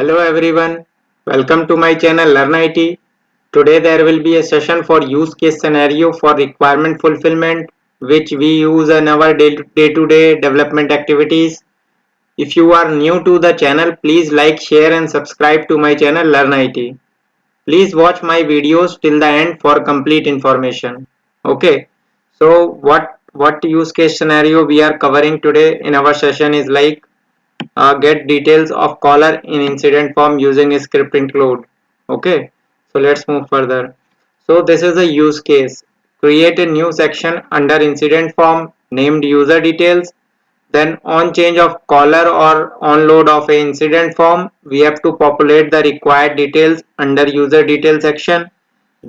Hello everyone, welcome to my channel LearnIT. Today there will be a session for use case scenario for requirement fulfillment which we use in our day-to-day development activities. If you are new to the channel, please like, share and subscribe to my channel LearnIT. Please watch my videos till the end for complete information. Okay, so what use case scenario we are covering today in our session is like get details of caller in incident form using a script include. Okay, so let's move further. So this is a use case. Create a new section under incident form named user details. Then on change of caller or on load of a incident form, we have to populate the required details under user detail section.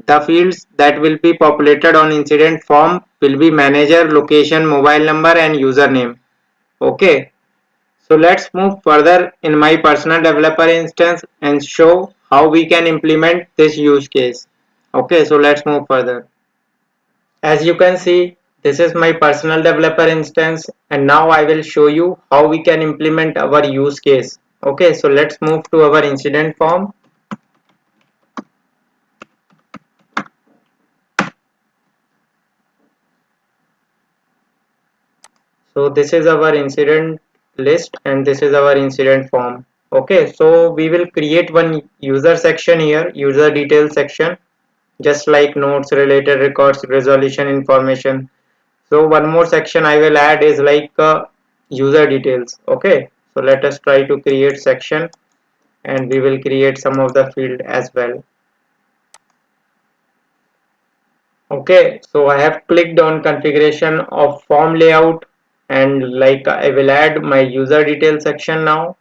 The fields that will be populated on incident form will be manager, location, mobile number and username. Okay, so let's move further in my personal developer instance and show how we can implement this use case. Okay, so let's move further. As you can see, this is my personal developer instance and now I will show you how we can implement our use case. Okay, so let's move to our incident form. So this is our incident list and this is our incident form. Okay, so we will create one user section here, user details section, just like notes, related records, resolution information. So one more section I will add is like user details. Okay, so let us try to create section and we will create some of the field as well. Okay, so I have clicked on configuration of form layout and like I will add my user detail section now.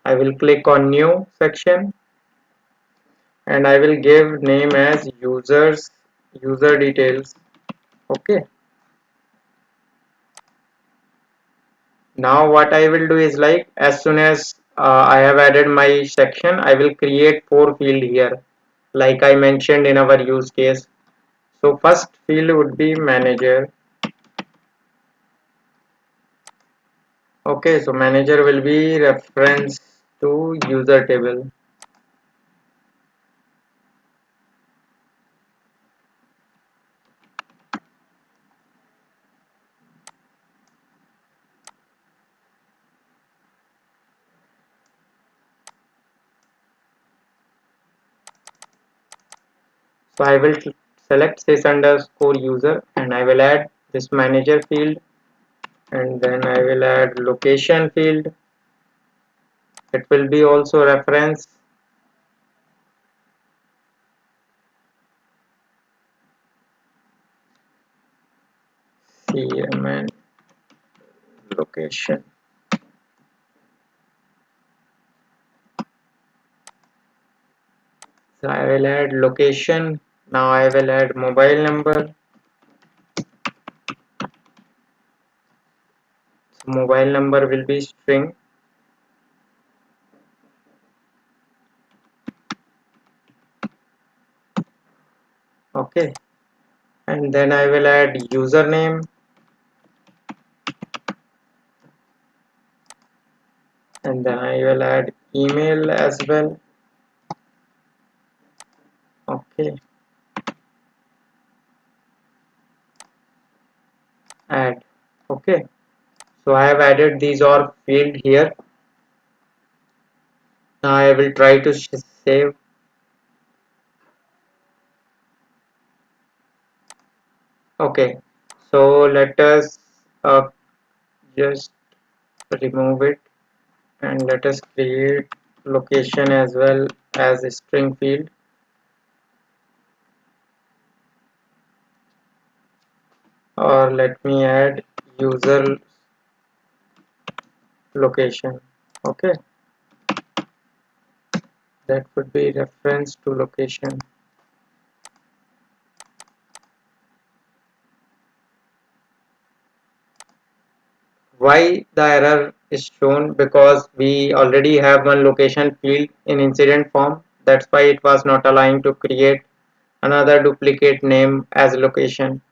I will click on new section and I will give name as user details. Okay, now what I will do is like as soon as I have added my section, I will create four field here like I mentioned in our use case. So first field would be manager. Okay, so manager will be reference to user table. So I will select sys underscore user and I will add this manager field and then I will add location field. It will be also reference. CMN location. So I will add location. Now I will add mobile number. So mobile number will be string. Okay. And then I will add username. And then I will add email as well. Okay. Add. Okay. So I have added these all field here. Now I will try to save. Okay, so let us just remove it and let us create location as well as a string field, or let me add user location. Okay, that would be reference to location. Why the error is shown? Because we already have one location field in incident form. That's why it was not allowing to create another duplicate name as location.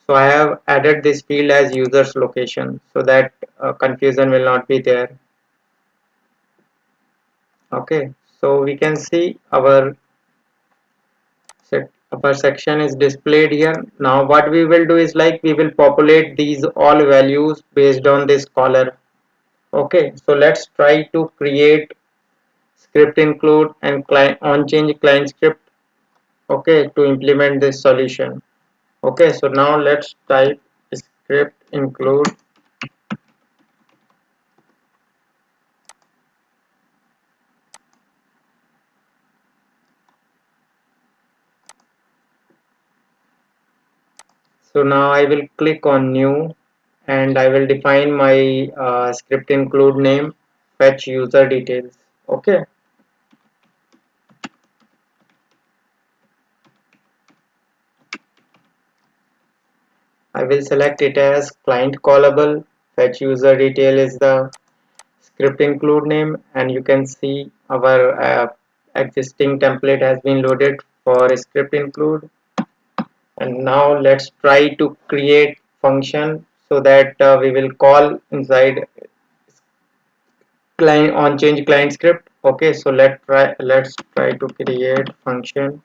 So I have added this field as users location so that confusion will not be there. Okay, so we can see our section is displayed here. Now what we will do is like we will populate these all values based on this caller. Okay, so let's try to create script include and client on change client script. Okay, to implement this solution. Okay, so now let's type script include. So now I will click on new and I will define my script include name, fetch user details. Okay, I will select it as client callable, fetch user detail is the script include name, and you can see our existing template has been loaded for script include. And now let's try to create function so that we will call inside client on change client script. Okay, so let's try to create function.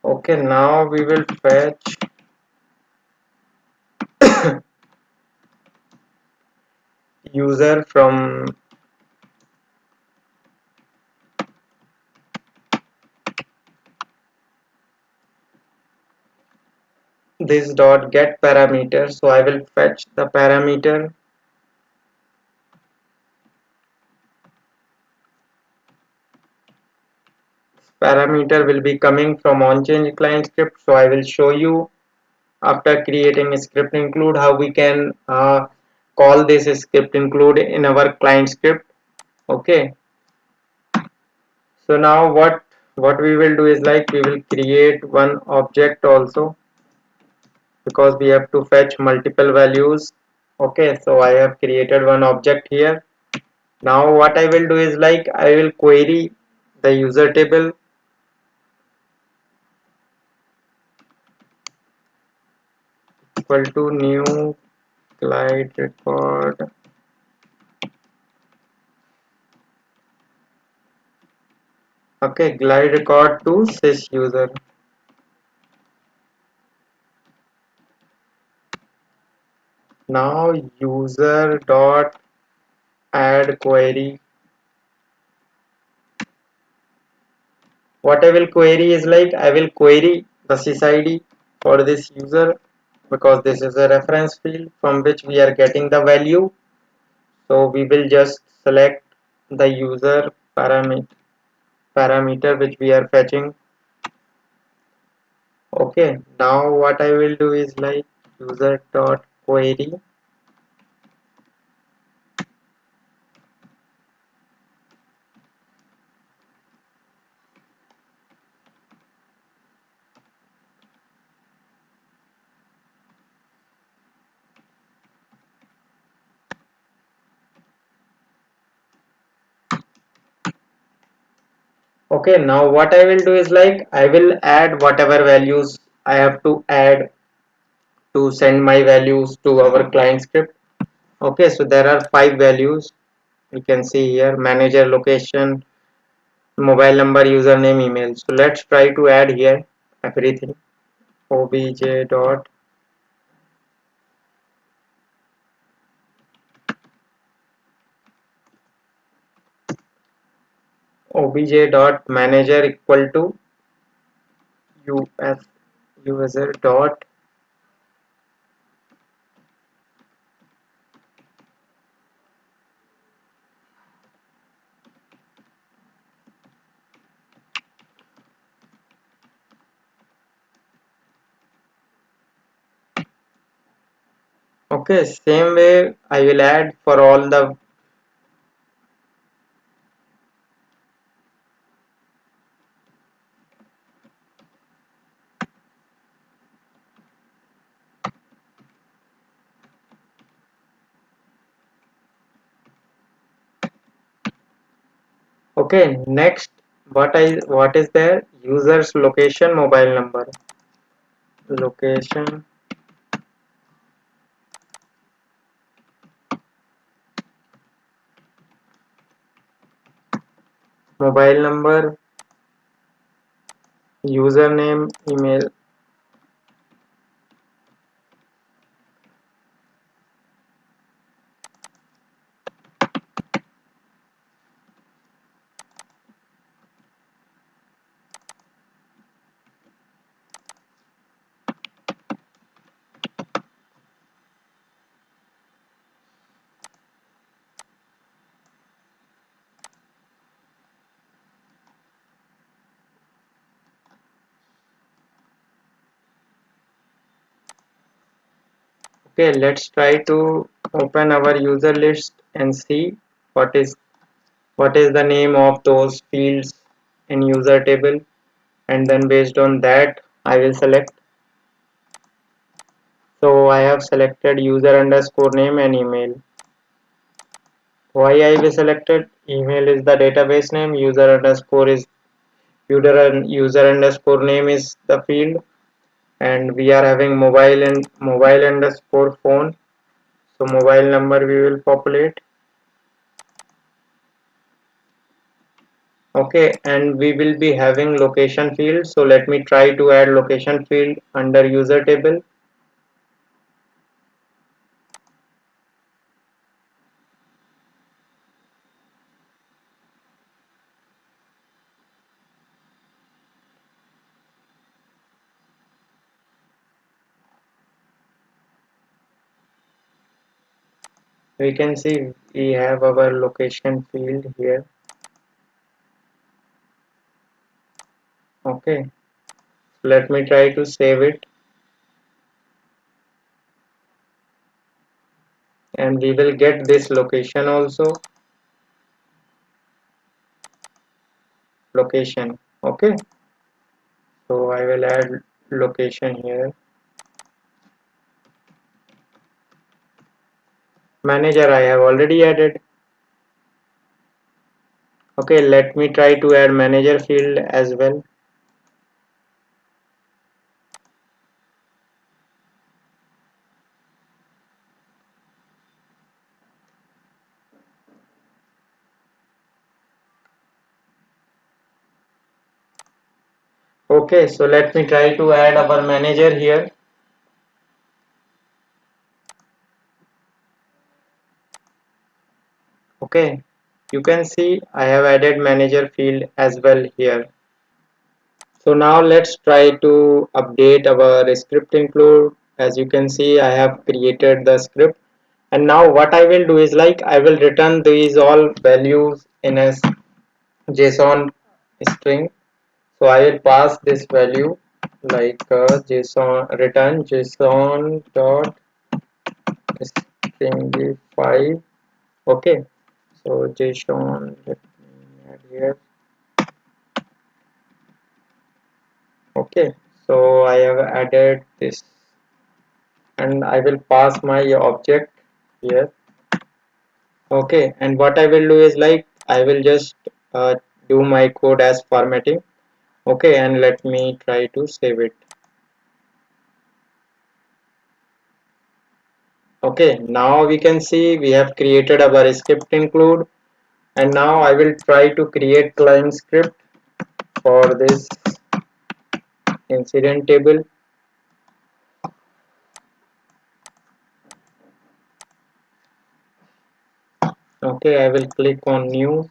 Okay, now we will fetch user from this dot get parameter. So I will fetch the parameter. Parameter will be coming from on change client script. So I will show you after creating a script include how we can call this script include in our client script. Okay, so now what we will do is like we will create one object also because we have to fetch multiple values. Okay, so I have created one object here. Now what I will do is like I will query the user table equal to new glide record. Okay, glide record to sys user. Now user dot add query. What I will query is like I will query the sysID for this user because this is a reference field from which we are getting the value. So we will just select the user parameter which we are fetching. Okay, now what I will do is like user dot query. Okay, now what I will do is like I will add whatever values I have to add to send my values to our client script. Okay, so there are 5 values. You can see here manager, location, mobile number, username, email. So let's try to add here everything. Obj dot obj dot manager equal to us user dot. Okay, same way I will add for all the. Okay, next, what is there? User's location, mobile number. Location, mobile number, username, email. Okay, let's try to open our user list and see what is what is the name of those fields in user table, and then based on that I will select. So I have selected user underscore name and email. Why I will selected? Email is the database name, user underscore name is the field, and we are having mobile underscore phone. So mobile number we will populate. Okay, and we will be having location field. So let me try to add location field under user table. We can see we have our location field here. Okay, let me try to save it, and we will get this location also. Location. Okay, so I will add location here. Manager I have already added. Okay, let me try to add manager field as well. Okay, so let me try to add our manager here. Okay, you can see I have added manager field as well here. So now let's try to update our script include. As you can see, I have created the script, and now what I will do is like I will return these all values in a JSON string. So I will pass this value like JSON return JSON dot stringify. Okay, so JSON, let me add here. Okay, so I have added this, and I will pass my object here. Okay, and what I will do is like I will just do my code as formatting. Okay, and let me try to save it. Okay, now we can see we have created our script include, and now I will try to create client script for this incident table. Okay, I will click on new.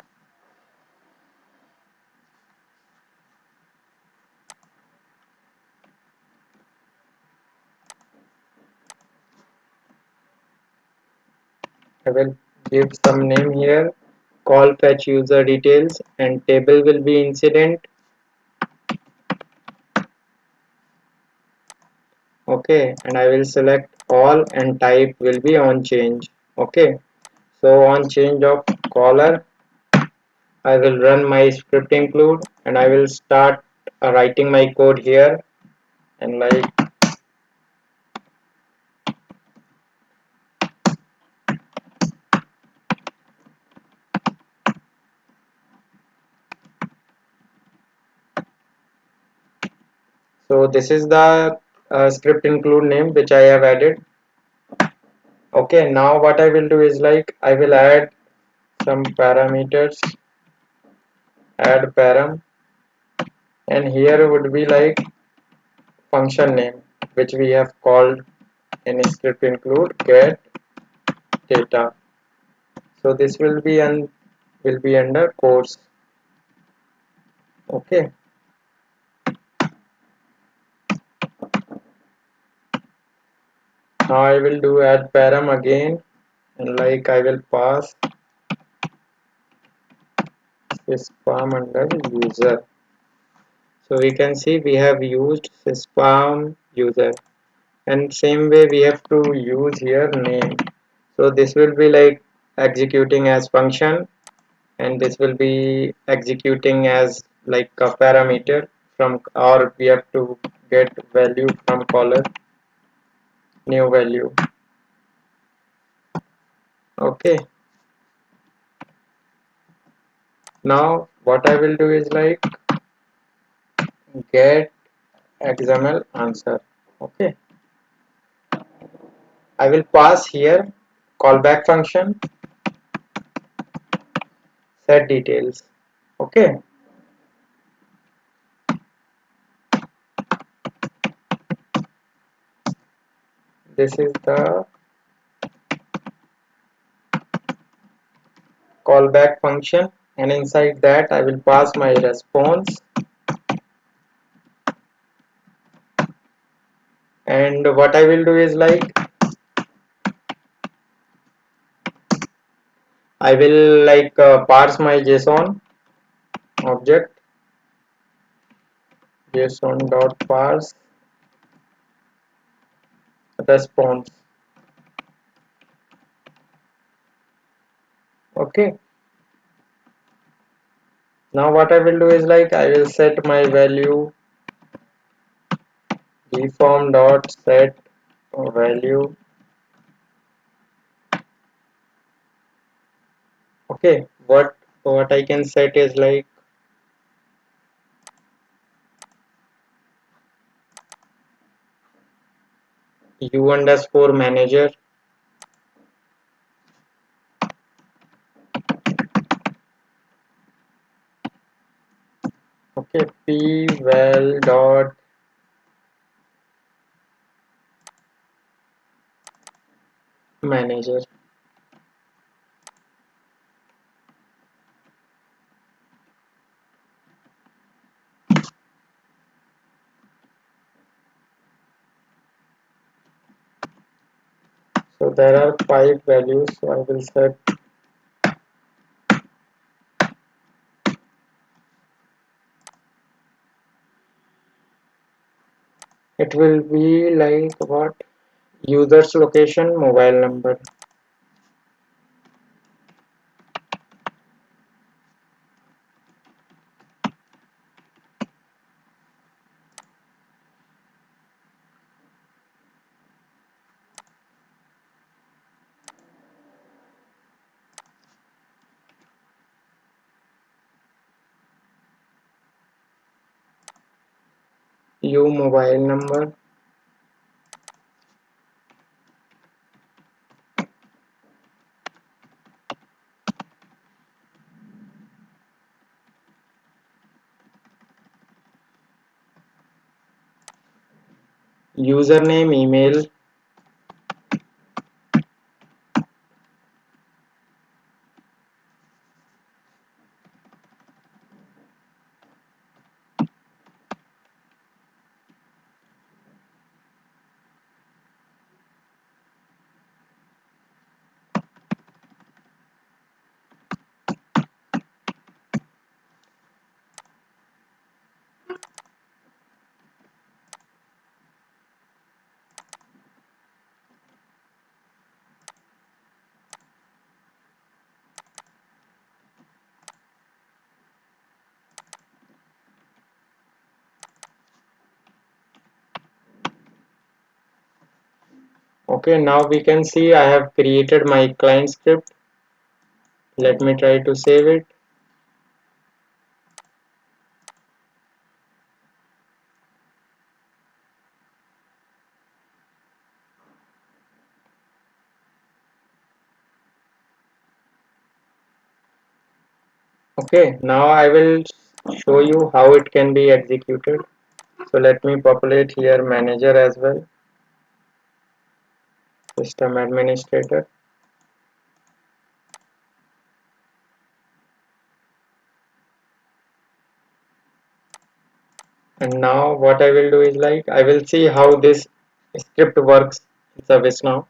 I will give some name here, call fetch user details, and table will be incident. Okay, and I will select all and type will be on change. Okay, so on change of caller, I will run my script include, and I will start writing my code here, and like So this is the script include name which I have added. Okay, now what I will do is like I will add some parameters, add param, and here would be like function name which we have called in script include get data. So this will be under course. Okay, now I will do add param again, and like I will pass spam under user. So we can see we have used spam user, and same way we have to use here name. So this will be like executing as function, and this will be executing as like a parameter from, or we have to get value from caller, new value. Okay, now what I will do is like get XML answer. Okay, I will pass here callback function, set details. Okay, this is the callback function, and inside that I will pass my response, and what I will do is like I will like parse my JSON object, JSON dot parse response. Okay, now what I will do is like I will set my value deform dot set value. Okay, what I can set is like u underscore manager. Okay, p val dot manager. So there are 5 values, so I will set, it will be like what, user's location, mobile number. U mobile number, username, email. Okay, now we can see I have created my client script. Let me try to save it. Okay, now I will show you how it can be executed. So let me populate here manager as well, system administrator. And now what I will do is like I will see how this script works in ServiceNow.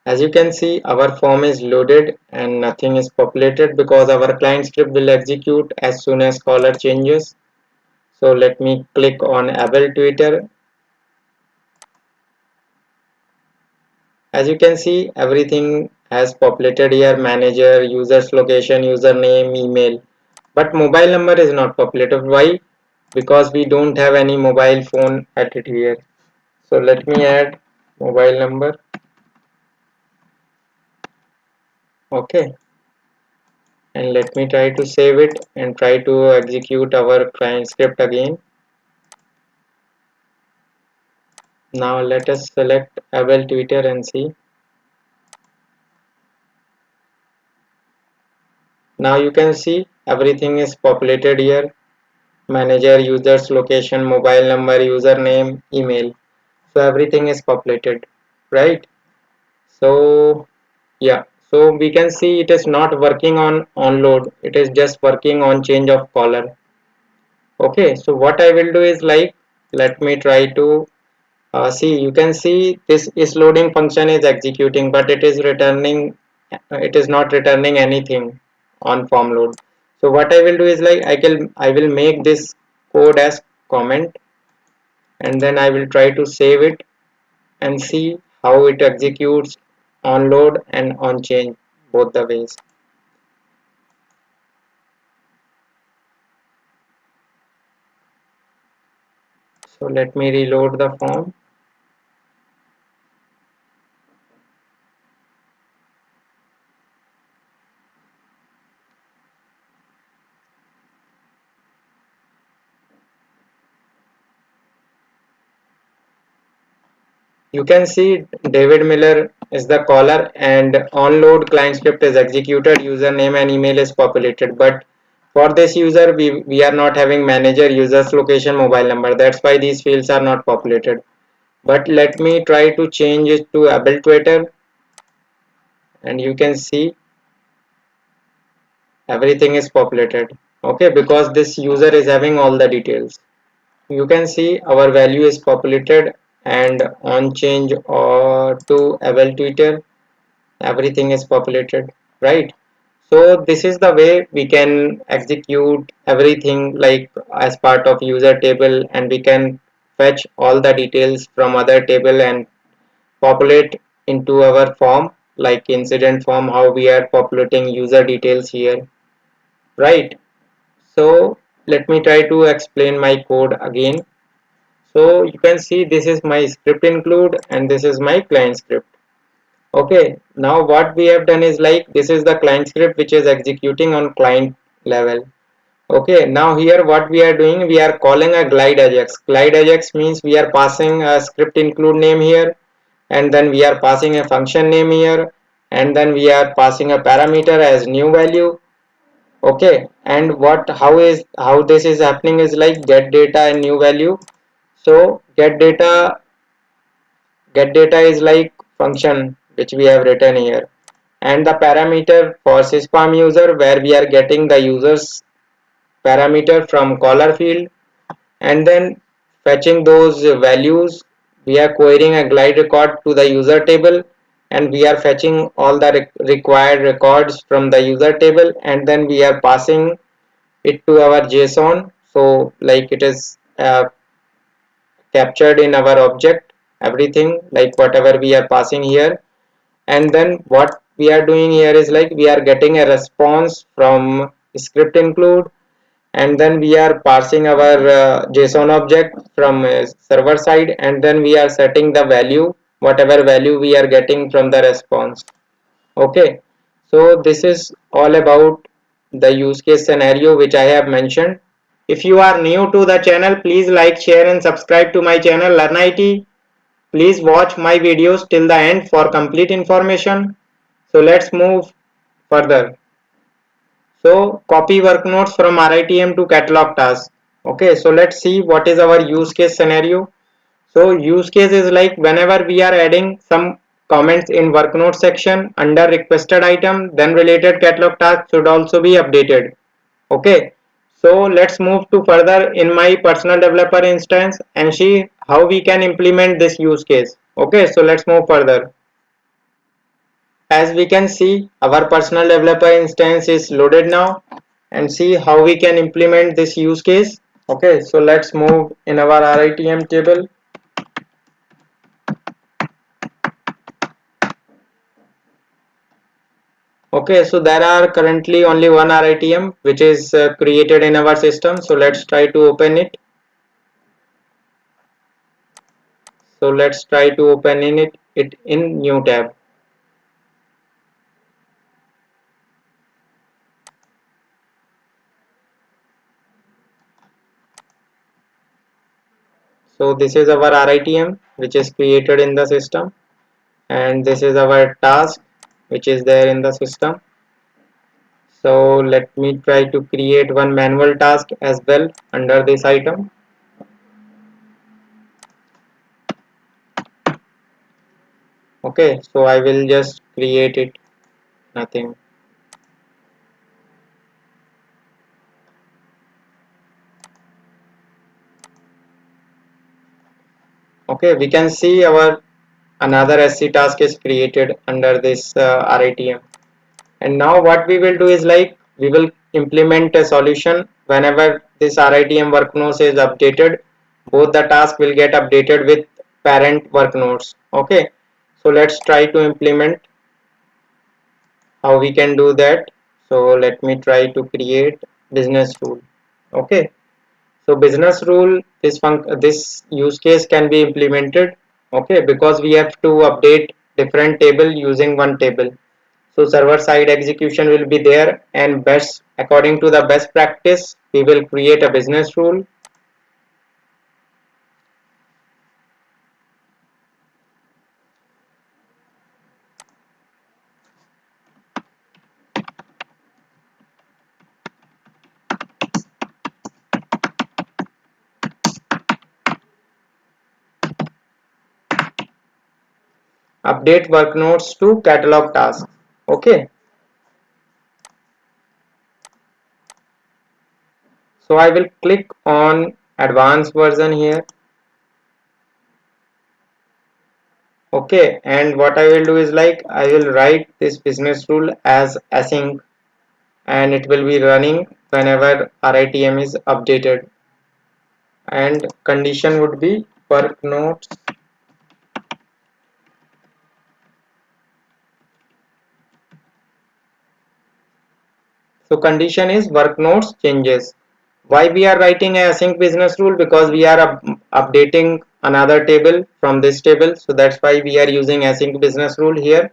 As you can see, our form is loaded and nothing is populated because our client script will execute as soon as caller changes. So let me click on Able Twitter. As you can see, everything has populated here: manager, user's location, username, email. But mobile number is not populated. Why? Because we don't have any mobile phone at it here. So let me add mobile number. Okay. And let me try to save it and try to execute our client script again. Now let us select Able Twitter and see. Now you can see everything is populated here: manager, users, location, mobile number, username, email. So everything is populated, right? So yeah, so we can see it is not working on onload, it is just working on change of caller. Okay, so what I will do is like, let me try to see, you can see this is loading function is executing, but it is returning, it is not returning anything on form load. So what I will do is like I will make this code as comment, and then I will try to save it and see how it executes on load and on change, both the ways. So let me reload the form. You can see David Miller is the caller and on load client script is executed, username and email is populated. But for this user, we are not having manager, users, location, mobile number. That's why these fields are not populated. But let me try to change it to Able Twitter, and you can see everything is populated. Okay, because this user is having all the details. You can see our value is populated, and on change or to Able Twitter, everything is populated, right? So this is the way we can execute everything like as part of user table, and we can fetch all the details from other table and populate into our form, like incident form, how we are populating user details here, right? So let me try to explain my code again. So you can see this is my script include and this is my client script. Okay, now what we have done is like this is the client script which is executing on client level. Okay, now here what we are doing, we are calling a glide ajax. Glide ajax means we are passing a script include name here, and then we are passing a function name here, and then we are passing a parameter as new value. Okay, and how this is happening is like get data and new value. So get data is like function which we have written here, and the parameter for syspam user where we are getting the users parameter from caller field, and then fetching those values, we are querying a glide record to the user table, and we are fetching all the required records from the user table, and then we are passing it to our JSON. So like it is captured in our object, everything like whatever we are passing here. And then what we are doing here is like we are getting a response from script include, and then we are parsing our JSON object from server side, and then we are setting the value, whatever value we are getting from the response. Okay, so this is all about the use case scenario which I have mentioned. If you are new to the channel, please like, share and subscribe to my channel LearnIT. Please watch my videos till the end for complete information. So let's move further. So copy work notes from RITM to catalog task. Okay, so let's see what is our use case scenario. So use case is like whenever we are adding some comments in work note section under requested item, then related catalog task should also be updated. Okay, so let's move to further in my personal developer instance and see how we can implement this use case. Okay, so let's move further. As we can see, our personal developer instance is loaded now, and see how we can implement this use case. Okay, so let's move in our RITM table. Okay, so there are currently only one RITM which is created in our system. So let's try to open it. So let's try to open it in new tab. So this is our RITM which is created in the system, and this is our task which is there in the system. So let me try to create one manual task as well under this item. Okay, so I will just create it, nothing. Okay, we can see our another SC task is created under this RITM. And now what we will do is like we will implement a solution whenever this RITM work nodes is updated. Both the tasks will get updated with parent work nodes. Okay, so let's try to implement how we can do that. So let me try to create business rule. Okay, so business rule, this use case can be implemented. Okay, because we have to update different table using one table. So server side execution will be there, and best according to the best practice we will create a business rule. Update work nodes to catalog tasks. Okay, so I will click on advanced version here. Okay, and what I will do is like I will write this business rule as async, and it will be running whenever RITM is updated, and condition would be work nodes. So condition is work nodes changes. Why we are writing a async business rule? Because we are updating another table from this table, so that's why we are using async business rule here.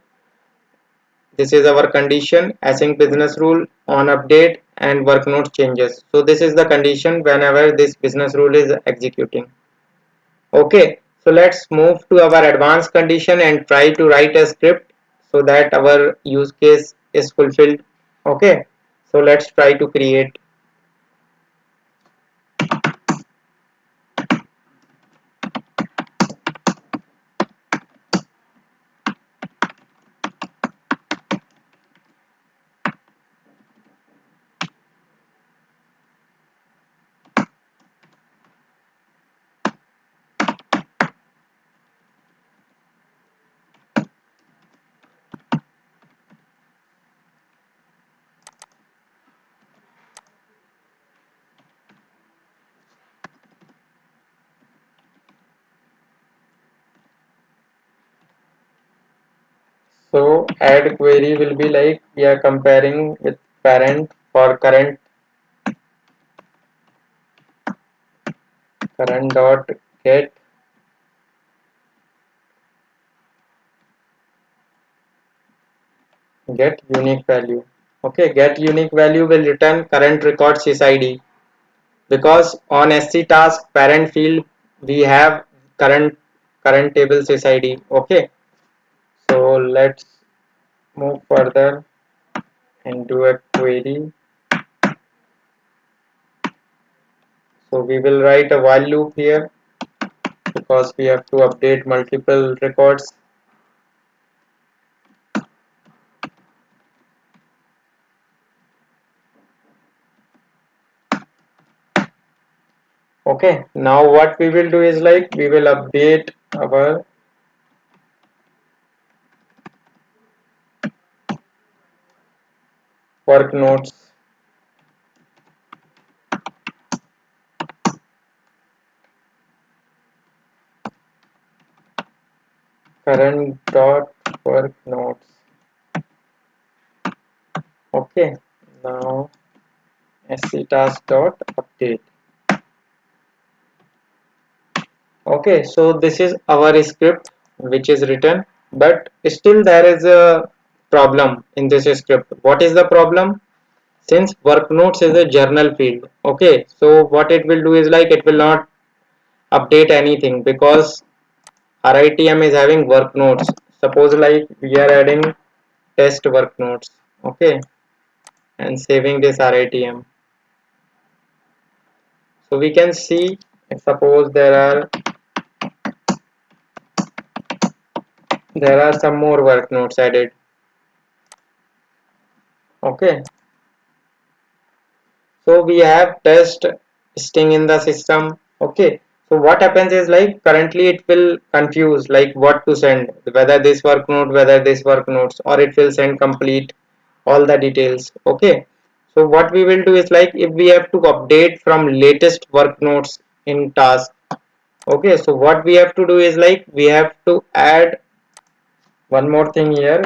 This is our condition, async business rule on update and work node changes. So this is the condition whenever this business rule is executing. Okay, so let's move to our advanced condition and try to write a script so that our use case is fulfilled. Okay, so let's try to create. So add query will be like we are comparing with parent for current dot get unique value. Okay, get unique value will return current record sysID, because on SC task parent field we have current table sysID. Okay, so let's move further and do a query. So we will write a while loop here because we have to update multiple records. Okay, now what we will do is like we will update our work notes. Current dot work notes. Okay, now sctask dot update. Okay, so this is our script which is written, but still there is a problem in this script. What is the problem? Since work notes is a journal field, okay, so what it will do is like it will not update anything because RITM is having work notes. Suppose like we are adding test work notes, okay, and saving this RITM. So we can see, suppose there are some more work notes added, okay. So we have test string in the system, okay. So what happens is like currently it will confuse like what to send, whether this work note, whether this work notes, or it will send complete all the details, okay. So what we will do is like if we have to update from latest work notes in task, okay, so what we have to do is like we have to add one more thing here,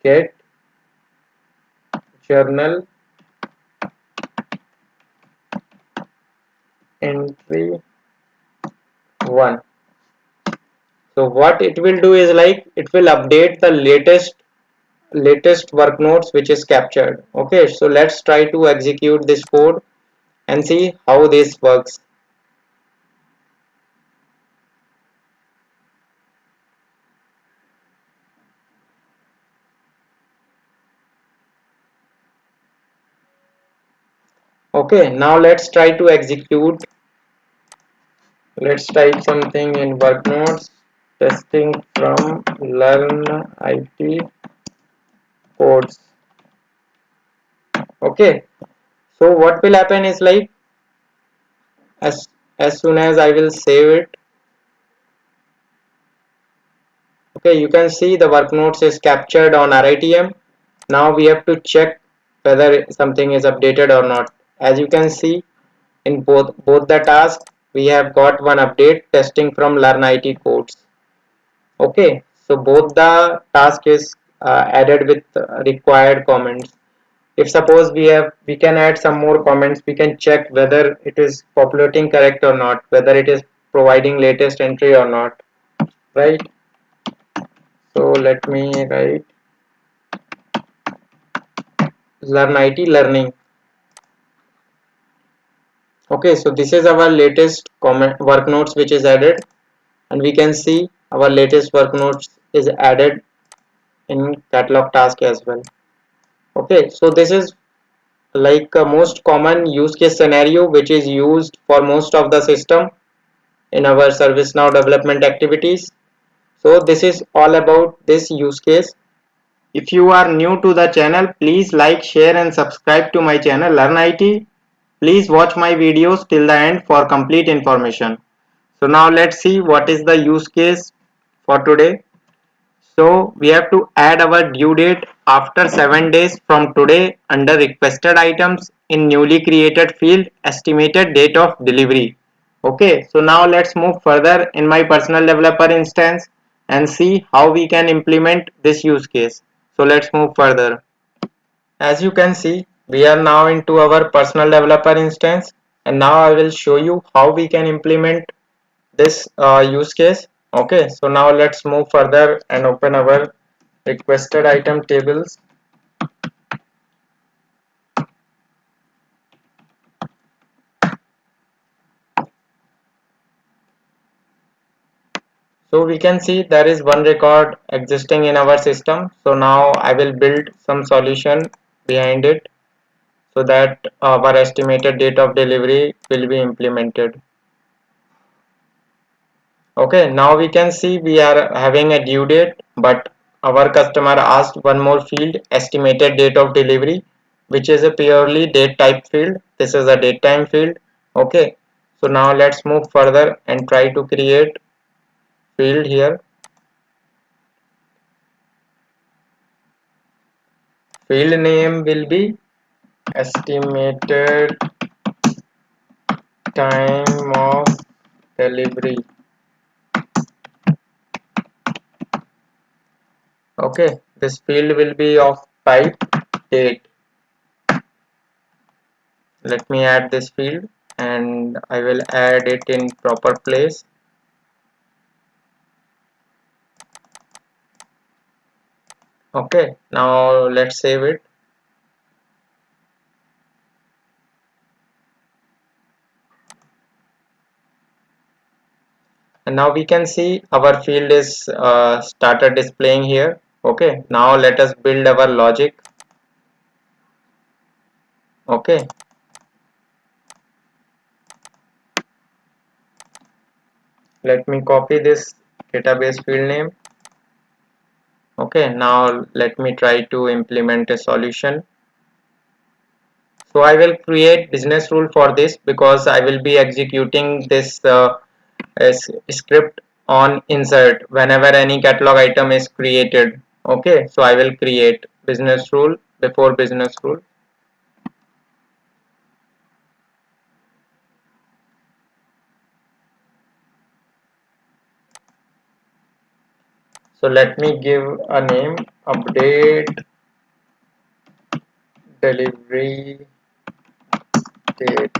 get journal entry 1. So what it will do is like it will update the latest work notes which is captured, okay. So let's try to execute this code and see how this works. Okay, now let's try to execute. Let's type something in work notes, testing from LearnIT codes. Okay, so what will happen is like as as soon as I will save it, okay, you can see the work notes is captured on RITM. Now we have to check whether something is updated or not. As you can see in both the tasks, we have got one update testing from LearnIT codes. Okay, so both the task is added with required comments. If suppose we can add some more comments, we can check whether it is populating correct or not, whether it is providing latest entry or not, right? So let me write LearnIT learning. Okay, so this is our latest comment work notes which is added, and we can see our latest work notes is added in catalog task as well. Okay, so this is like a most common use case scenario which is used for most of the system in our ServiceNow development activities. So this is all about this use case. If you are new to the channel, please like, share and subscribe to my channel LearnIT. Please watch my videos till the end for complete information. So now let's see what is the use case for today. So we have to add our due date after 7 days from today under requested items in newly created field estimated date of delivery. Okay, so now let's move further in my personal developer instance and see how we can implement this use case. So let's move further. As you can see, we are now into our personal developer instance, and now I will show you how we can implement this use case. Okay, so now let's move further and open our requested item tables. So we can see there is one record existing in our system. So now I will build some solution behind it. so that our estimated date of delivery will be implemented. Okay, now we can see we are having a due date, but our customer asked one more field, estimated date of delivery, which is a purely date type field. This is a date time field. Okay, so now let's move further and try to create field here. Field name will be estimated time of delivery. Okay, this field will be of type date. Let me add this field and I will add it in proper place. Okay, now let's save it. And now we can see our field is started displaying here. Okay, now let us build our logic. Okay, let me copy this database field name. Okay, now let me try to implement a solution. So I will create business rule for this because I will be executing this script on insert whenever any catalog item is created. Okay, so I will create business rule before business rule. So let me give a name, update delivery date.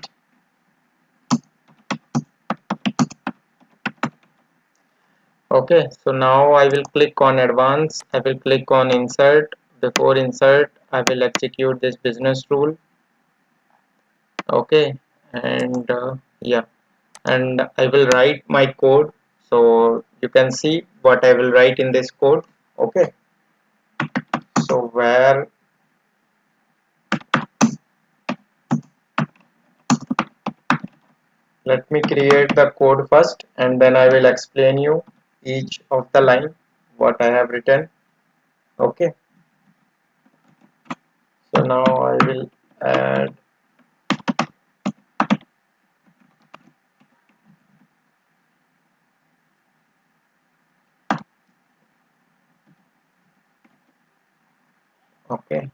Okay, so now I will click on advanced. I will click on insert. Before insert, I will execute this business rule. Okay, and yeah, and I will write my code. So you can see what I will write in this code. Okay, so where let me create the code first and then I will explain you each of the line what I have written. Okay, so now I will add. Okay,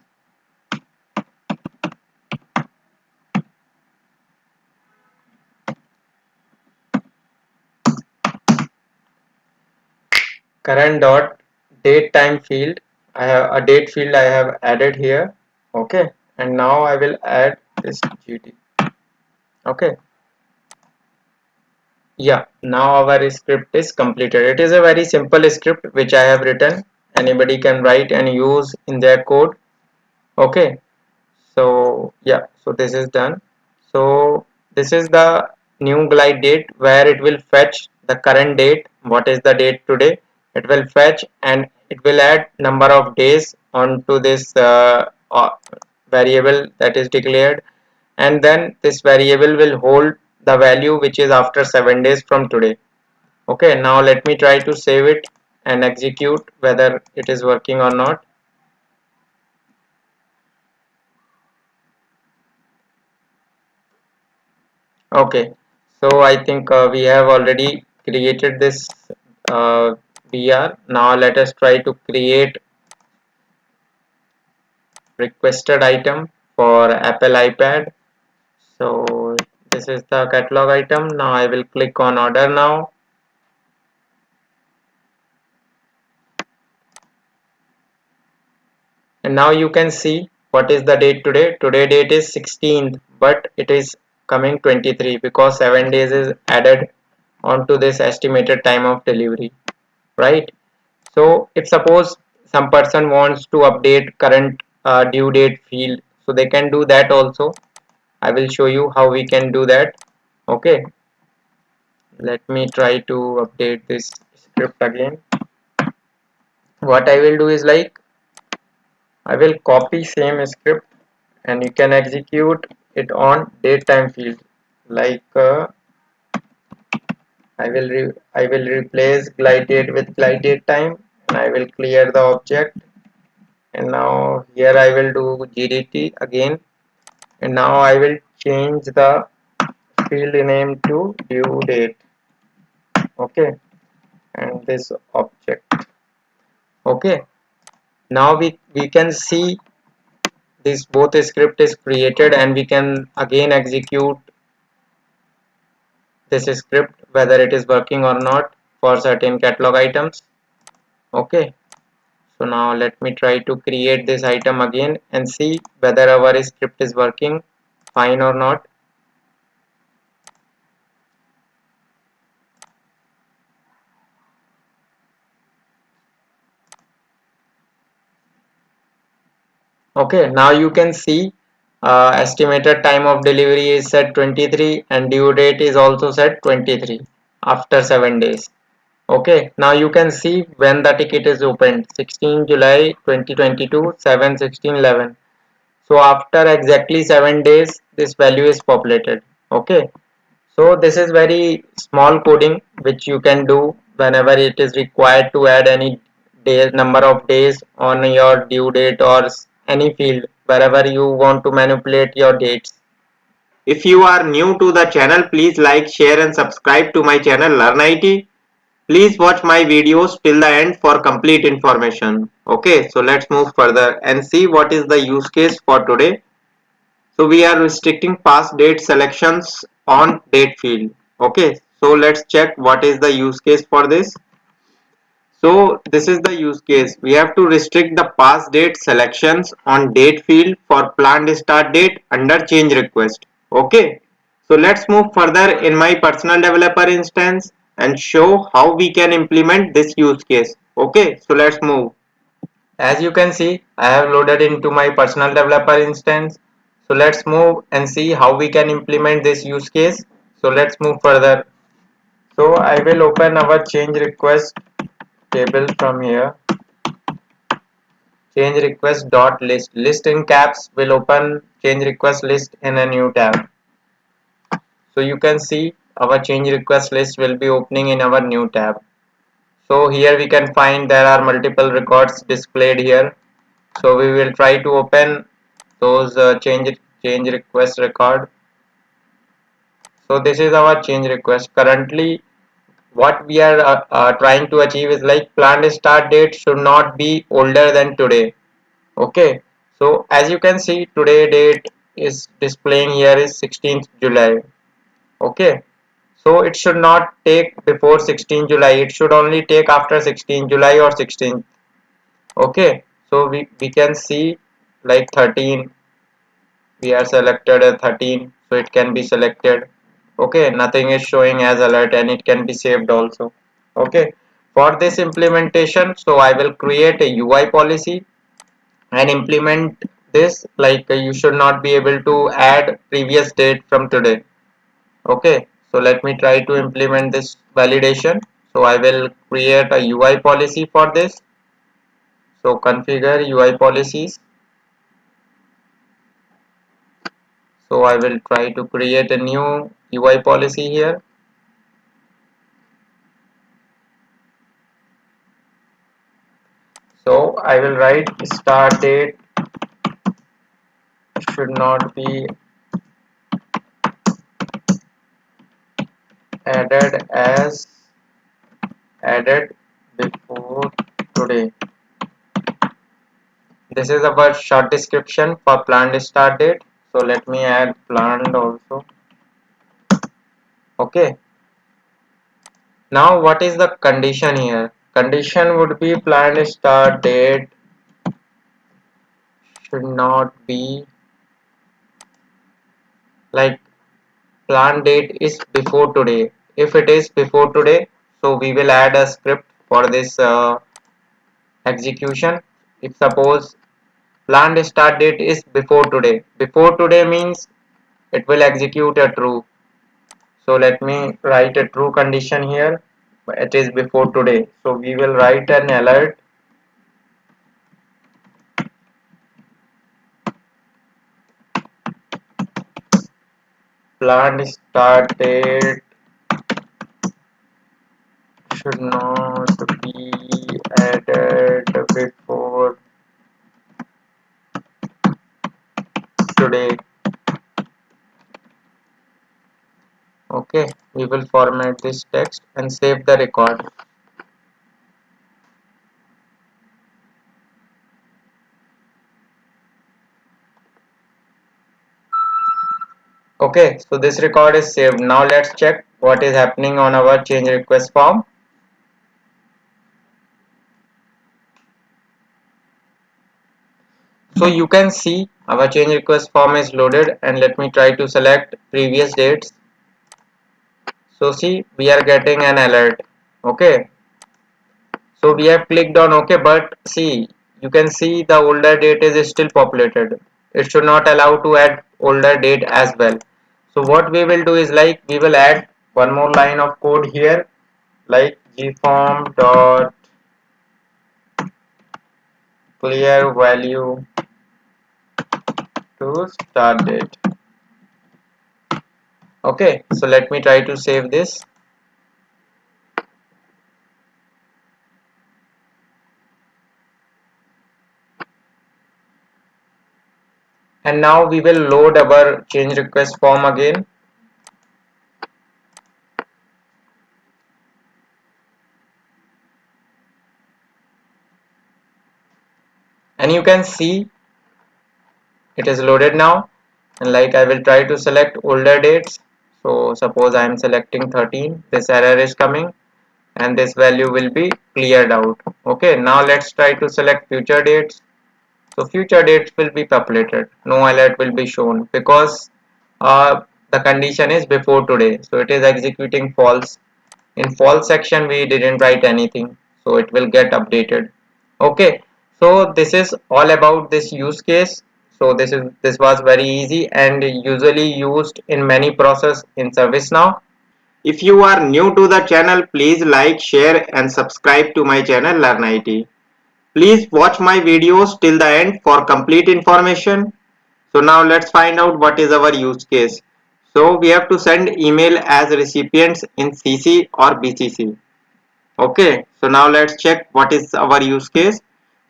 current dot date time field. I have a date field I have added here. Okay, and now I will add this GT. Okay, yeah, now our script is completed. It is a very simple script which I have written. Anybody can write and use in their code. Okay, so yeah, so this is done. So this is the new glide date where it will fetch the current date. What is the date today? It will fetch and it will add number of days onto this variable that is declared, and then this variable will hold the value which is after 7 days from today. Okay, now let me try to save it and execute whether it is working or not. Okay, so I think we have already created this uh, BR. Now let us try to create requested item for Apple iPad. So this is the catalog item. Now I will click on order now. And now you can see what is the date today. Today date is 16th, but it is coming 23 because 7 days is added onto this estimated time of delivery, right? So if suppose some person wants to update current due date field, so they can do that also. I will show you how we can do that. Okay, let me try to update this script again. What I will do is like I will copy same script and you can execute it on date time field. Like I will replace glide date with glide date time, and I will clear the object. And now here I will do GDT again, and now I will change the field name to due date. Okay, and this object. Okay, now we can see this both script is created, and we can again execute this script whether it is working or not for certain catalog items. Okay, so now let me try to create this item again and see whether our script is working fine or not. Okay, now you can see estimated time of delivery is set 23 and due date is also set 23 after 7 days. Okay, now you can see when the ticket is opened, 16 July 2022, 7:16:11. So after exactly 7 days, this value is populated. Okay, so this is very small coding which you can do whenever it is required to add any day, number of days on your due date or any field wherever you want to manipulate your dates. If you are new to the channel, please like, share and subscribe to my channel LearnIT. Please watch my videos till the end for complete information. Okay, so let's move further and see what is the use case for today. So we are restricting past date selections on date field. Okay, so let's check what is the use case for this. So this is the use case. We have to restrict the past date selections on date field for planned start date under change request. Okay, so let's move further in my personal developer instance and show how we can implement this use case. Okay, so let's move. As you can see, I have loaded into my personal developer instance. So let's move and see how we can implement this use case. So let's move further. So I will open our change request table from here. Change request dot list. List in caps will open change request list in a new tab. So you can see our change request list will be opening in our new tab. So here we can find there are multiple records displayed here. So we will try to open those change request record. So this is our change request. Currently what we are trying to achieve is like planned start date should not be older than today. Okay, so as you can see today date is displaying here is 16th July. Okay, so it should not take before 16 July, it should only take after 16 July or 16th. Okay, so we can see like 13, we are selected as 13, so it can be selected. Okay, nothing is showing as alert and it can be saved also. Okay, for this implementation, so I will create a UI policy and implement this like you should not be able to add previous date from today. Okay, so let me try to implement this validation. So I will create a UI policy for this. So configure UI policies. So I will try to create a new UI policy here. So I will write start date should not be added as added before today. This is about short description for planned start date. So let me add planned also. Okay. Now what is the condition here? Condition would be planned start date should not be like planned date is before today. If it is before today, so we will add a script for this execution. If suppose planned start date is before today. Before today means it will execute a true. So let me write a true condition here. It is before today. So we will write an alert planned start date should not be added before today. Okay, we will format this text and save the record. Okay, so this record is saved. Now let's check what is happening on our change request form. So you can see our change request form is loaded, and let me try to select previous dates. So see, we are getting an alert. Okay, so we have clicked on OK, but see, you can see the older date is still populated. It should not allow to add older date as well. So what we will do is like we will add one more line of code here, like gform dot clear value to start date. Okay, so let me try to save this. And now we will load our change request form again. And you can see it is loaded now. And like I will try to select older dates. So suppose I am selecting 13. This error is coming and this value will be cleared out. Okay, now let's try to select future dates. So future dates will be populated. No alert will be shown because the condition is before today. So it is executing false. In false section we didn't write anything, so it will get updated. Okay, so this is all about this use case. So this was very easy and usually used in many process in ServiceNow. If you are new to the channel, please like, share and subscribe to my channel LearnIT. Please watch my videos till the end for complete information. So now let's find out what is our use case. So we have to send email as recipients in CC or BCC. Okay, so now let's check what is our use case.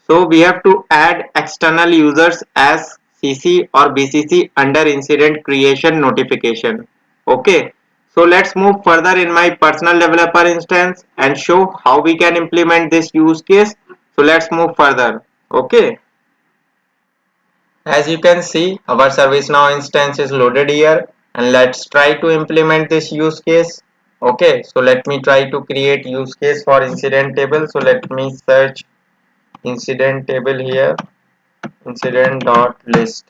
So we have to add external users as CC or BCC under incident creation notification. Okay, so let's move further in my personal developer instance and show how we can implement this use case. So let's move further. Okay, as you can see, our ServiceNow instance is loaded here, and let's try to implement this use case. Okay, so let me try to create use case for incident table. So let me search incident table here, incident.list.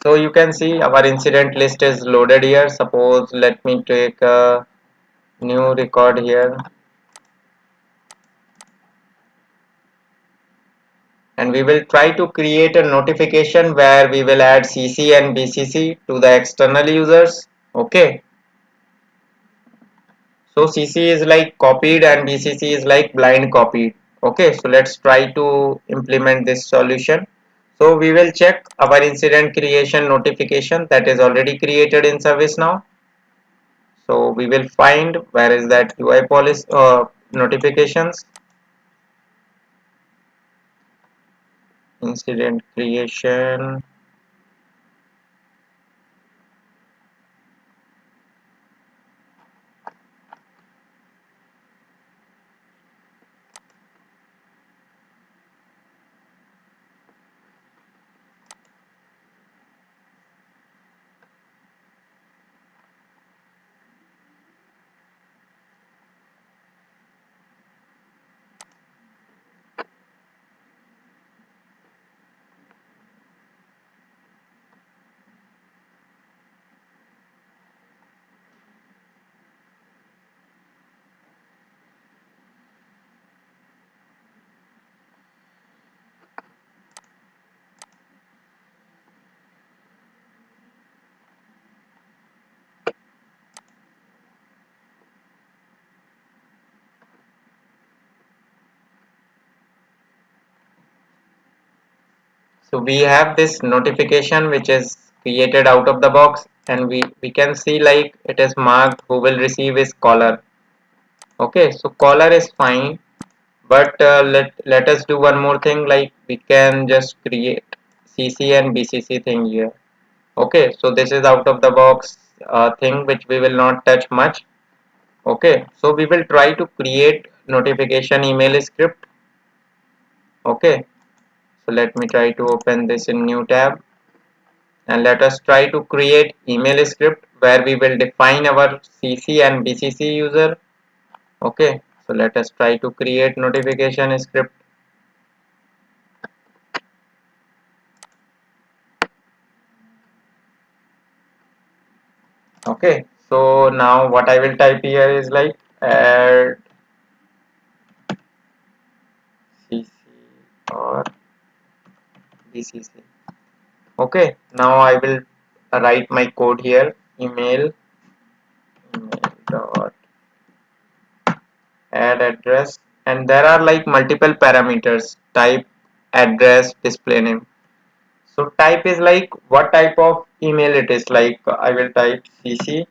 So you can see our incident list is loaded here. Suppose let me take a new record here, and we will try to create a notification where we will add CC and BCC to the external users. Okay, so CC is like copied and BCC is like blind copied. Okay, so let's try to implement this solution. So we will check our incident creation notification that is already created in ServiceNow. So we will find where is that UI policy notifications, incident creation. So we have this notification which is created out of the box, and we can see like it is marked who will receive is caller. Okay, so caller is fine, but let us do one more thing, like we can just create CC and BCC thing here. Okay, so this is out of the box thing which we will not touch much. Okay, so we will try to create notification email script. Okay, so let me try to open this in new tab, and let us try to create email script where we will define our CC and BCC user. Okay, so let us try to create notification script. Okay, so now what I will type here is like add CC or BCC. Okay, now I will write my code here. Email dot add address, and there are like multiple parameters: type, address, display name. So type is like what type of email it is. Like I will type CC,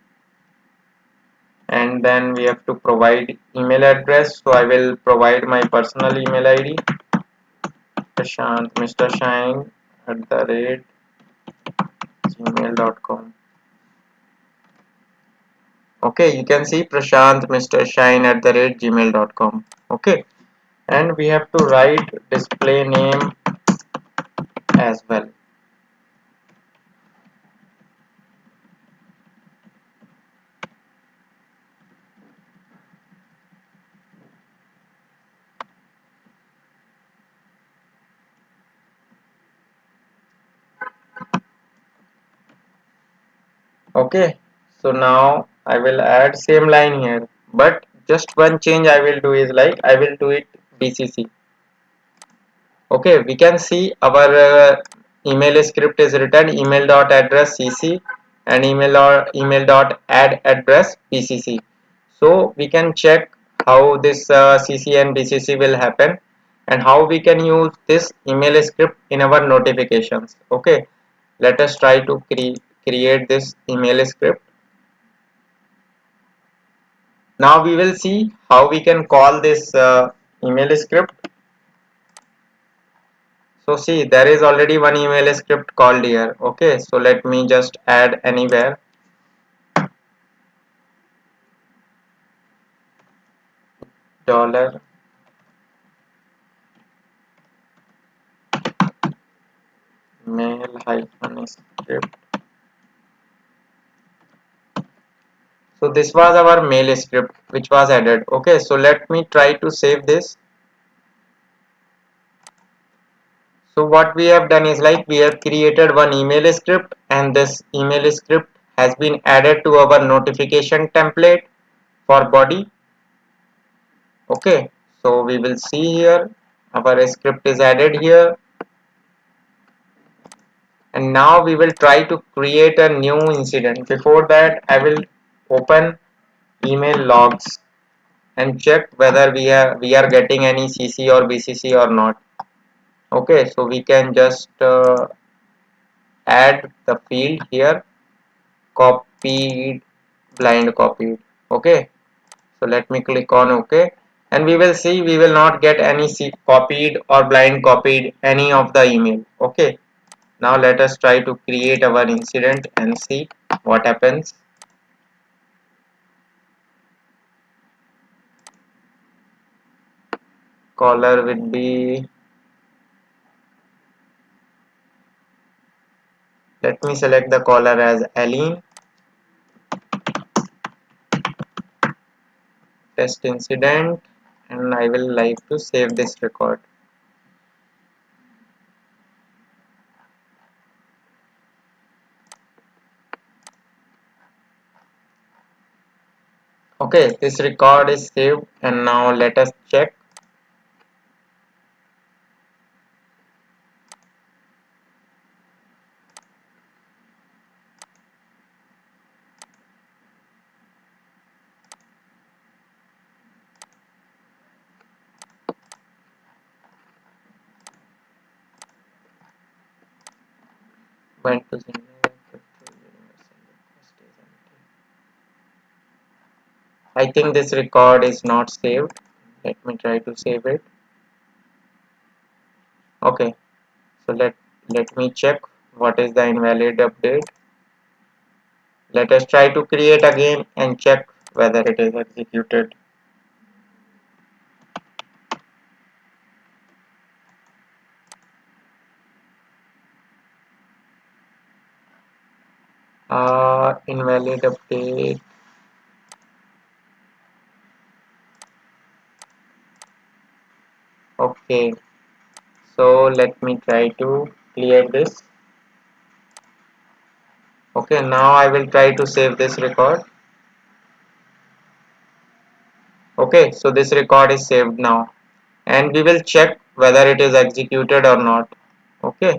and then we have to provide email address. So I will provide my personal email ID, Prashant Mr. Shine @gmail.com. Okay, you can see Prashant Mr. Shine @gmail.com. Okay, and we have to write display name as well. Okay, so now I will add same line here, but just one change I will do is like I will do it BCC. Okay, we can see our email script is written email dot address CC and email dot add address BCC. So we can check how this CC and BCC will happen, and how we can use this email script in our notifications. Okay, let us try to create this email script. Now we will see how we can call this email script. So see, there is already one email script called here. Okay, so let me just add anywhere. Dollar mail hyphen script. So this was our mail script which was added. Okay, so let me try to save this. So what we have done is like we have created one email script, and this email script has been added to our notification template for body. Okay, so we will see here our script is added here, and now we will try to create a new incident. Before that, I will open email logs and check whether we are getting any CC or BCC or not. Okay, so we can just add the field here, copied, blind copied. Okay, so let me click on OK, and we will see we will not get any copied or blind copied any of the email. Okay, now let us try to create our incident and see what happens. Caller will be, let me select the caller as Aline. Test incident, and I will like to save this record. Okay, this record is saved, and now let us check. Went to the I think this record is not saved. Let me try to save it. Okay, so let me check what is the invalid update. Let us try to create again and check whether it is executed. Invalid update. Okay, so let me try to clear this. Okay, now I will try to save this record. Okay, so this record is saved now, and we will check whether it is executed or not. Okay,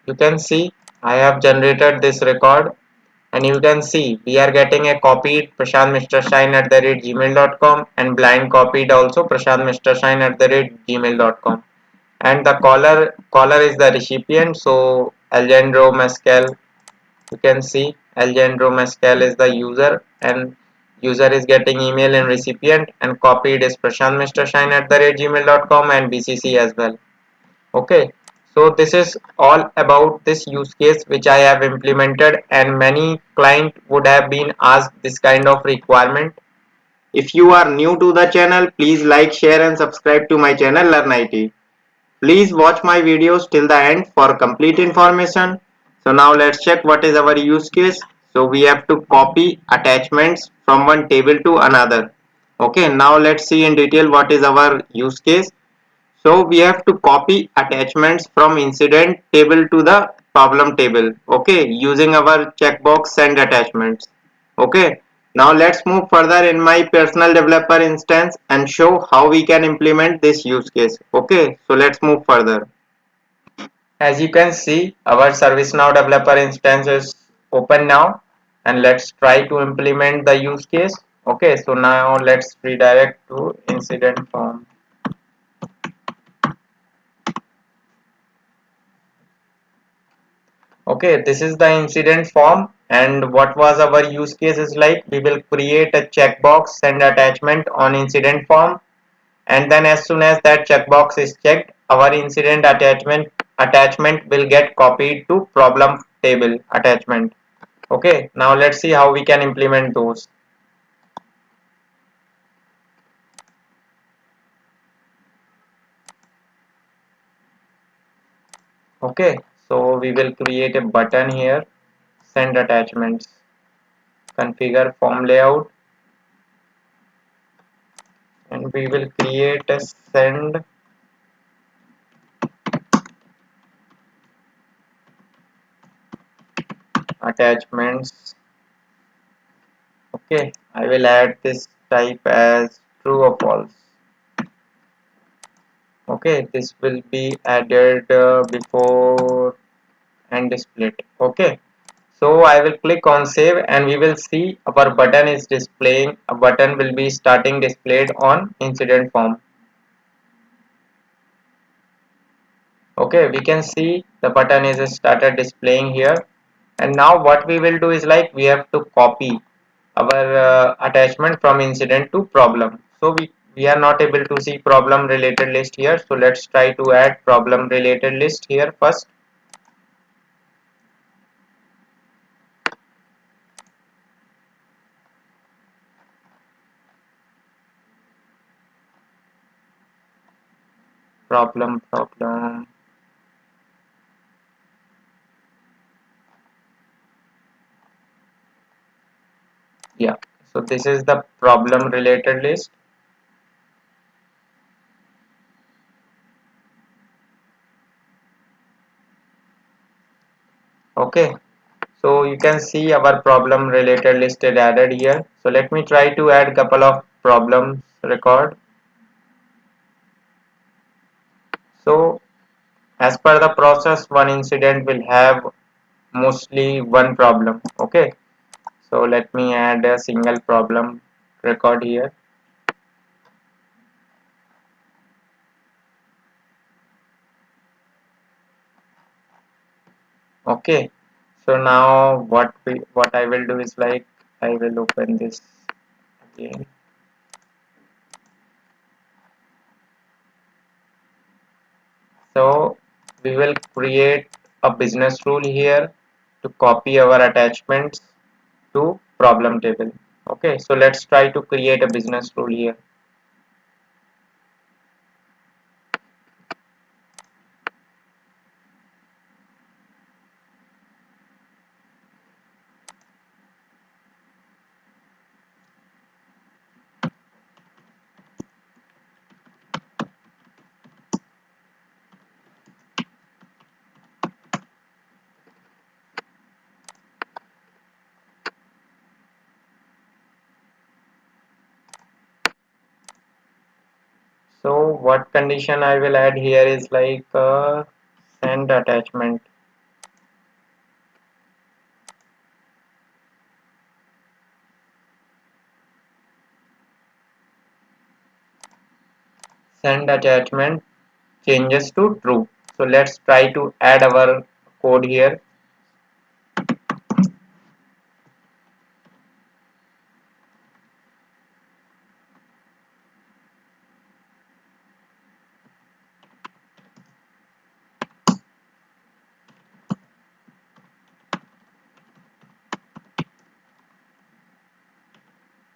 you can see I have generated this record, and you can see we are getting a copied Prashant Mr. Shine at the rate gmail.com and blind copied also Prashant Mr. Shine at the rate gmail.com. And the caller is the recipient, so Alejandro Mescal. You can see Alejandro Mescal is the user, and user is getting email and recipient, and copied is Prashant Mr. Shine at the rate gmail.com and BCC as well. Okay, so this is all about this use case which I have implemented, and many client would have been asked this kind of requirement. If you are new to the channel, please like, share and subscribe to my channel LearnIT. Please watch my videos till the end for complete information. So now let's check what is our use case. So we have to copy attachments from one table to another. Okay, now let's see in detail what is our use case. So we have to copy attachments from incident table to the problem table. Okay, using our checkbox send attachments. Okay, now let's move further in my personal developer instance and show how we can implement this use case. Okay, so let's move further. As you can see, our ServiceNow developer instance is open now, and let's try to implement the use case. Okay, so now let's redirect to incident form. Okay, this is the incident form, and what was our use case is like we will create a checkbox send attachment on incident form, and then as soon as that checkbox is checked, our incident attachment will get copied to problem table attachment. Okay, now let's see how we can implement those. Okay, so we will create a button here, send attachments, configure form layout, and we will create a send attachments. Okay, I will add this type as true or false. Okay, this will be added before and split. Okay, so I will click on save, and we will see our button is displaying. A button will be starting displayed on incident form. Okay, we can see the button is started displaying here, and now what we will do is like we have to copy our attachment from incident to problem. So we are not able to see problem related list here, so let's try to add problem related list here first. Problem. Yeah, so this is the problem related list. Okay, so you can see our problem related list is added here. So let me try to add couple of problems record. So as per the process, one incident will have mostly one problem. Okay, so let me add a single problem record here. Okay, so now what I will do is like I will open this again. So we will create a business rule here to copy our attachments to problem table. Okay, so let's try to create a business rule here. So what condition I will add here is like send attachment. Send attachment changes to true. So let's try to add our code here.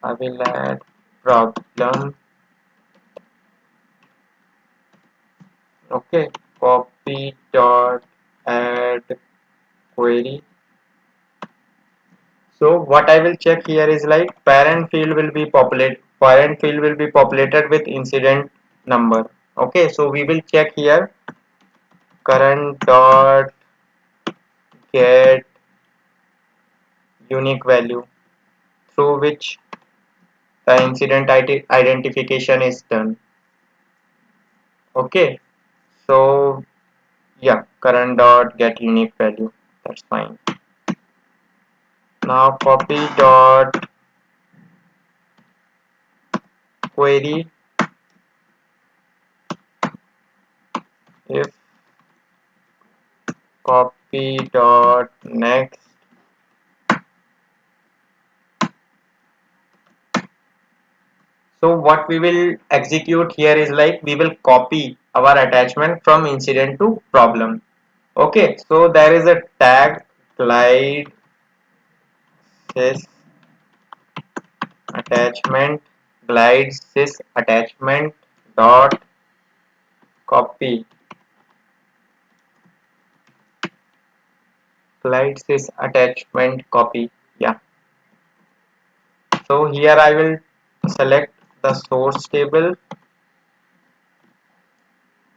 I will add problem. Okay, copy dot add query. So what I will check here is like parent field will be populated with incident number. Okay, so we will check here current dot get unique value through which the incident identification is done. Okay, so yeah, current dot get unique value. That's fine. Now copy dot query if copy dot next. So what we will execute here is like we will copy our attachment from incident to problem. Okay, so there is a tag glide sys attachment glide sys attachment dot copy glide sys attachment copy. Yeah. So here I will select the source table.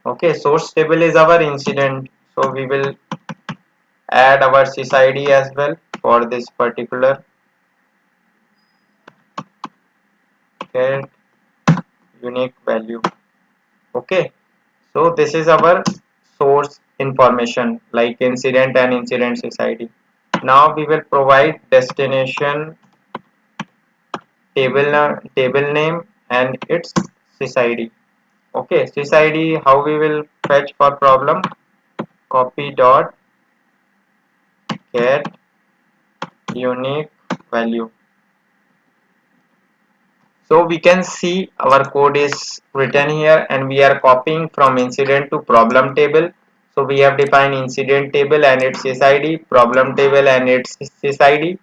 Okay, source table is our incident. So we will add our sysID as well for this particular get unique value. Okay, so this is our source information like incident and incident sysID. Now we will provide destination table name and its sysID. Okay, sysID how we will fetch for problem copy dot get unique value. So we can see our code is written here and we are copying from incident to problem table. So we have defined incident table and its sysID, problem table and its sysID.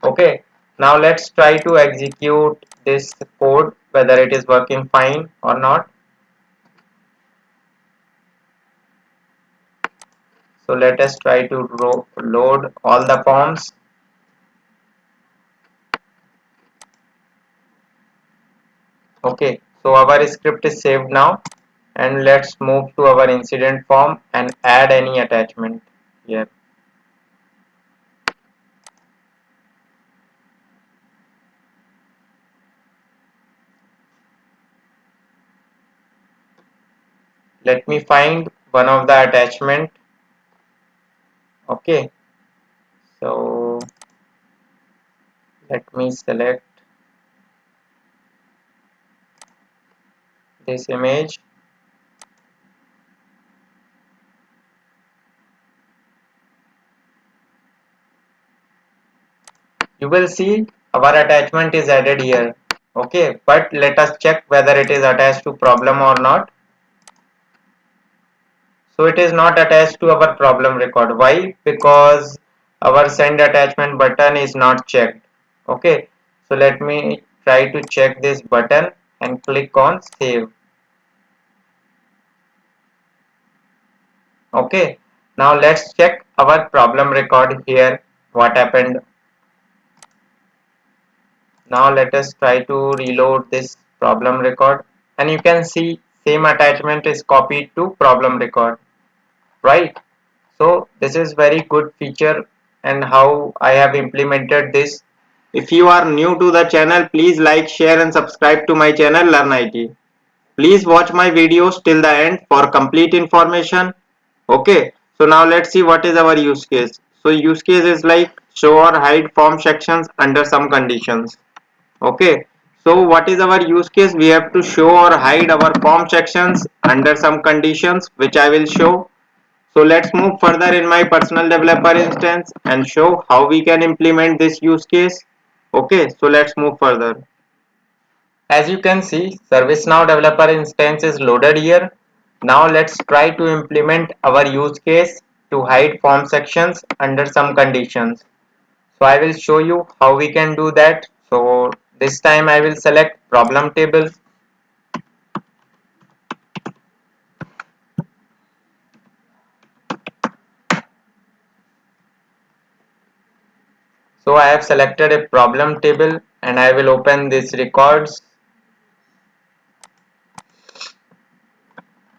Okay, now let's try to execute this code whether it is working fine or not. So let us try to load all the forms. Okay, so our script is saved now and let's move to our incident form and add any attachment here. Let me find one of the attachment. Okay, So let me select this image. You will see our attachment is added here. Okay, but let us check whether it is attached to problem or not. So it is not attached to our problem record. Why? Because our send attachment button is not checked. Okay, so let me try to check this button and click on save. Okay, now let's check our problem record here. What happened? Now let us try to reload this problem record, and you can see same attachment is copied to problem record, right? So this is very good feature and how I have implemented this. If you are new to the channel, please like, share and subscribe to my channel LearnIT. Please watch my videos till the end for complete information. Okay, so now let's see what is our use case. So use case is like show or hide form sections under some conditions. Okay, so what is our use case? We have to show or hide our form sections under some conditions which I will show. So let's move further in my personal developer instance and show how we can implement this use case. Okay, so let's move further. As you can see, ServiceNow developer instance is loaded here. Now let's try to implement our use case to hide form sections under some conditions. So I will show you how we can do that. So this time I will select problem table. So I have selected a problem table and I will open this records.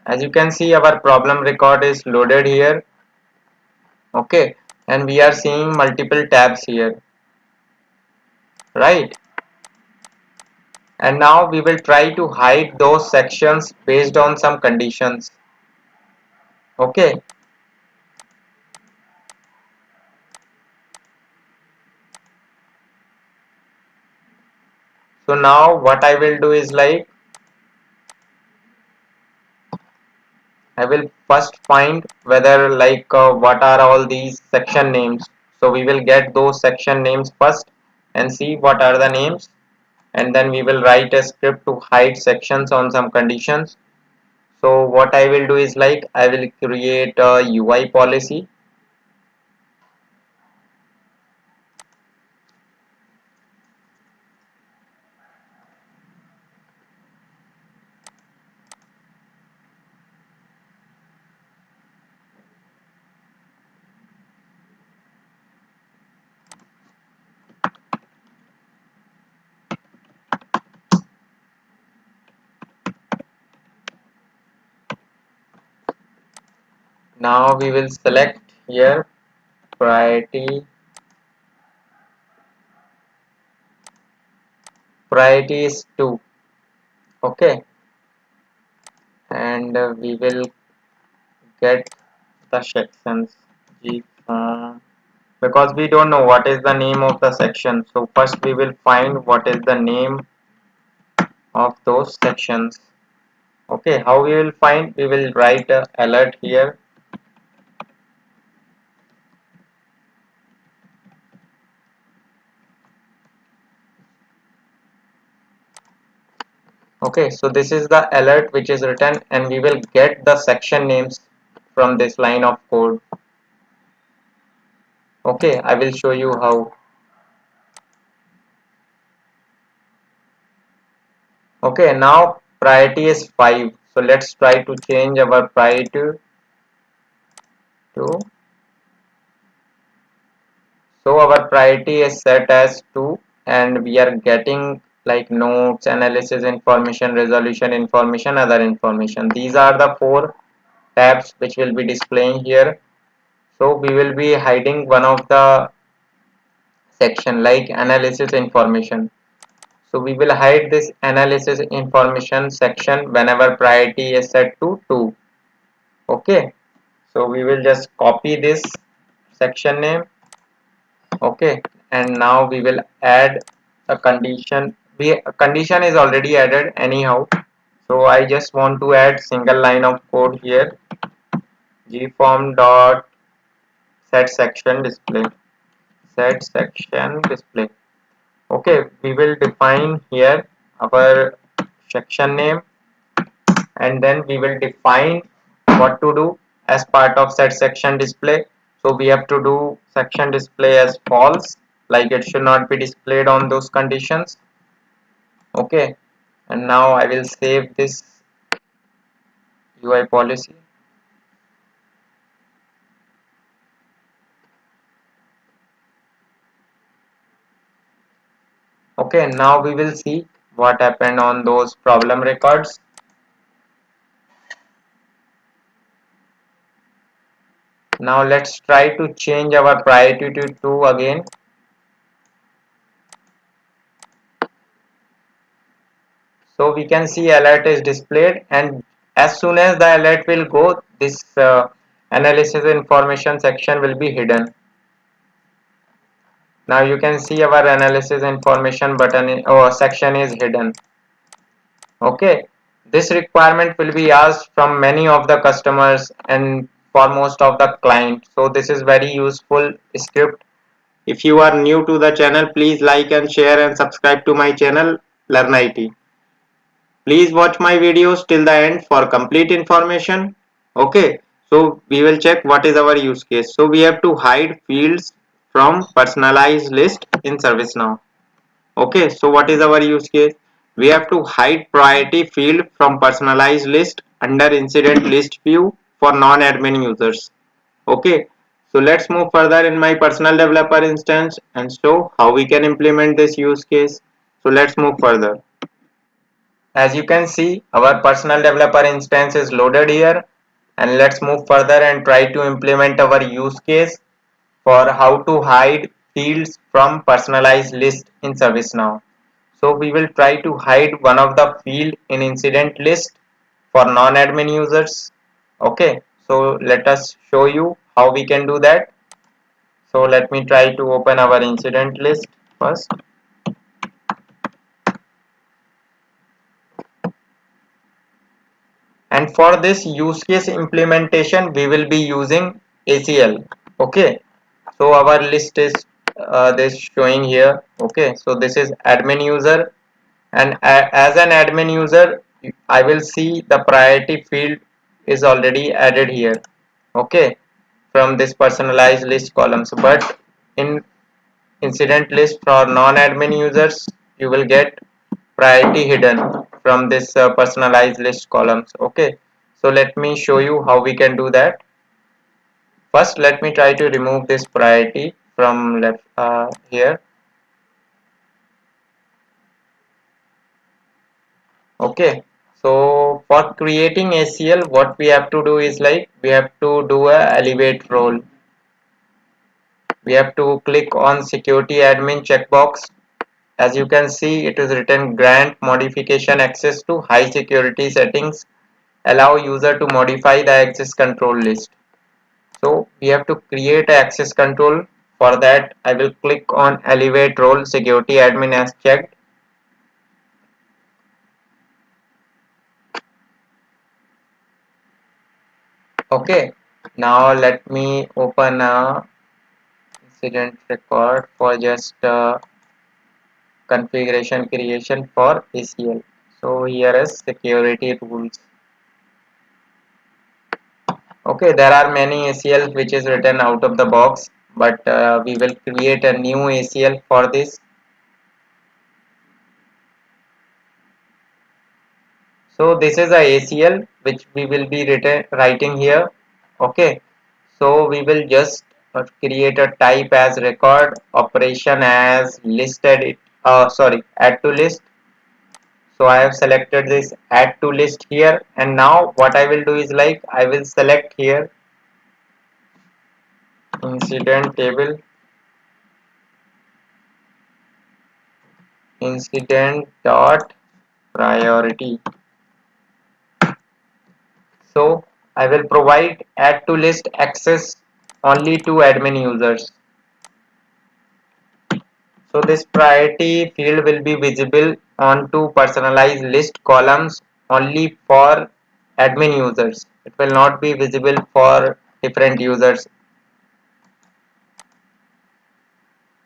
As you can see, our problem record is loaded here. Okay, and we are seeing multiple tabs here, right? And now we will try to hide those sections based on some conditions. Okay, so now what I will do is like I will first find whether like what are all these section names. So we will get those section names first and see what are the names, and then we will write a script to hide sections on some conditions. So what I will do is like I will create a UI policy. Now we will select here priority is 2. Okay, and we will get the sections because we don't know what is the name of the section. So first we will find what is the name of those sections. Okay, how we will find? We will write a alert here. Okay, so this is the alert which is written, and we will get the section names from this line of code. Okay, I will show you how. Okay, now priority is 5. So let's try to change our priority to. So our priority is set as 2, and we are getting like notes, analysis information, resolution information, other information. These are the 4 tabs which will be displaying here. So we will be hiding one of the section like analysis information. So we will hide this analysis information section whenever priority is set to 2. Okay, so we will just copy this section name Okay, and now we will add a condition. A condition is already added anyhow, so I just want to add single line of code here. Gform dot set section display. Set section display. Okay, we will define here our section name, and then we will define what to do as part of set section display. So we have to do section display as false, like it should not be displayed on those conditions. Okay, and now I will save this UI policy. Okay, now we will see what happened on those problem records. Now let's try to change our priority to 2 again. So we can see alert is displayed, and as soon as the alert will go, this analysis information section will be hidden. Now you can see our analysis information button or section is hidden. Okay, this requirement will be asked from many of the customers and for most of the clients. So this is very useful script. If you are new to the channel, please like and share and subscribe to my channel LearnIT. Please watch my videos till the end for complete information. Okay, so we will check what is our use case. So we have to hide fields from personalized list in ServiceNow. Okay, so what is our use case? We have to hide priority field from personalized list under incident list view for non-admin users. Okay, so let's move further in my personal developer instance and show how we can implement this use case. So let's move further. As you can see, our personal developer instance is loaded here, and let's move further and try to implement our use case for how to hide fields from personalized list in ServiceNow. So we will try to hide one of the field in incident list for non-admin users. Okay, so let us show you how we can do that. So let me try to open our incident list first. And for this use case implementation, we will be using ACL. Okay, so our list is this showing here. Okay, so this is admin user, and as an admin user, I will see the priority field is already added here. Okay, from this personalized list columns, but in incident list for non-admin users, you will get priority hidden from this personalized list columns. Okay, so let me show you how we can do that. First, let me try to remove this priority from left here. Okay, so for creating ACL, what we have to do is like we have to do a elevate role. We have to click on security admin checkbox. As you can see, it is written grant modification access to high security settings, allow user to modify the access control list. So we have to create a access control. For that, I will click on elevate role security admin as checked. Okay, now let me open a incident record for just configuration creation for ACL. So here is security rules. Okay, there are many ACL which is written out of the box, but we will create a new ACL for this. So this is a ACL which we will be writing here. Okay, so we will just create a type as record, operation as listed. Sorry, add to list. So I have selected this add to list here, and now what I will do is like I will select here incident table, incident dot priority. So I will provide add to list access only to admin users. So this priority field will be visible on two personalized list columns only for admin users. It will not be visible for different users.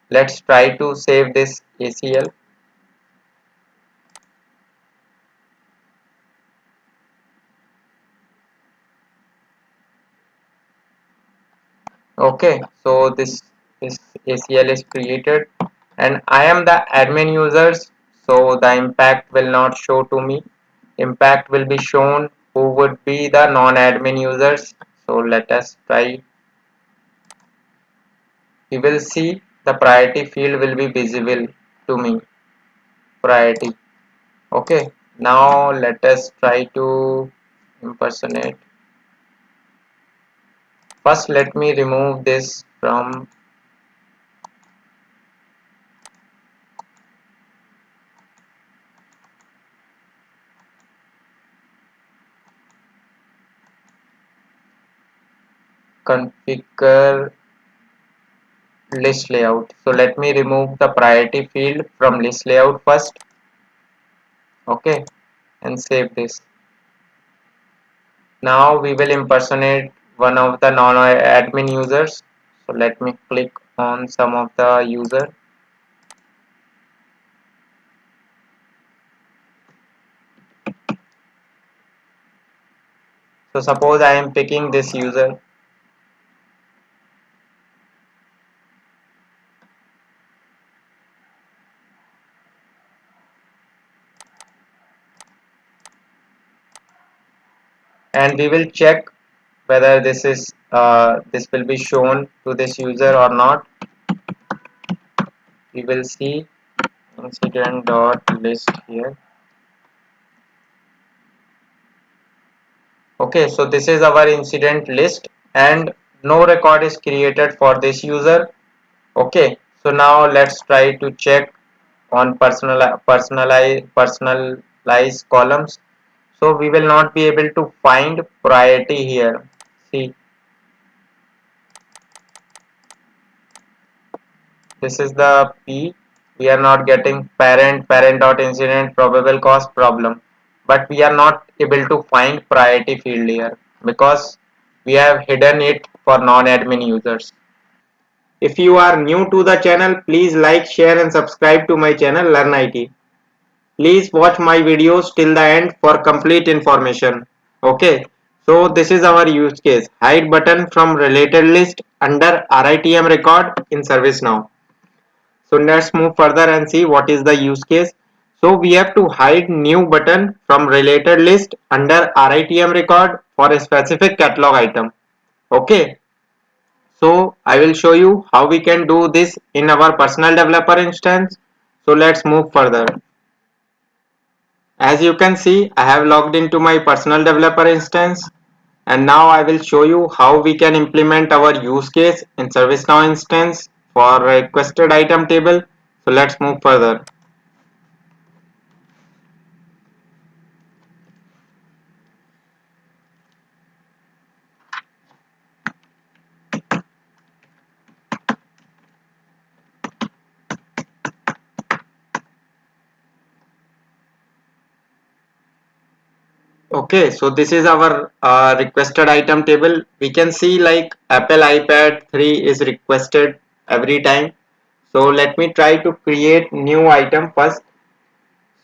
Let's try to save this ACL. Okay, so this ACL is created and I am the admin users, so the impact will not show to me. Impact will be shown who would be the non-admin users. So let us try. You will see the priority field will be visible to me. Priority. Okay, now let us try to impersonate. First, let me remove this from configure list layout. So let me remove the priority field from list layout first. Okay, and save this. Now we will impersonate one of the non-admin users. So let me click on some of the user. So suppose I am picking this user. And we will check whether this will be shown to this user or not. We will see incident dot list here. Okay, so this is our incident list and no record is created for this user. Okay, so now let's try to check on personalized columns. So we will not be able to find priority here. See, this is the P. We are not getting parent dot incident probable cause problem, but we are not able to find priority field here because we have hidden it for non-admin users. If you are new to the channel, please like, share and subscribe to my channel LearnIT. Please watch my videos till the end for complete information. Okay, so this is our use case. Hide button from related list under RITM record in ServiceNow. So let's move further and see what is the use case. So we have to hide new button from related list under RITM record for a specific catalog item. Okay, so I will show you how we can do this in our personal developer instance. So let's move further. As you can see, I have logged into my personal developer instance and now I will show you how we can implement our use case in ServiceNow instance for requested item table. So let's move further. Okay, so this is our requested item table. We can see like Apple iPad 3 is requested every time. So let me try to create new item first.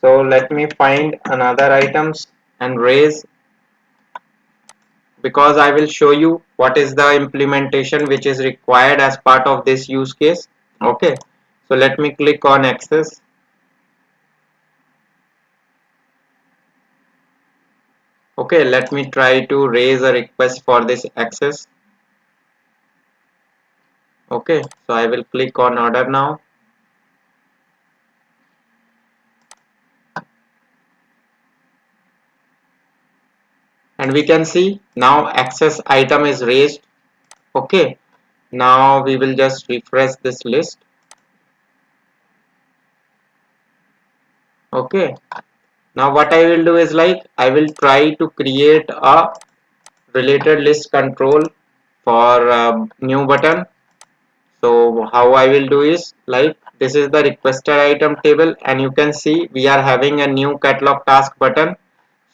So let me find another items and raise, because I will show you what is the implementation which is required as part of this use case. Okay, so let me click on access. Okay, let me try to raise a request for this access. Okay, so I will click on order now. And we can see now access item is raised. Okay, now we will just refresh this list. Okay, now what I will do is like I will try to create a related list control for new button. So how I will do is like this is the requested item table, and you can see we are having a new catalog task button.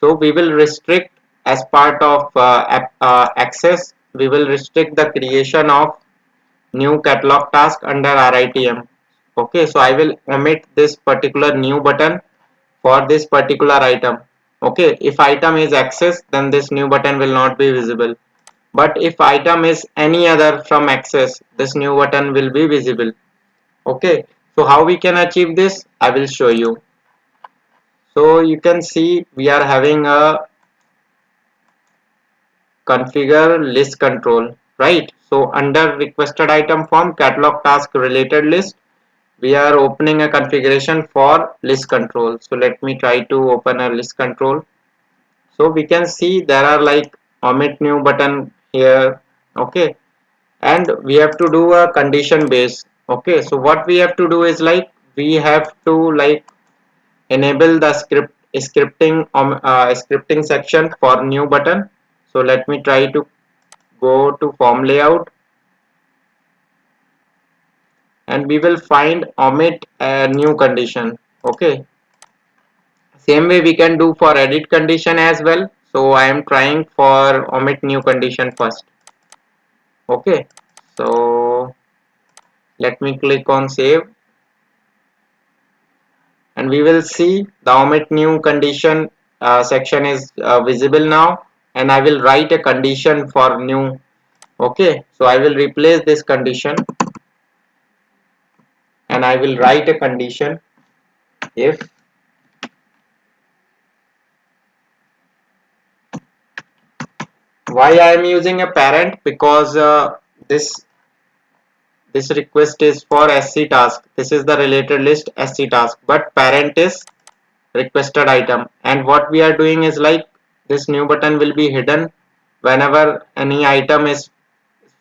So we will restrict, as part of access, we will restrict the creation of new catalog task under RITM. Okay, so I will omit this particular new button for this particular item. Okay, if item is access, then this new button will not be visible. But if item is any other from access, this new button will be visible. Okay, so how we can achieve this, I will show you. So you can see we are having a configure list control, right? So under requested item form catalog task related list, we are opening a configuration for list control. So let me try to open a list control. So we can see there are like omit new button here. Okay, and we have to do a condition base. Okay, so what we have to do is like we have to like enable the scripting section for new button. So let me try to go to form layout, and we will find omit a new condition. Okay, same way we can do for edit condition as well. So I am trying for omit new condition first. Okay, so let me click on save, and we will see the omit new condition section is visible now, and I will write a condition for new. Okay, so I will replace this condition, and I will write a condition if why I am using a parent, because this request is for SC task. This is the related list SC task, but parent is requested item. And what we are doing is like this new button will be hidden whenever any item is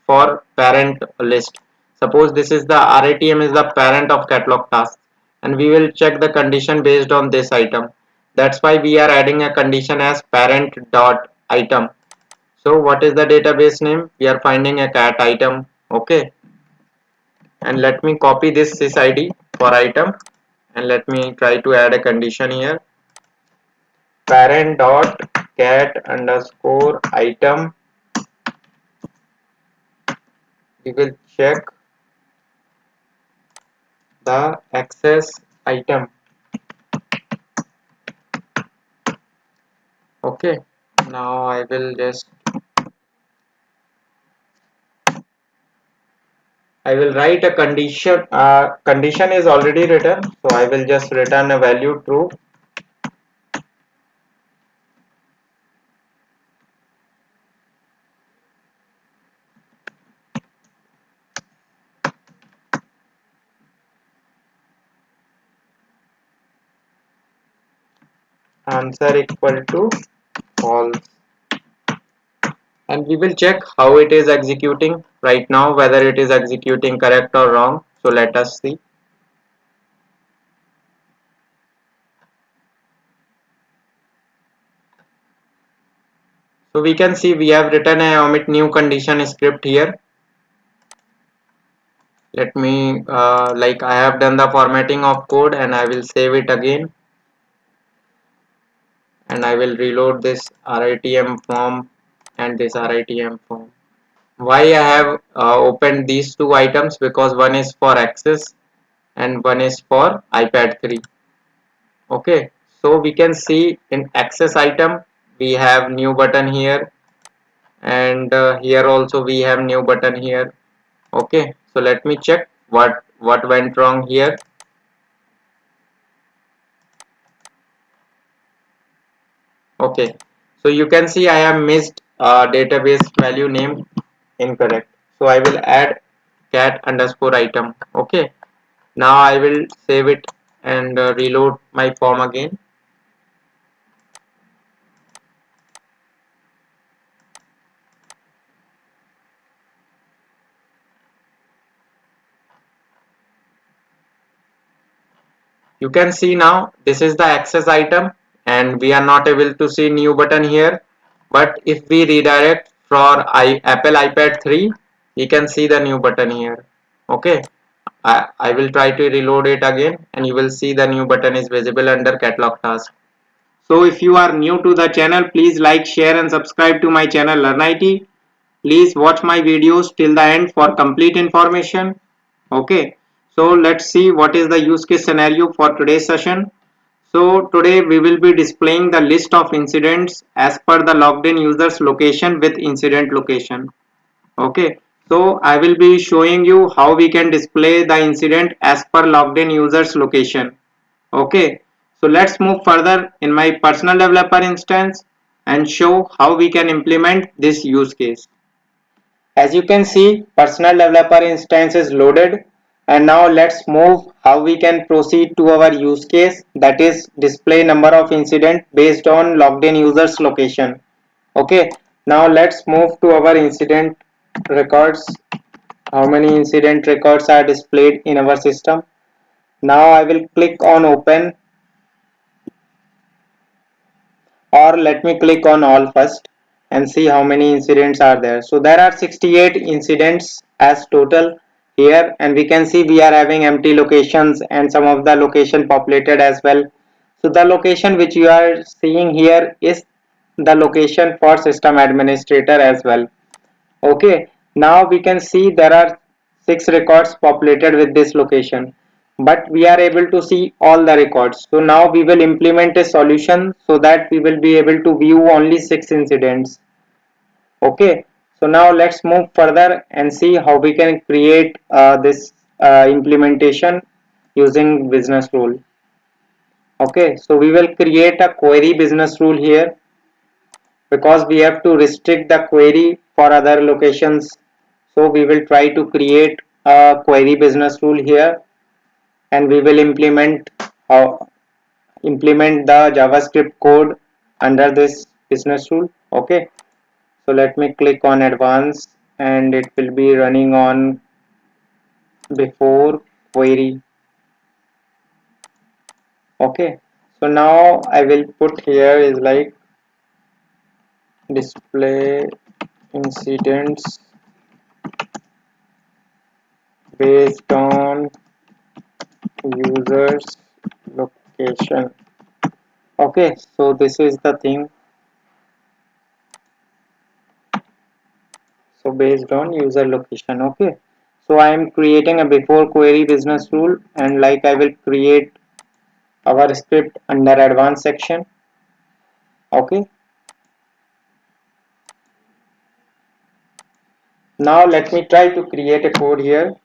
for parent list. Suppose this is the RITM is the parent of catalog task, and we will check the condition based on this item. That's why we are adding a condition as parent dot item. So what is the database name? We are finding a cat item. Okay, and let me copy this sysID for item, and let me try to add a condition here. Parent dot cat underscore item. We will check the access item. Okay, now I will write a condition. Condition is already written, so I will just return a value true. Answer equal to false, and we will check how it is executing right now, whether it is executing correct or wrong. So let us see. So we can see we have written a omit new condition script here. Let me like I have done the formatting of code, and I will save it again, and I will reload this RITM form and this RITM form. Why I have opened these two items? Because one is for access and one is for iPad 3. Okay, so we can see in access item we have new button here, and here also we have new button here. Okay, so let me check what went wrong here. Okay, so you can see I have missed database value name incorrect. So I will add cat underscore item. Okay, now I will save it and reload my form again. You can see now this is the access item, and we are not able to see new button here. But if we redirect for Apple iPad 3, we can see the new button here. Okay, I will try to reload it again, and you will see the new button is visible under catalog task. So if you are new to the channel, please like, share and subscribe to my channel LearnIT. Please watch my videos till the end for complete information. Okay, so let's see what is the use case scenario for today's session. So today we will be displaying the list of incidents as per the logged in user's location with incident location. Okay, so I will be showing you how we can display the incident as per logged in user's location. Okay, so let's move further in my personal developer instance and show how we can implement this use case. As you can see, personal developer instance is loaded, and now let's move how we can proceed to our use case, that is display number of incident based on logged in users location. Okay, now let's move to our incident records. How many incident records are displayed in our system? Now I will click on open, or let me click on all first and see how many incidents are there. So there are 68 incidents as total here, and we can see we are having empty locations and some of the location populated as well. So the location which you are seeing here is the location for system administrator as well. Okay, now we can see there are 6 records populated with this location, but we are able to see all the records. So now we will implement a solution so that we will be able to view only 6 incidents. Okay, so now let's move further and see how we can create this implementation using business rule. Okay, so we will create a query business rule here because we have to restrict the query for other locations. So we will try to create a query business rule here, and we will implement the JavaScript code under this business rule. Okay, so let me click on advanced, and it will be running on before query. Okay, so now I will put here is like display incidents based on users location. Okay, so this is the thing. So based on user location. Okay, so I am creating a before query business rule, and like I will create our script under advanced section. Okay, now let me try to create a code here.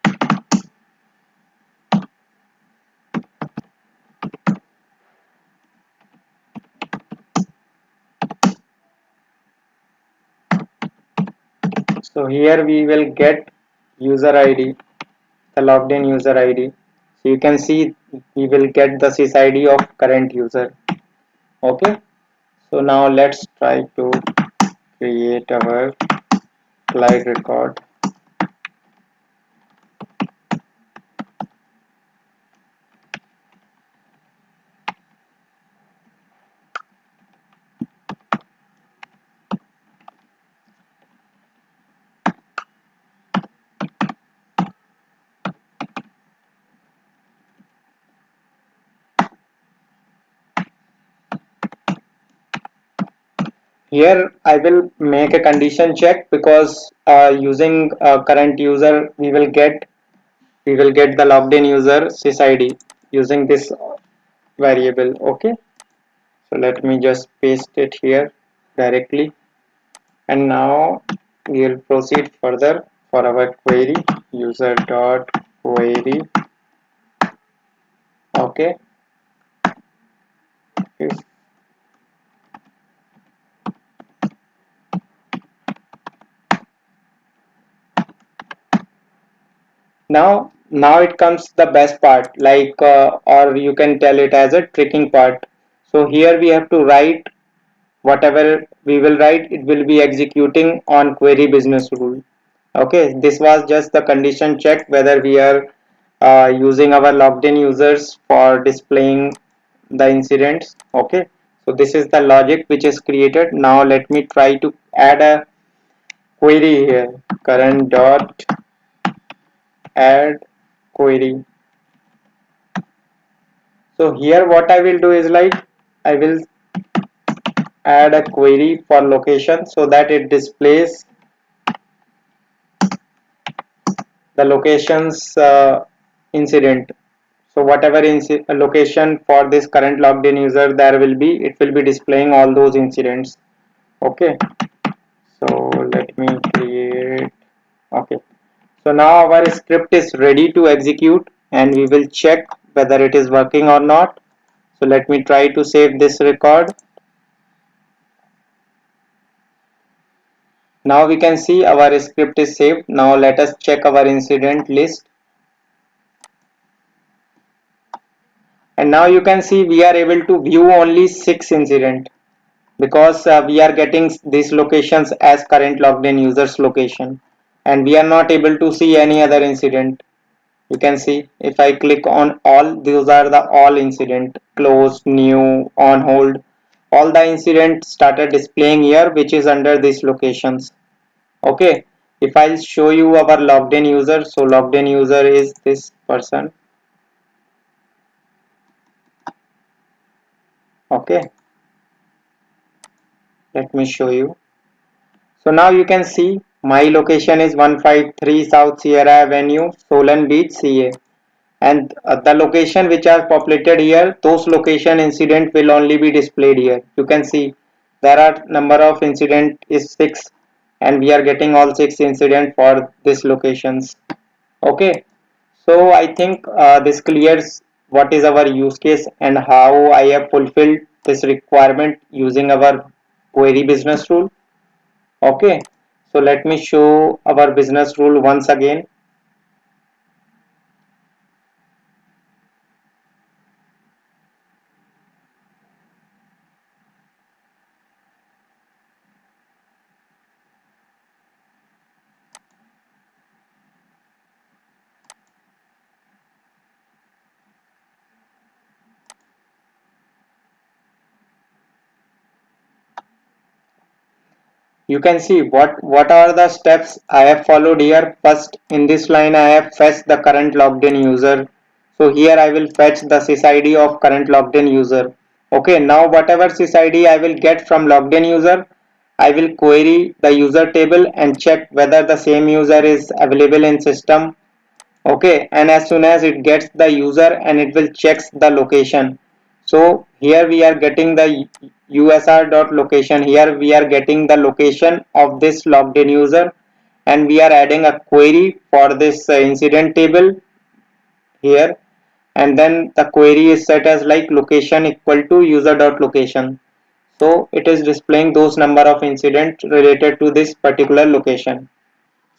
So here we will get user ID, the logged in user ID. So you can see we will get the sysID of current user. Okay, so now let's try to create our slide record. Here I will make a condition check because using current user we will get the logged in user sysID using this variable. Okay, so let me just paste it here directly, and now we will proceed further for our query user dot query. Okay, now it comes the best part, like or you can tell it as a tricking part. So here we have to write whatever we will write, it will be executing on query business rule. Okay, this was just the condition check whether we are using our logged in users for displaying the incidents. Okay, so this is the logic which is created. Now let me try to add a query here, current dot add query. So here what I will do is like I will add a query for location so that it displays the locations incident. So whatever location for this current logged in user there will be, it will be displaying all those incidents. Okay, so let me create. Okay, so now our script is ready to execute and we will check whether it is working or not. So let me try to save this record. Now we can see our script is saved. Now let us check our incident list. And now you can see we are able to view only 6 incidents because we are getting these locations as current logged in users location and we are not able to see any other incident. You can see if I click on all, those are the all incident, closed, new, on hold, all the incidents started displaying here which is under these locations. Okay, if I'll show you our logged in user, so logged in user is this person. Okay, let me show you. So now you can see my location is 153 South Sierra Avenue, Solon Beach, CA. And the location which are populated here, those location incident will only be displayed here. You can see there are number of incident is 6 and we are getting all 6 incident for this locations. Okay. So I think this clears what is our use case and how I have fulfilled this requirement using our query business rule. Okay, so let me show our business rule once again. You can see what are the steps I have followed here. First, in this line I have fetched the current logged in user. So here I will fetch the sysID of current logged in user. Okay, now whatever sysID I will get from logged in user, I will query the user table and check whether the same user is available in system. Okay, and as soon as it gets the user and it will checks the location. So here we are getting the usr dot location. Here we are getting the location of this logged in user and we are adding a query for this incident table here, and then the query is set as like location equal to user dot location. So it is displaying those number of incidents related to this particular location.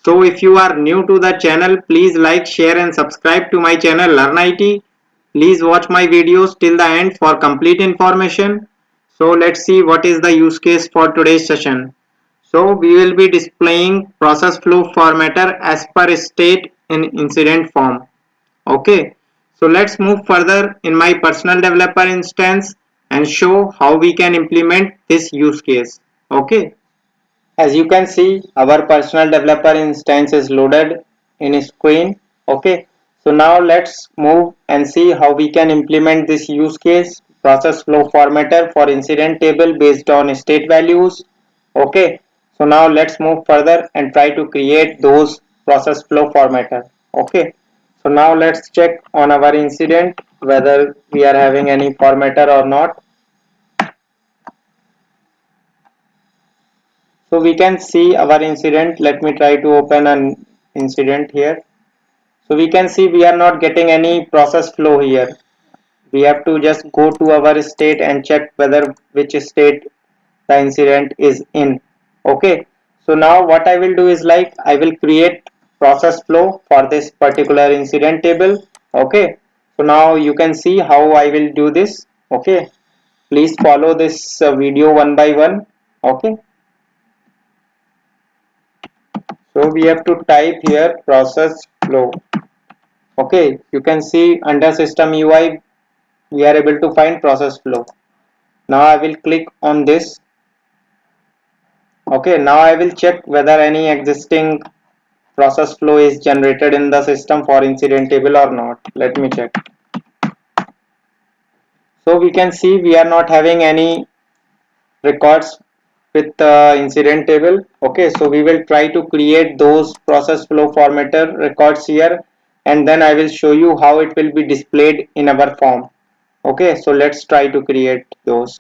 So if you are new to the channel, please like, share and subscribe to my channel LearnIT. Please watch my videos till the end for complete information. So let's see what is the use case for today's session. So we will be displaying process flow formatter as per state in incident form. Okay. So let's move further in my personal developer instance and show how we can implement this use case. Okay. As you can see, our personal developer instance is loaded in screen. Okay, so now let's move and see how we can implement this use case process flow formatter for incident table based on state values. Okay, so now let's move further and try to create those process flow formatter. Okay, so now let's check on our incident whether we are having any formatter or not. So we can see our incident. Let me try to open an incident here. So we can see we are not getting any process flow here. We have to just go to our state and check whether which state the incident is in. Okay. So now what I will do is like I will create process flow for this particular incident table. Okay. So now you can see how I will do this. Okay. Please follow this video one by one. Okay. So we have to type here process flow. Okay, you can see under system UI we are able to find process flow. Now I will click on this. Okay, now I will check whether any existing process flow is generated in the system for incident table or not. Let me check. So we can see we are not having any records with the incident table. Okay, so we will try to create those process flow formatter records here, and then I will show you how it will be displayed in our form. Okay, so let's try to create those.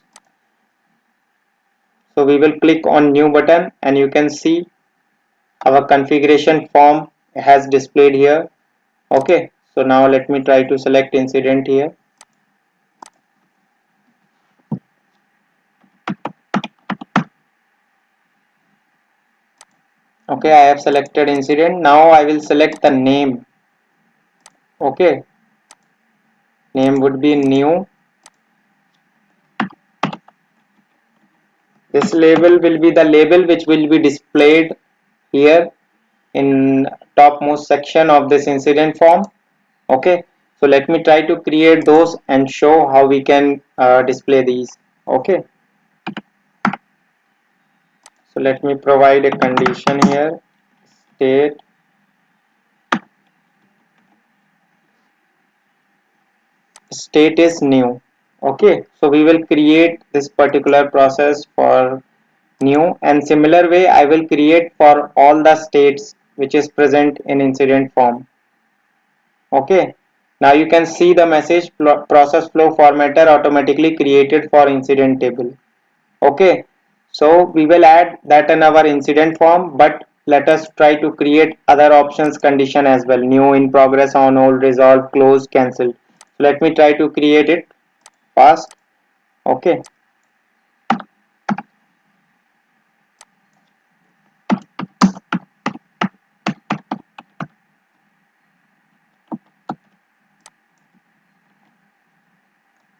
So we will click on new button and you can see our configuration form has displayed here. Okay, so now let me try to select incident here. Okay, I have selected incident. Now I will select the name. Okay, name would be new. This label will be the label which will be displayed here in topmost section of this incident form. Okay, so let me try to create those and show how we can display these. Okay, so let me provide a condition here. State is new. Okay, so we will create this particular process for new, and similar way I will create for all the states which is present in incident form. Okay, now you can see the message process flow formatter automatically created for incident table. Okay, so we will add that in our incident form, but let us try to create other options condition as well. New, in progress, on hold, resolved, closed, cancelled. So let me try to create it fast. Okay,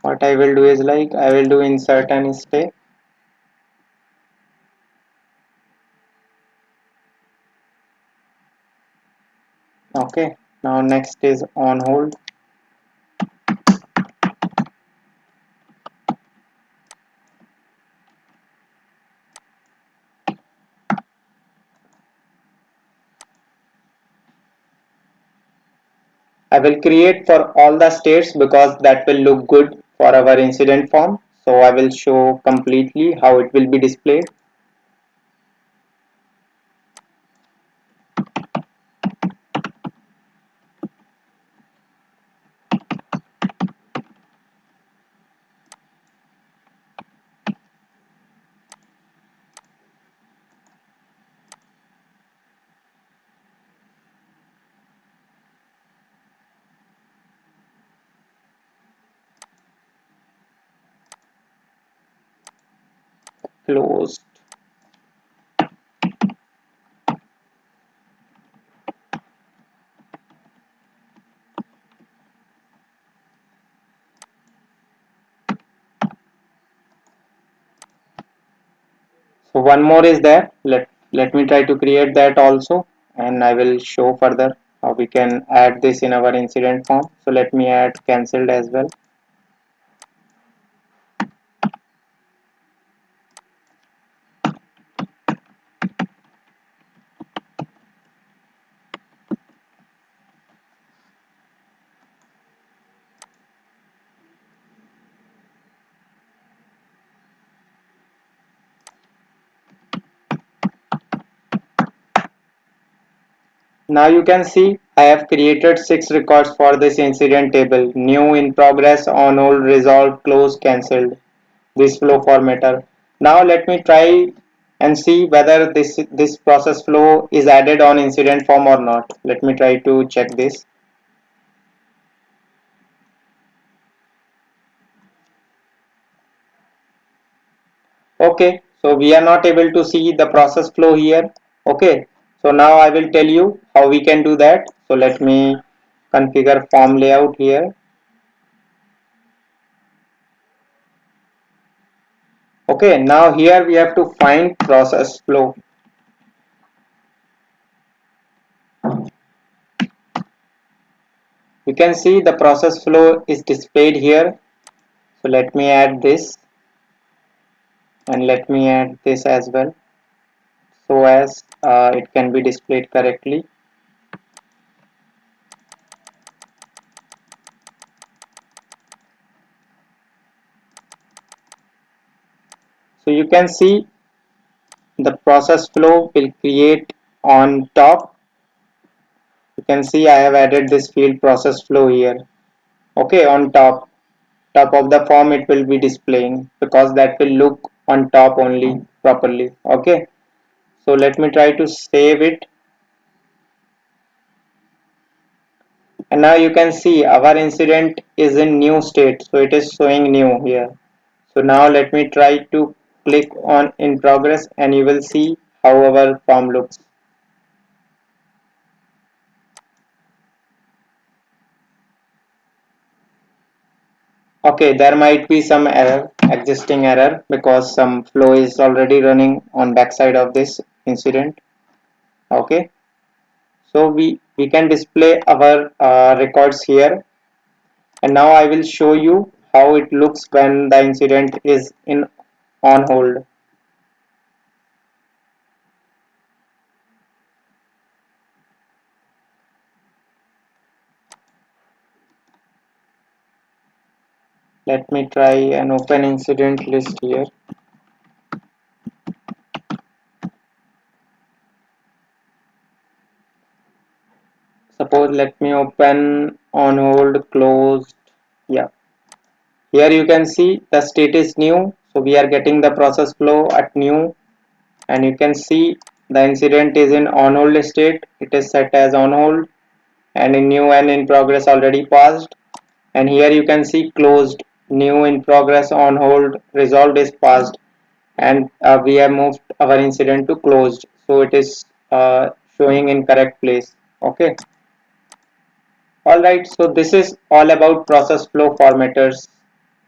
what I will do is like I will do insert and stay. Okay, now next is on hold. I will create for all the states because that will look good for our incident form. So I will show completely how it will be displayed. Closed. So one more is there. Let me try to create that also, and I will show further how we can add this in our incident form. So let me add cancelled as well. Now you can see I have created 6 records for this incident table. New, in progress, on hold, resolved, closed, cancelled. This flow formatter. Now let me try and see whether this process flow is added on incident form or not. Let me try to check this. Okay, so we are not able to see the process flow here. Okay, so now I will tell you how we can do that. So let me configure form layout here. Okay, now here we have to find process flow. You can see the process flow is displayed here. So let me add this and let me add this as well, so as it can be displayed correctly. you can see the process flow will create on top. You can see I have added this field process flow here. Okay, on top of the form it will be displaying because that will look on top only properly. Okay, so let me try to save it, and now you can see our incident is in new state, so it is showing new here. So now let me try to click on in progress and you will see how our form looks. Okay, there might be some error, existing error, because some flow is already running on backside of this incident. Okay, so we can display our records here, and now I will show you how it looks when the incident is in on hold. Let me try an open incident list here. Suppose let me open on hold closed. Yeah, here you can see the state is new, so we are getting the process flow at new, and you can see the incident is in on hold state. It is set as on hold, and in new and in progress already passed, and here you can see closed, new, in progress, on hold, resolved is passed, and we have moved our incident to closed, so it is showing in correct place. Okay, alright, so this is all about process flow formatters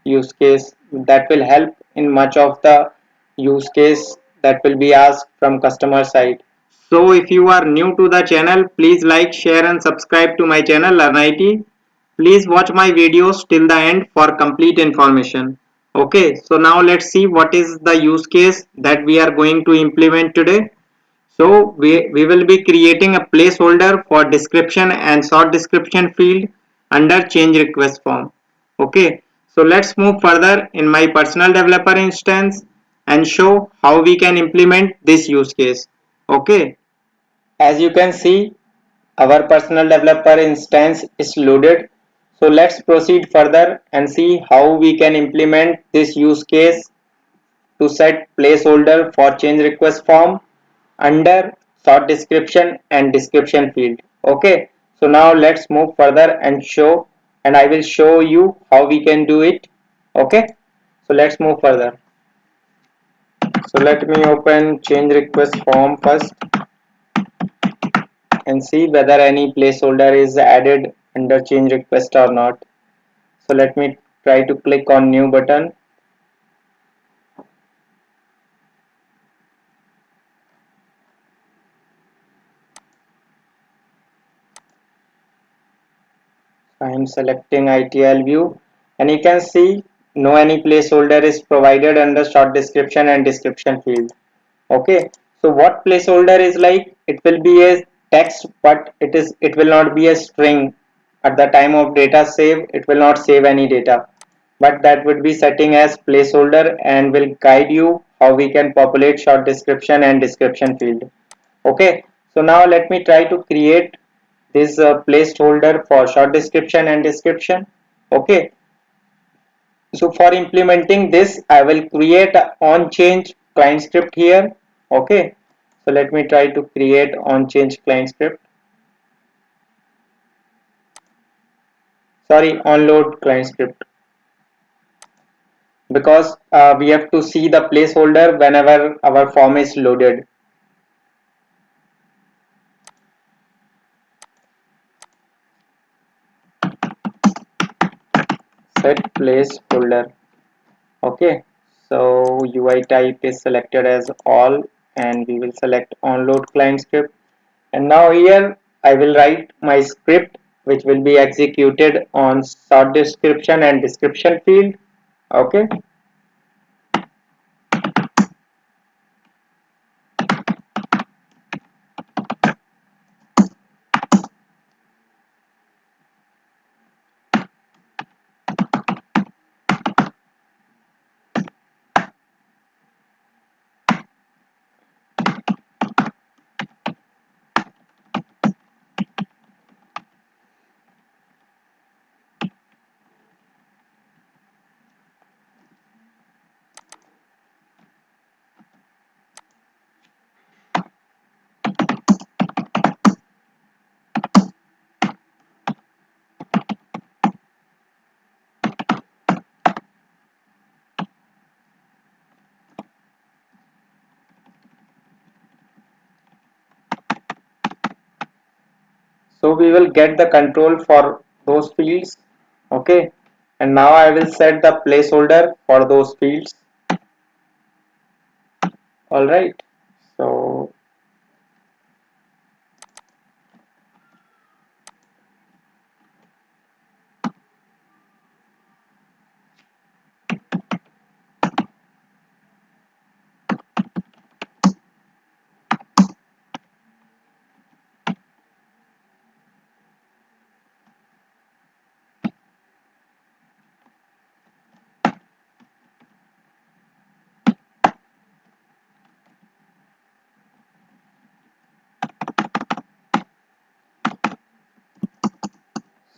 use case that will help in much of the use case that will be asked from customer side. So if you are new to the channel, please like, share and subscribe to my channel LearnIT. Please watch my videos till the end for complete information. Okay, so now let's see what is the use case that we are going to implement today. So we will be creating a placeholder for description and short description field under change request form. Okay, so let's move further in my personal developer instance and show how we can implement this use case. Okay, as you can see, our personal developer instance is loaded. So let's proceed further and see how we can implement this use case to set placeholder for change request form under short description and description field. Okay, so now let's move further and show, and I will show you how we can do it. Okay, so let's move further. So let me open change request form first and see whether any placeholder is added under change request or not. So let me try to click on new button. I am selecting ITL view, and you can see no any placeholder is provided under short description and description field. Okay, so what placeholder is like? It will be a text, but it will not be a string. At the time of data save, it will not save any data, but that would be setting as placeholder and will guide you how we can populate short description and description field. Okay, so now let me try to create this placeholder for short description and description. Okay, so for implementing this, I will create a on change client script here. Okay, so let me try to create on change client script. Sorry, on load client script, because we have to see the placeholder whenever our form is loaded. Set placeholder. Okay, so UI type is selected as all, and we will select on load client script. And now here I will write my script which will be executed on short description and description field. Okay, So we will get the control for those fields. Okay. And now I will set the placeholder for those fields. Alright.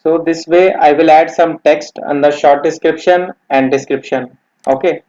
So this way I will add some text on the short description and description. Okay.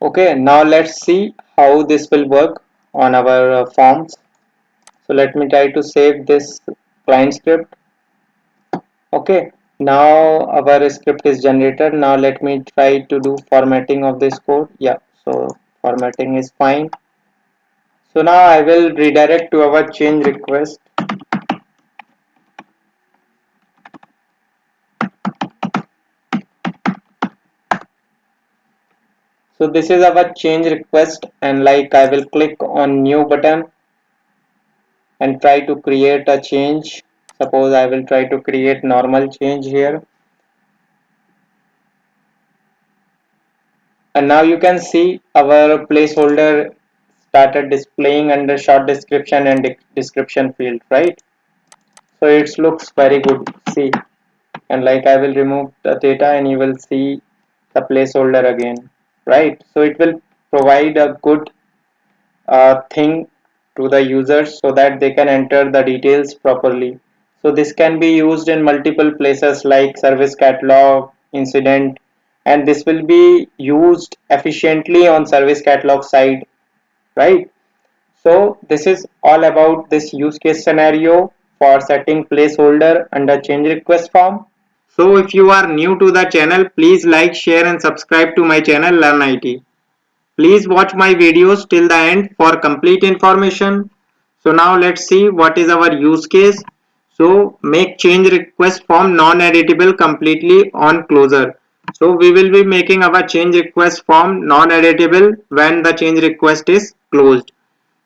Okay, now let's see how this will work on our forms. So let me try to save this client script. Okay, now our script is generated. Now let me try to do formatting of this code. Yeah, so formatting is fine. So now I will redirect to our change request. So this is our change request, and like I will click on new button and try to create a change. Suppose I will try to create normal change here. And now you can see our placeholder started displaying under short description and description field, right? So it looks very good. See, and like I will remove the data and you will see the placeholder again, right? So it will provide a good thing to the users so that they can enter the details properly. So this can be used in multiple places like service catalog, incident, and this will be used efficiently on service catalog side, right? So this is all about this use case scenario for setting placeholder under change request form. So if you are new to the channel, please like, share and subscribe to my channel LearnIT. Please watch my videos till the end for complete information. So now let's see what is our use case. So make change request form non-editable completely on closure. So we will be making our change request form non-editable when the change request is closed.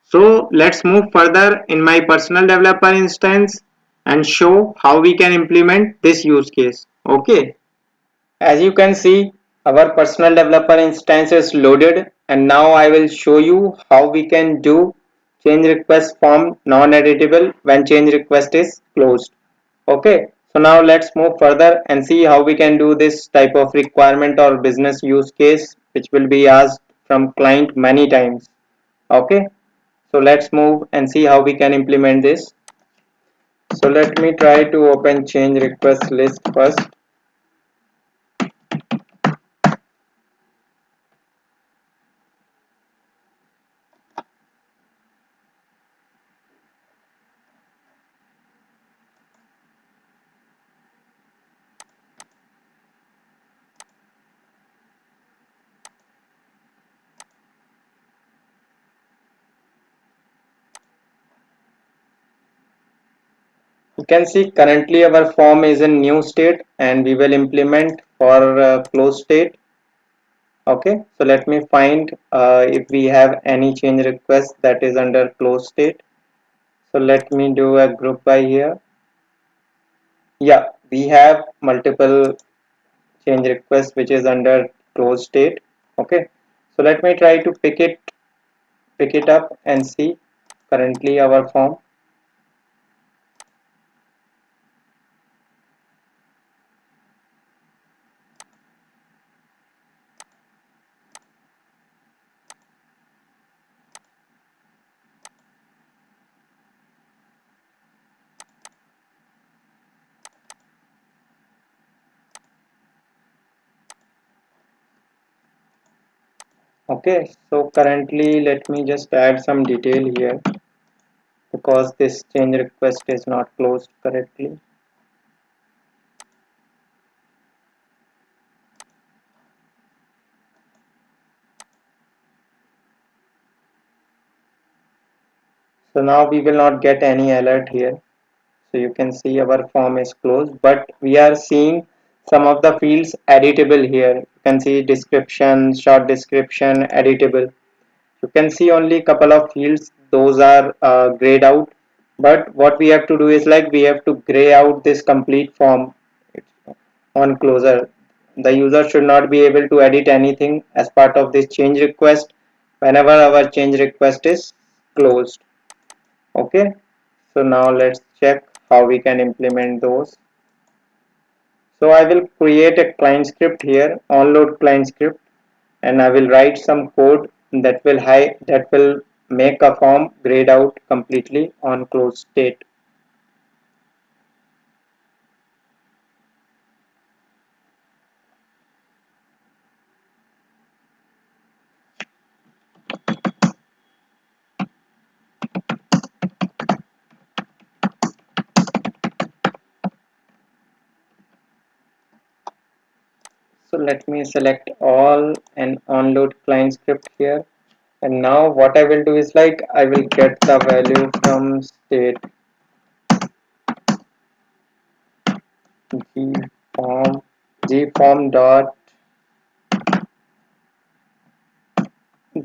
So let's move further in my personal developer instance and show how we can implement this use case. Okay. As you can see, our personal developer instance is loaded, and now I will show you how we can do change request form non-editable when change request is closed. Okay, so now let's move further and see how we can do this type of requirement or business use case which will be asked from client many times. Okay, so let's move and see how we can implement this. So let me try to open change request list first. You can see currently our form is in new state and we will implement for closed state. Okay, so let me find if we have any change request that is under closed state. So let me do a group by here. Yeah, we have multiple change requests which is under closed state. Okay, so let me try to pick it up and see currently our form. Okay, so currently let me just add some detail here because this change request is not closed correctly. So now we will not get any alert here. So you can see our form is closed, but we are seeing some of the fields editable here. You can see description, short description, editable. You can see only couple of fields, those are grayed out. But what we have to do is like we have to gray out this complete form on closure. The user should not be able to edit anything as part of this change request whenever our change request is closed. Okay, so now let's check how we can implement those. So I will create a client script here, onload client script, and I will write some code that will make a form grayed out completely on closed state. So let me select all and onload client script here. And now what I will do is like I will get the value from state gform gform dot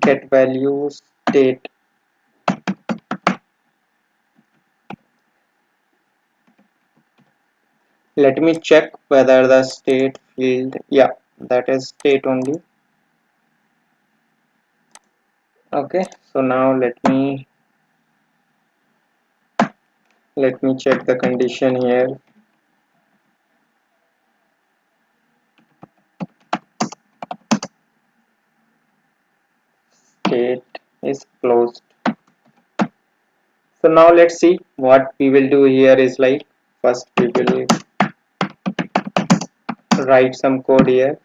get value state. Let me check whether the state field, yeah, that is state only. Okay, so now let me check the condition here. State is closed. So now let's see what we will do here is like first we will write some code here.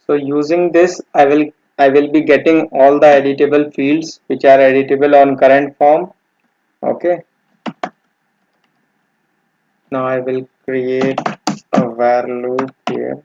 So using this I will be getting all the editable fields which are editable on current form. Okay, now I will create a where loop here.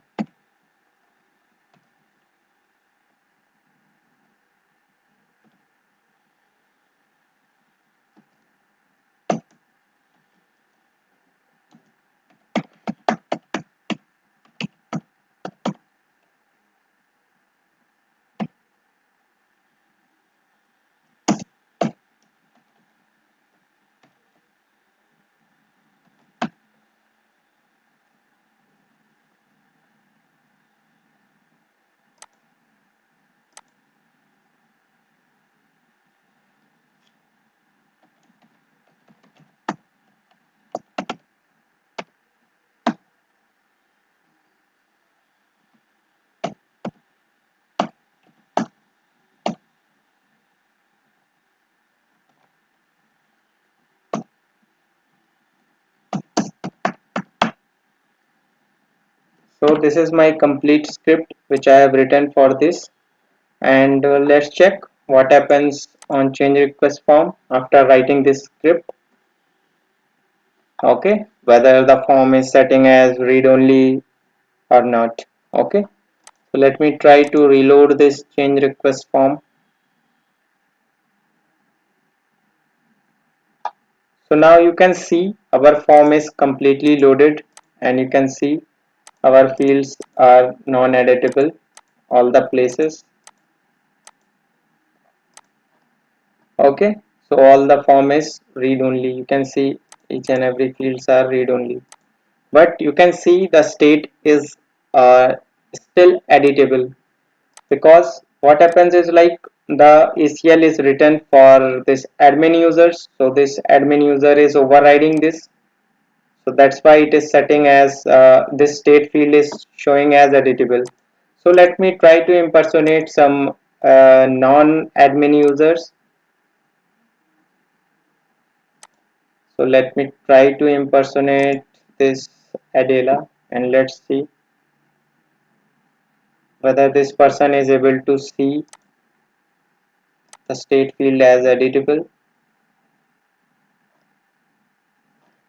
So this is my complete script which I have written for this, and let's check what happens on change request form after writing this script. Okay, whether the form is setting as read only or not. Okay, so let me try to reload this change request form. So now you can see our form is completely loaded, and you can see our fields are non-editable all the places. Okay, so all the form is read only. You can see each and every fields are read only, but you can see the state is still editable, because what happens is like the ACL is written for this admin users, so this admin user is overriding this, so that's why it is setting as this state field is showing as editable. So let me try to impersonate some non-admin users. So let me try to impersonate this Adela, and let's see whether this person is able to see the state field as editable.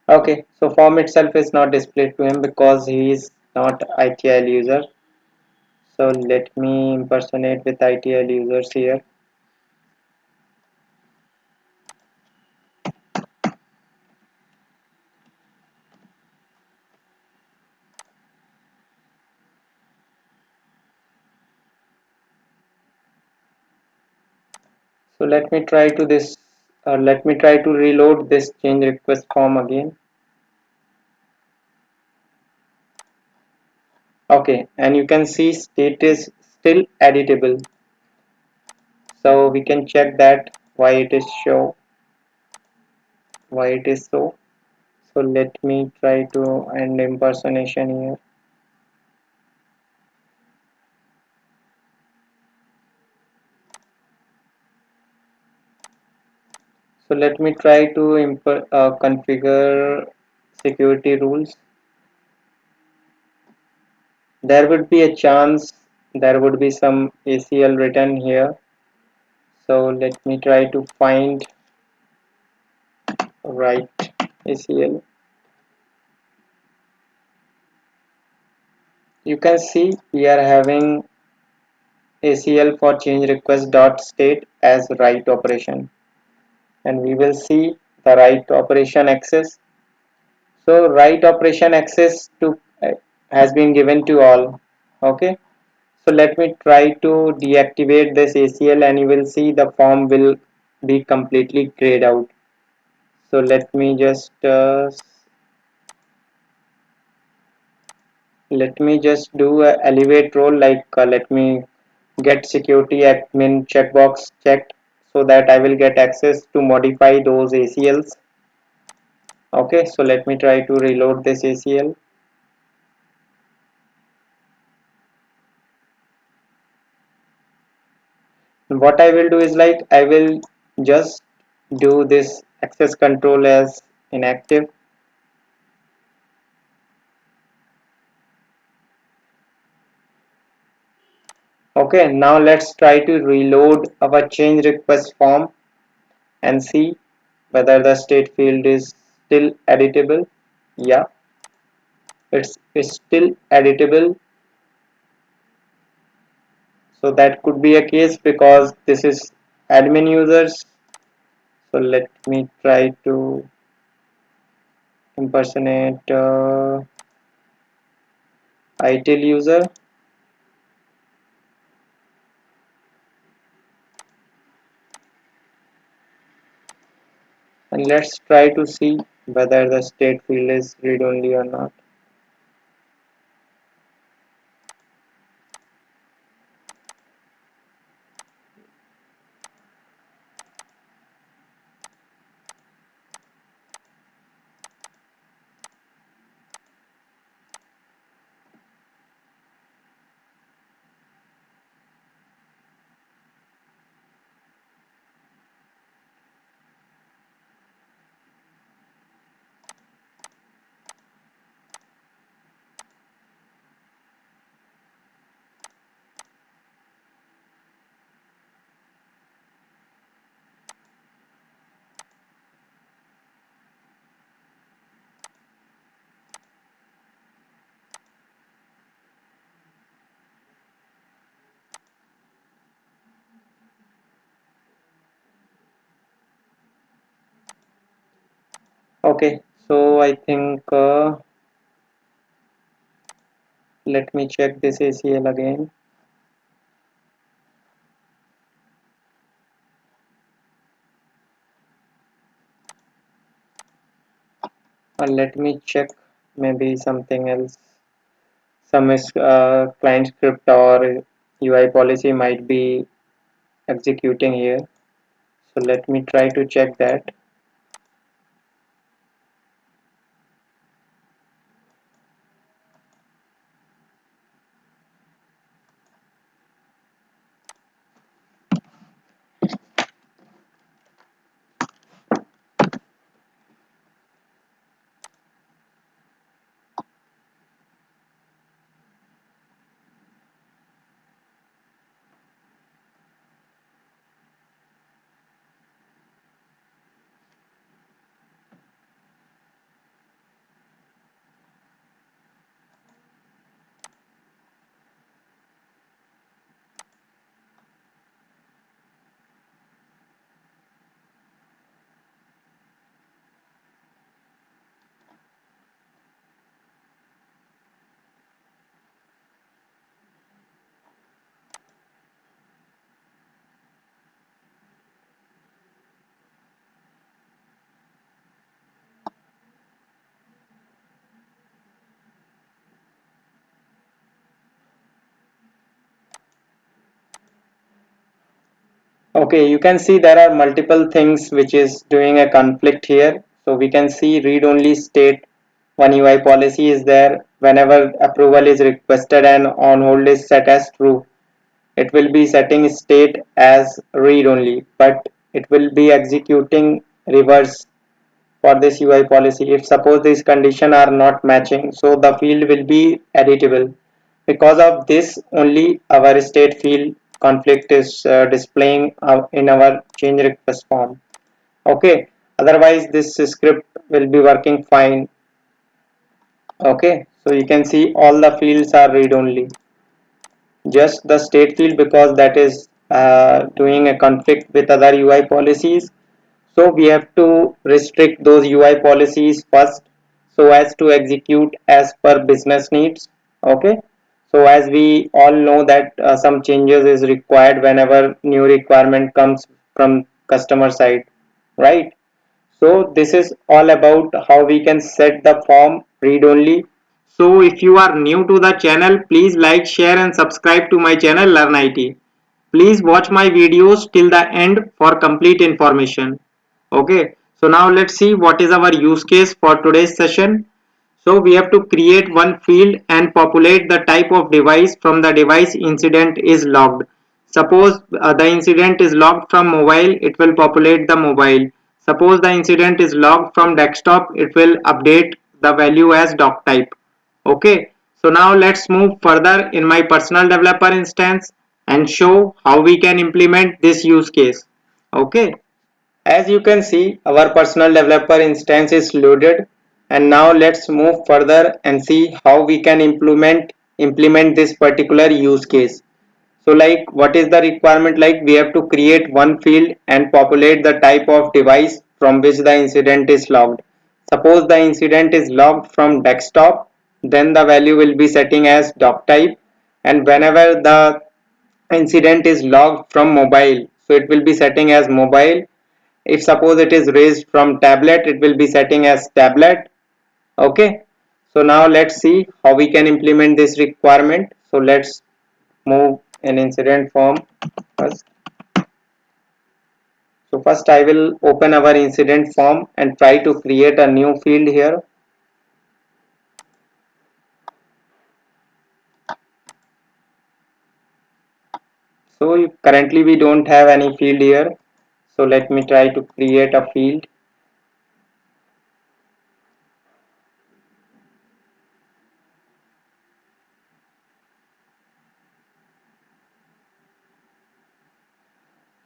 Okay, so form itself is not displayed to him because he is not ITIL user. So let me impersonate with ITIL users here. So let me try to this. Let me try to reload this change request form again. Okay, and you can see state is still editable. So we can check that why it is so. So let me try to end impersonation here. So let me try to configure security rules. There would be a chance there would be some ACL written here. So let me try to find right ACL. You can see we are having ACL for change request dot state as write operation, and we will see the write operation access. So write operation access to has been given to all. Okay. So let me try to deactivate this ACL, and you will see the form will be completely grayed out. So let me just do a elevate role, like let me get security admin checkbox checked so that I will get access to modify those ACLs. Okay, so let me try to reload this ACL. What I will do is like I will just do this access control as inactive. Okay, now let's try to reload our change request form and see whether the state field is still editable. Yeah, it's still editable. So that could be a case because this is admin users. So let me try to impersonate ITIL user, and let's try to see whether the state field is read only or not. Okay, so I think let me check this ACL again. Let me check maybe something else. Some client script or UI policy might be executing here. So let me try to check that. Okay, you can see there are multiple things which is doing a conflict here. So we can see read only state one UI policy is there. Whenever approval is requested and on hold is set as true, it will be setting state as read only, but it will be executing reverse for this UI policy. If suppose these conditions are not matching, so the field will be editable. Because of this, only our state field conflict is displaying in our change request form. Okay, otherwise this script will be working fine. Okay, so you can see all the fields are read only. Just the state field, because that is doing a conflict with other UI policies, so we have to restrict those UI policies first so as to execute as per business needs. Okay, so as we all know that some changes is required whenever new requirement comes from customer side, right? So this is all about how we can set the form read only. So if you are new to the channel, please like, share and subscribe to my channel LearnIT. Please watch my videos till the end for complete information. Okay, so now let's see what is our use case for today's session. So we have to create one field and populate the type of device from the device incident is logged. Suppose the incident is logged from mobile, it will populate the mobile. Suppose the incident is logged from desktop, it will update the value as doc type. Okay, so now let's move further in my personal developer instance and show how we can implement this use case. Okay, as you can see, our personal developer instance is loaded, and now let's move further and see how we can implement this particular use case. So like what is the requirement? Like we have to create one field and populate the type of device from which the incident is logged. Suppose the incident is logged from desktop, then the value will be setting as doc type, and whenever the incident is logged from mobile, so it will be setting as mobile. If suppose it is raised from tablet, it will be setting as tablet. Okay, so now let's see how we can implement this requirement. So let's move an incident form first. So first I will open our incident form and try to create a new field here. So currently we don't have any field here, so let me try to create a field.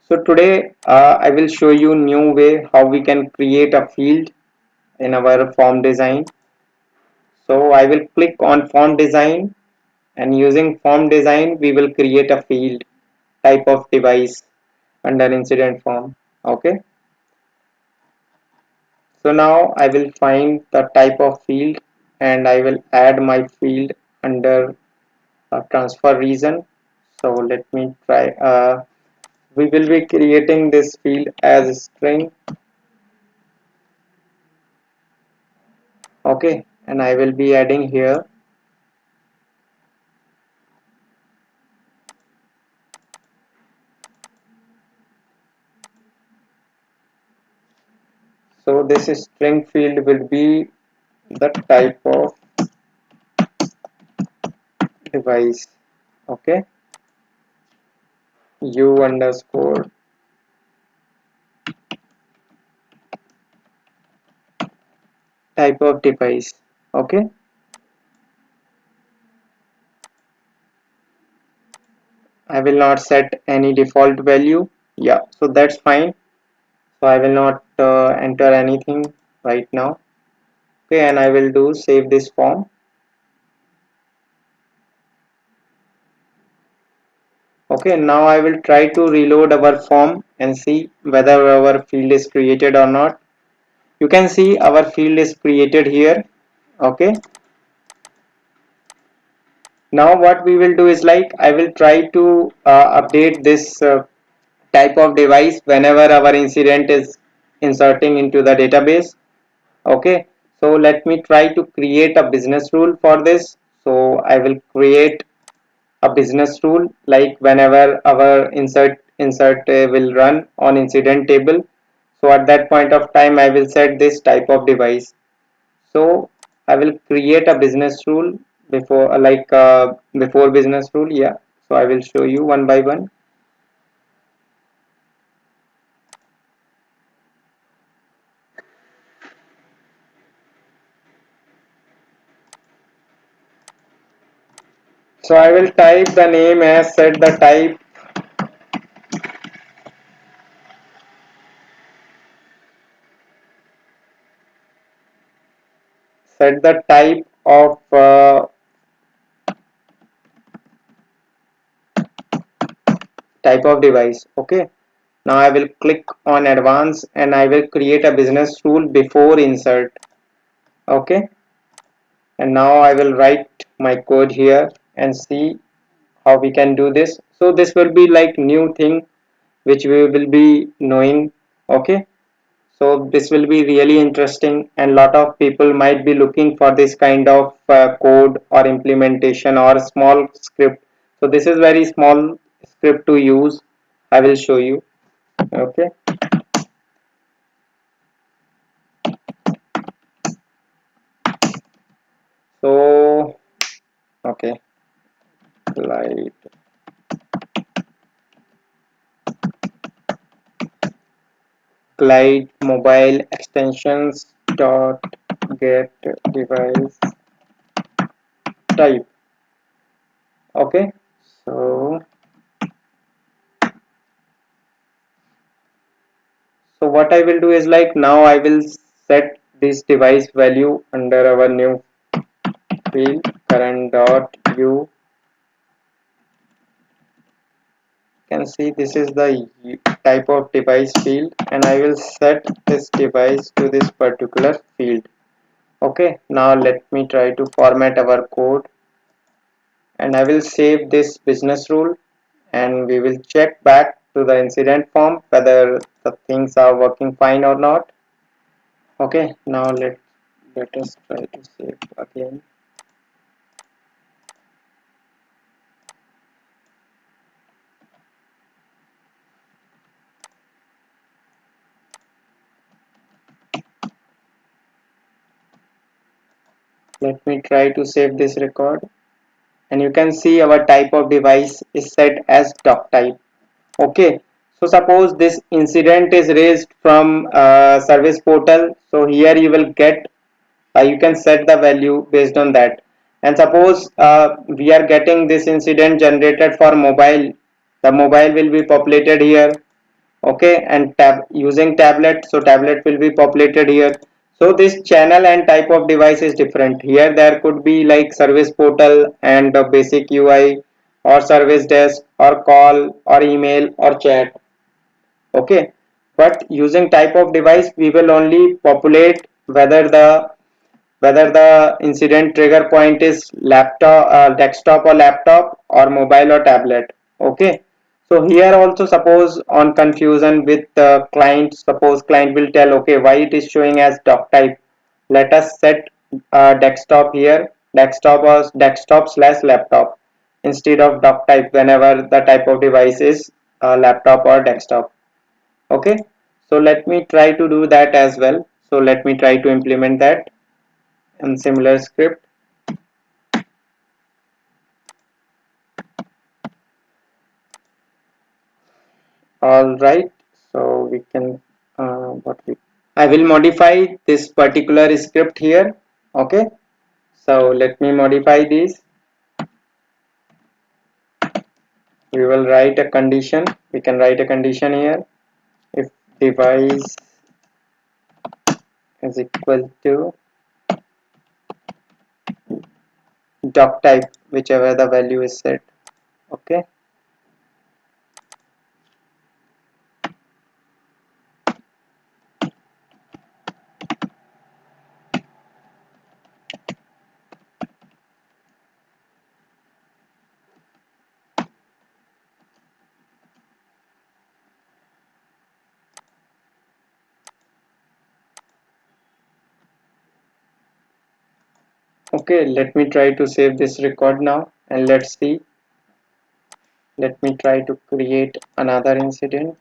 So today I will show you new way how we can create a field in our form design. So I will click on form design, and using form design we will create a field type of device under incident form. Okay, So now I will find the type of field and I will add my field under a transfer region. So let me try. We will be creating this field as a string. Okay, and I will be adding here. So this string field will be the type of device. Okay, u underscore type of device. Okay, I will not set any default value. Yeah, so that's fine. So I will not enter anything right now. Okay, and I will do save this form. Okay, now I will try to reload our form and see whether our field is created or not. You can see our field is created here. Okay, now what we will do is like I will try to update this type of device whenever our incident is inserting into the database. Okay, so let me try to create a business rule for this. So I will create a business rule like whenever our insert will run on incident table. So at that point of time I will set this type of device. So I will create a business rule before before business rule. Yeah, so I will show you one by one. So I will type the name as set the type of device. Okay, now I will click on advanced and I will create a business rule before insert. Okay, and now I will write my code here and see how we can do this. So this will be like new thing which we will be knowing. Okay, so this will be really interesting and lot of people might be looking for this kind of code or implementation or small script. So this is very small script to use. I will show you. Okay, so okay, glide glide mobile extensions dot get device type. Okay, so what I will do is like now I will set this device value under our new field current dot u. Can see this is the type of device field and I will set this device to this particular field. Okay, now let me try to format our code and I will save this business rule and we will check back to the incident form whether the things are working fine or not. Okay, now let us try to save again. Let me try to save this record and you can see our type of device is set as doc type. Okay, so suppose this incident is raised from service portal. So here you will get you can set the value based on that. And suppose we are getting this incident generated for mobile. The mobile will be populated here. Okay, and tab using tablet, so tablet will be populated here. So this channel and type of device is different. Here there could be like service portal and the basic UI or service desk or call or email or chat. Okay, But using type of device, we will only populate whether the incident trigger point is laptop, desktop or laptop, or mobile or tablet. Okay. So here also, suppose on confusion with the client, suppose client will tell, okay, why it is showing as doc type. Let us set desktop here, desktop slash laptop instead of doc type whenever the type of device is laptop or desktop. Okay. So let me try to do that as well. So let me try to implement that in similar script. All right, so we can what we I will modify this particular script here. Okay, so let me modify this. We will write a condition. We can write a condition here. If device is equal to doc type, whichever the value is set. Okay. Okay, let me try to save this record now, and let's see. Let me try to create another incident.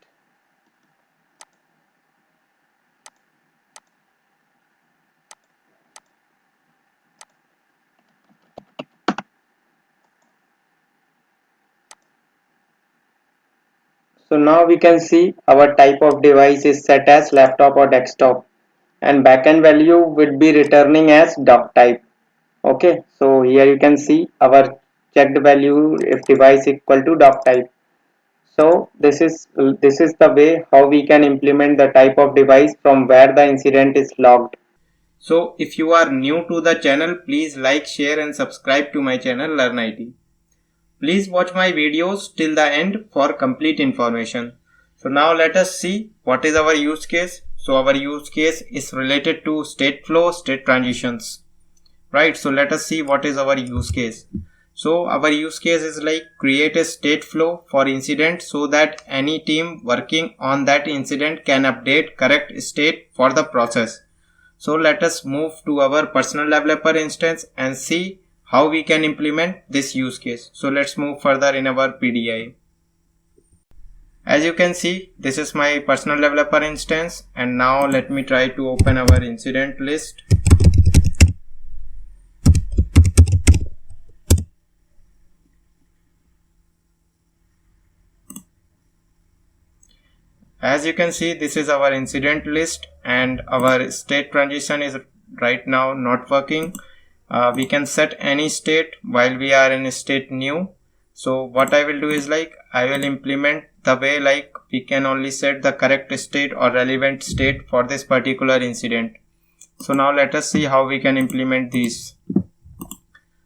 So now we can see our type of device is set as laptop or desktop, and backend value would be returning as doc type. Okay, so here you can see our checked value if device equal to doc type. So this is the way how we can implement the type of device from where the incident is logged. So if you are new to the channel, please like, share and subscribe to my channel LearnIT. Please watch my videos till the end for complete information. So now let us see what is our use case. So our use case is related to state flow, state transitions. Right, so let us see what is our use case. So our use case is like create a state flow for incident so that any team working on that incident can update correct state for the process. So let us move to our personal developer instance and see how we can implement this use case. So let's move further in our PDI. As you can see, this is my personal developer instance, and now let me try to open our incident list. As you can see, this is our incident list and our state transition is right now not working. We can set any state while we are in state new. So what I will do is like I will implement the way like we can only set the correct state or relevant state for this particular incident. So now let us see how we can implement these.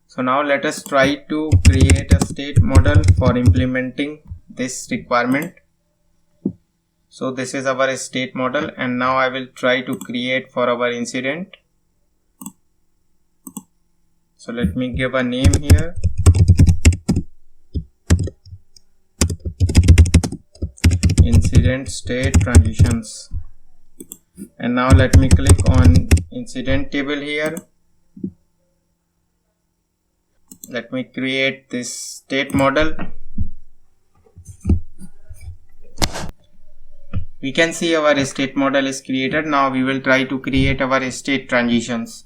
So now let us try to create a state model for implementing this requirement. So this is our state model, and now I will try to create for our incident. So let me give a name here. Incident state transitions. And now let me click on incident table here. Let me create this state model. We can see our state model is created. Now we will try to create our state transitions.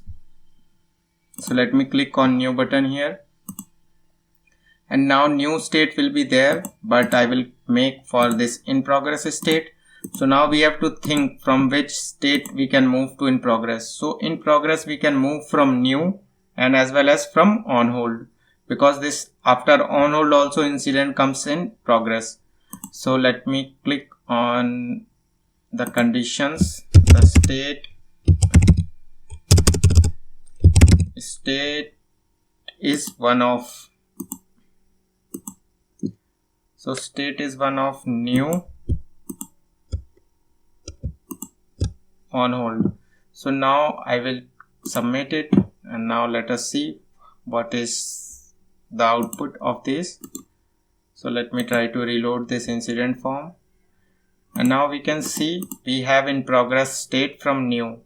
So let me click on new button here. And now new state will be there, but I will make for this in progress state. So now we have to think from which state we can move to in progress. So in progress we can move from new and as well as from on hold, because this after on hold also incident comes in progress. So let me click on the conditions. The state is one of, so state is one of new on hold. So now I will submit it, and now let us see what is the output of this. So let me try to reload this incident form, and now we can see we have in progress state from new,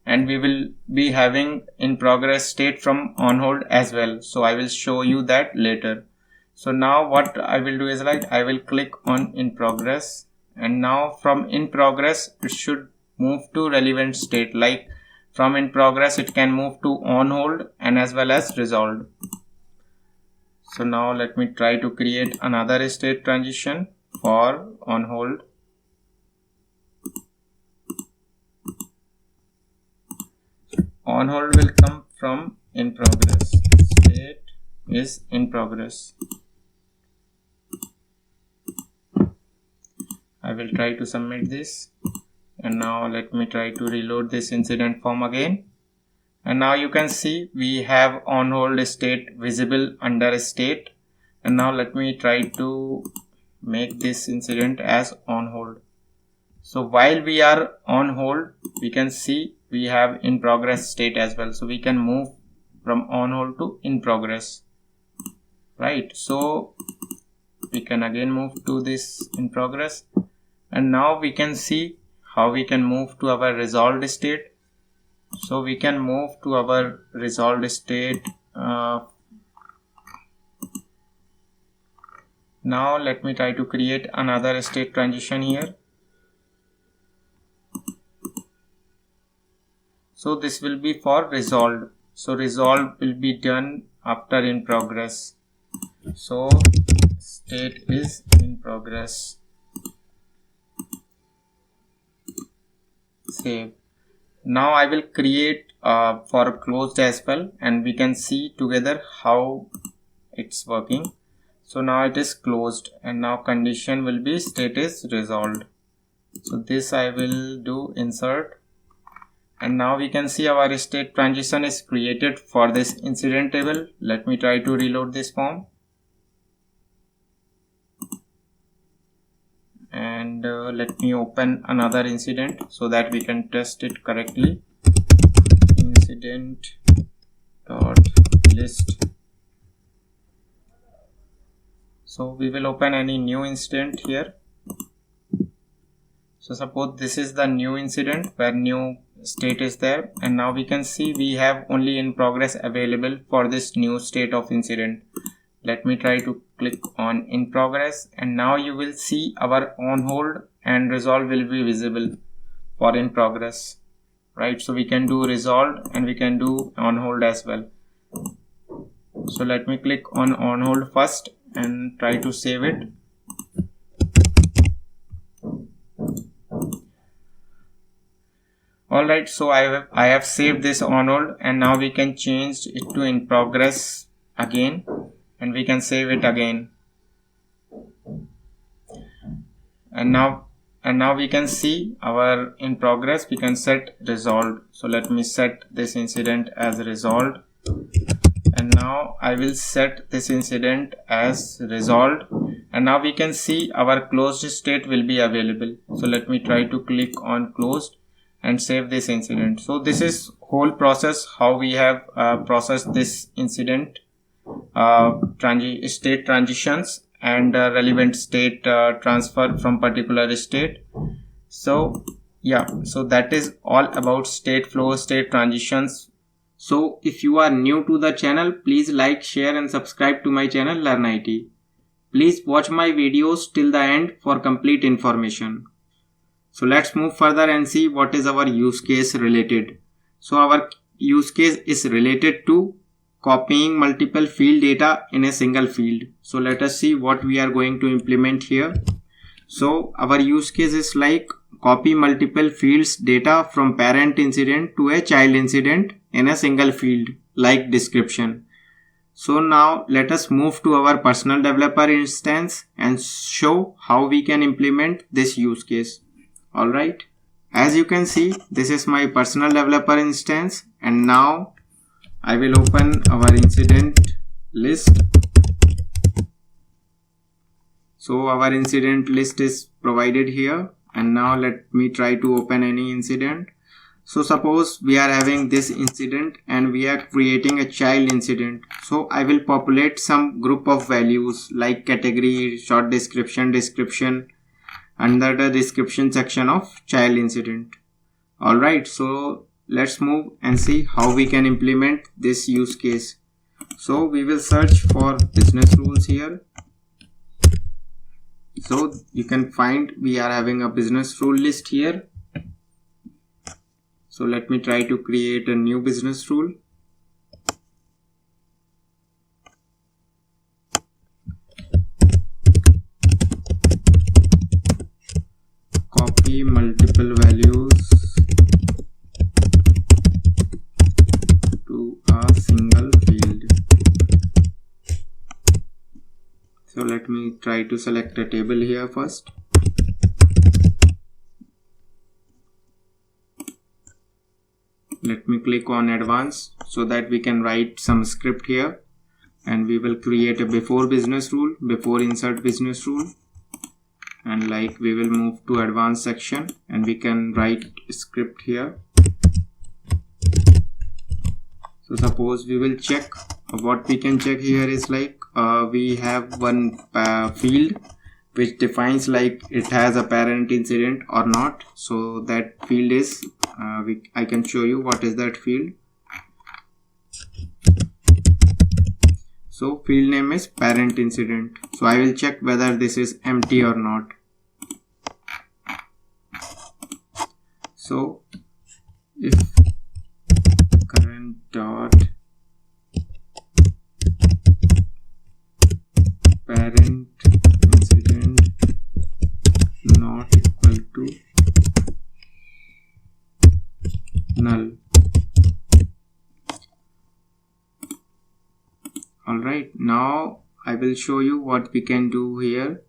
and we will be having in progress state from on hold as well. So I will show you that later. So now what I will do is like I will click on in progress, and now from in progress it should move to relevant state. Like from in progress it can move to on hold and as well as resolved. So now let me try to create another state transition for on hold. On hold will come from in progress. State is in progress. I will try to submit this, and now let me try to reload this incident form again, and now you can see we have on hold state visible under state. And now let me try to make this incident as on hold. So while we are on hold, we can see we have in progress state as well, so we can move from on hold to in progress, right? So we can again move to this in progress, and now we can see how we can move to our resolved state. So we can move to our resolved state. Now let me try to create another state transition here. So this will be for resolved. So resolved will be done after in progress. So state is in progress. Save. Now I will create for closed as well, and we can see together how it's working. So now it is closed, and now condition will be state is resolved. So this I will do insert, and now we can see our state transition is created for this incident table. Let me try to reload this form, and let me open another incident so that we can test it correctly. Incident dot list. So we will open any new incident here. So suppose this is the new incident where new state is there, and now we can see we have only in progress available for this new state of incident. Let me try to click on in progress, and now you will see our on hold and resolve will be visible for in progress, right? So we can do resolved and we can do on hold as well. So let me click on hold first and try to save it. Alright, so I have saved this on hold, and now we can change it to in progress again, and we can save it again. And now we can see our in progress, we can set resolved. So let me set this incident as resolved, and now I will set this incident as resolved, and now we can see our closed state will be available. So let me try to click on closed and save this incident. So this is whole process how we have processed this incident, state transitions and relevant state transfer from particular state. So yeah, so that is all about state flow, state transitions. So if you are new to the channel, please like, share and subscribe to my channel LearnIT. Please watch my videos till the end for complete information. So let's move further and see what is our use case related. So our use case is related to copying multiple field data in a single field. So let us see what we are going to implement here. So our use case is like copy multiple fields data from parent incident to a child incident in a single field like description. So now let us move to our personal developer instance and show how we can implement this use case. Alright, as you can see, this is my personal developer instance, and now I will open our incident list. So our incident list is provided here, and now let me try to open any incident. So suppose we are having this incident and we are creating a child incident. So I will populate some group of values like category, short description under the description section of child incident. Alright, so let's move and see how we can implement this use case. So we will search for business rules here. So you can find we are having a business rule list here. So let me try to create a new business rule. Copy multiple values to a single field. So let me try to select a table here first. Let me click on advanced so that we can write some script here, and we will create a before business rule, before insert business rule, and like we will move to advanced section and we can write script here. So suppose we will check, what we can check here is like we have one field which defines like it has a parent incident or not. So that field is I can show you what is that field. So field name is parent incident. So I will check whether this is empty or not. So if current dot parent incident not equal to null. Alright, now I will show you what we can do here.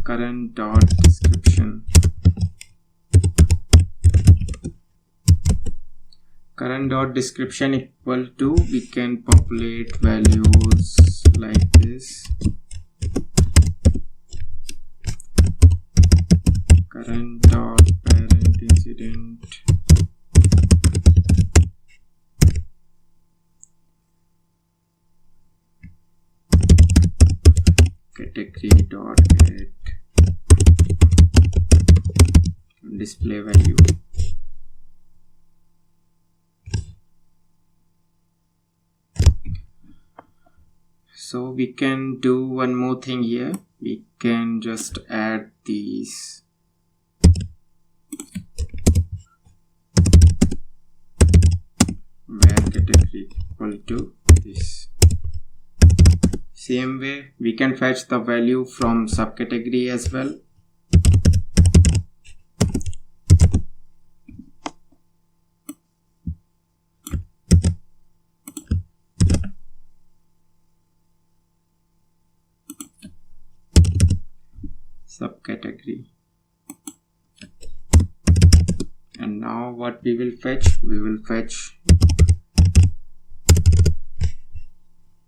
Current dot description. Current dot description equal to, we can populate values like this. Current dot parent incident category dot get display value. So we can do one more thing here. We can just add these where category equal to this. Same way we can fetch the value from subcategory as well. Subcategory. And now what we will fetch? We will fetch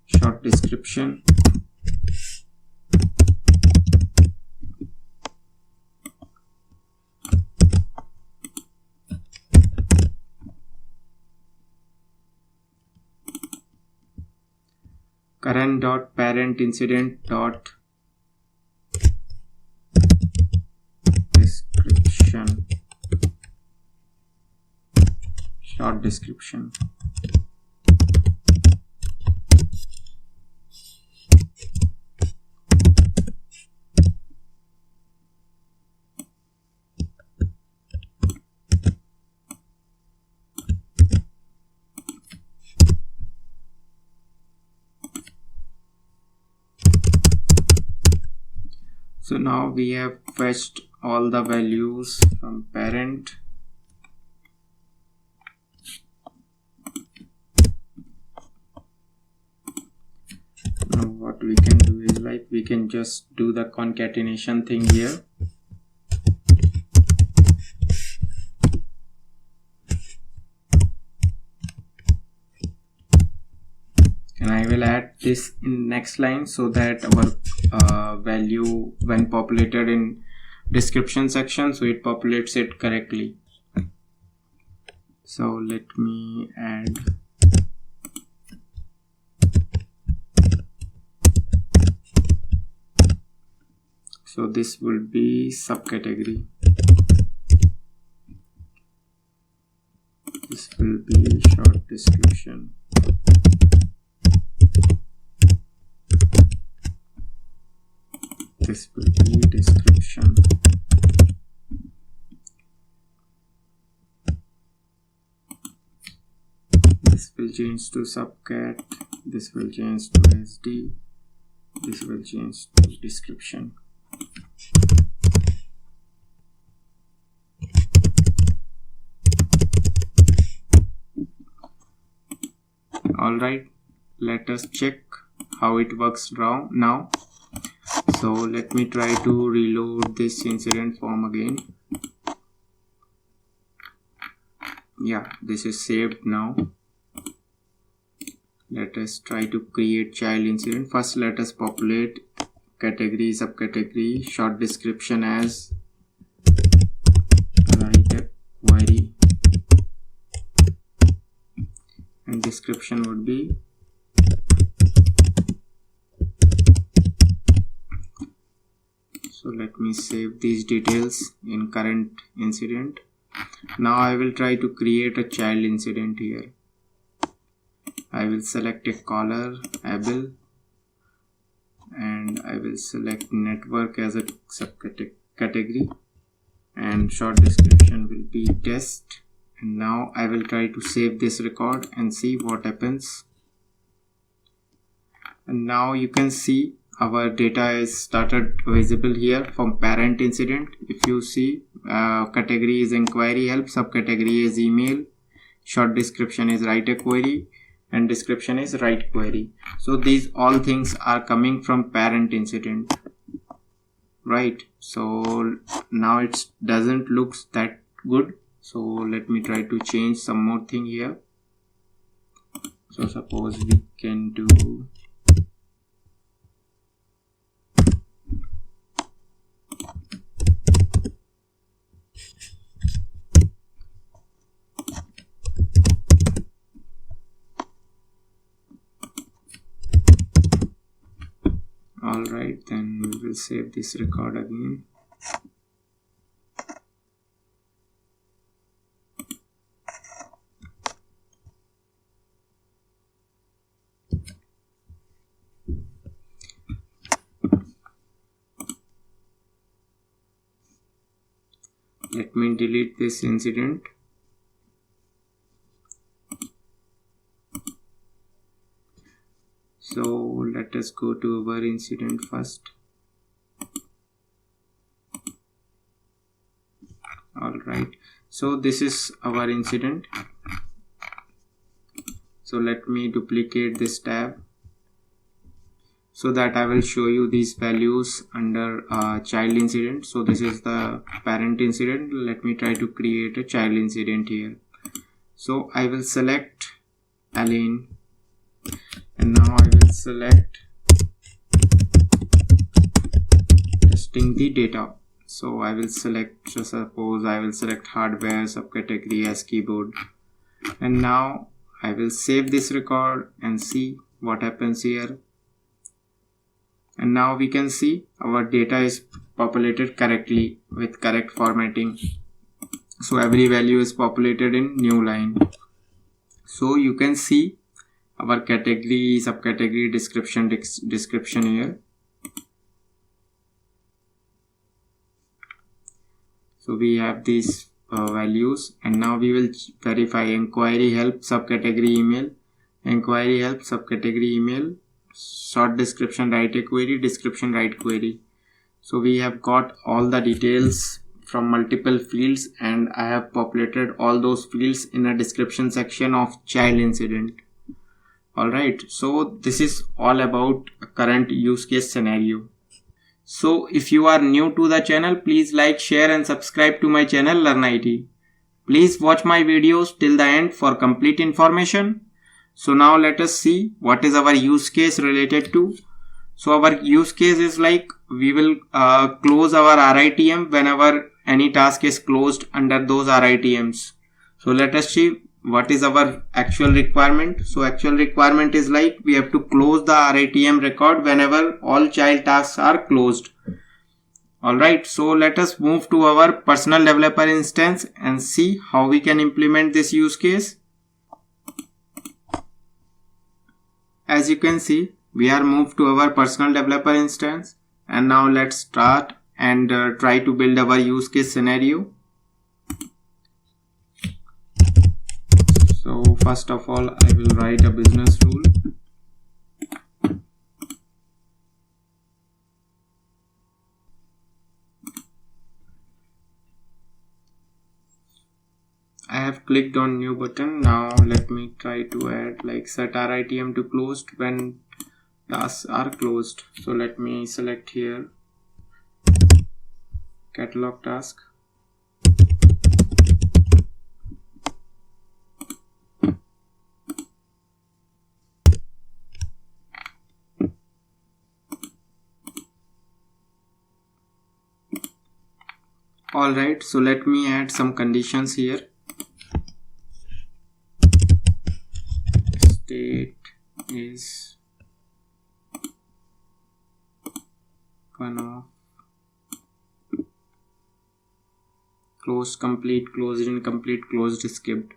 short description, current dot parent incident dot description, short description. So now we have fetched all the values from parent. Now what we can do is like we can just do the concatenation thing here. And I will will add this in next line so that our value when populated in description section, so it populates it correctly. So let me add so this will be subcategory. This will be short description. This will be description. This will change to subcat. This will change to SD. This will change to description. Alright, let us check how it works now. So let me try to reload this incident form again. Yeah, this is saved now. Let us try to create child incident. First, let us populate category, subcategory, short description as write a query, and description would be so let me save these details in current incident. Now I will try to create a child incident here. I will select a caller able and I will select network as a subcategory and short description will be test. And now I will try to save this record and see what happens. And now you can see our data is started visible here from parent incident. If you see category is inquiry help, subcategory is email, short description is write a query, and description is write query. So these all things are coming from parent incident, right? So now it doesn't look that good. So let me try to change some more thing here. So suppose we can do alright, then we will save this record again. Let me delete this incident. So let us go to our incident first. Alright, so this is our incident. So let me duplicate this tab so that I will show you these values under child incident. So this is the parent incident. Let me try to create a child incident here. So I will select Aline and now I will select testing the data. So I will select, suppose I will select hardware subcategory as keyboard, and now I will save this record and see what happens here. And now we can see our data is populated correctly with correct formatting. So every value is populated in new line. So you can see our category, subcategory, description here. So we have these values, and now we will verify inquiry help subcategory email, inquiry help subcategory email, short description write a query, description write query. So we have got all the details from multiple fields, and I have populated all those fields in a description section of child incident. Alright, so this is all about a current use case scenario. So if you are new to the channel, please like, share and subscribe to my channel LearnIT. Please watch my videos till the end for complete information. So now let us see what is our use case related to. So our use case is like we will close our RITM whenever any task is closed under those RITMs. So let us see what is our actual requirement. So actual requirement is like we have to close the RITM record whenever all child tasks are closed. Alright, so let us move to our personal developer instance and see how we can implement this use case. As you can see, we are moved to our personal developer instance, and now let's start and try to build our use case scenario. So first of all, I will write a business rule. I have clicked on new button. Now let me try to add like set RITM to closed when tasks are closed. So let me select here catalog task. Alright, so let me add some conditions here. State is one of closed, complete, closed, incomplete, closed, skipped.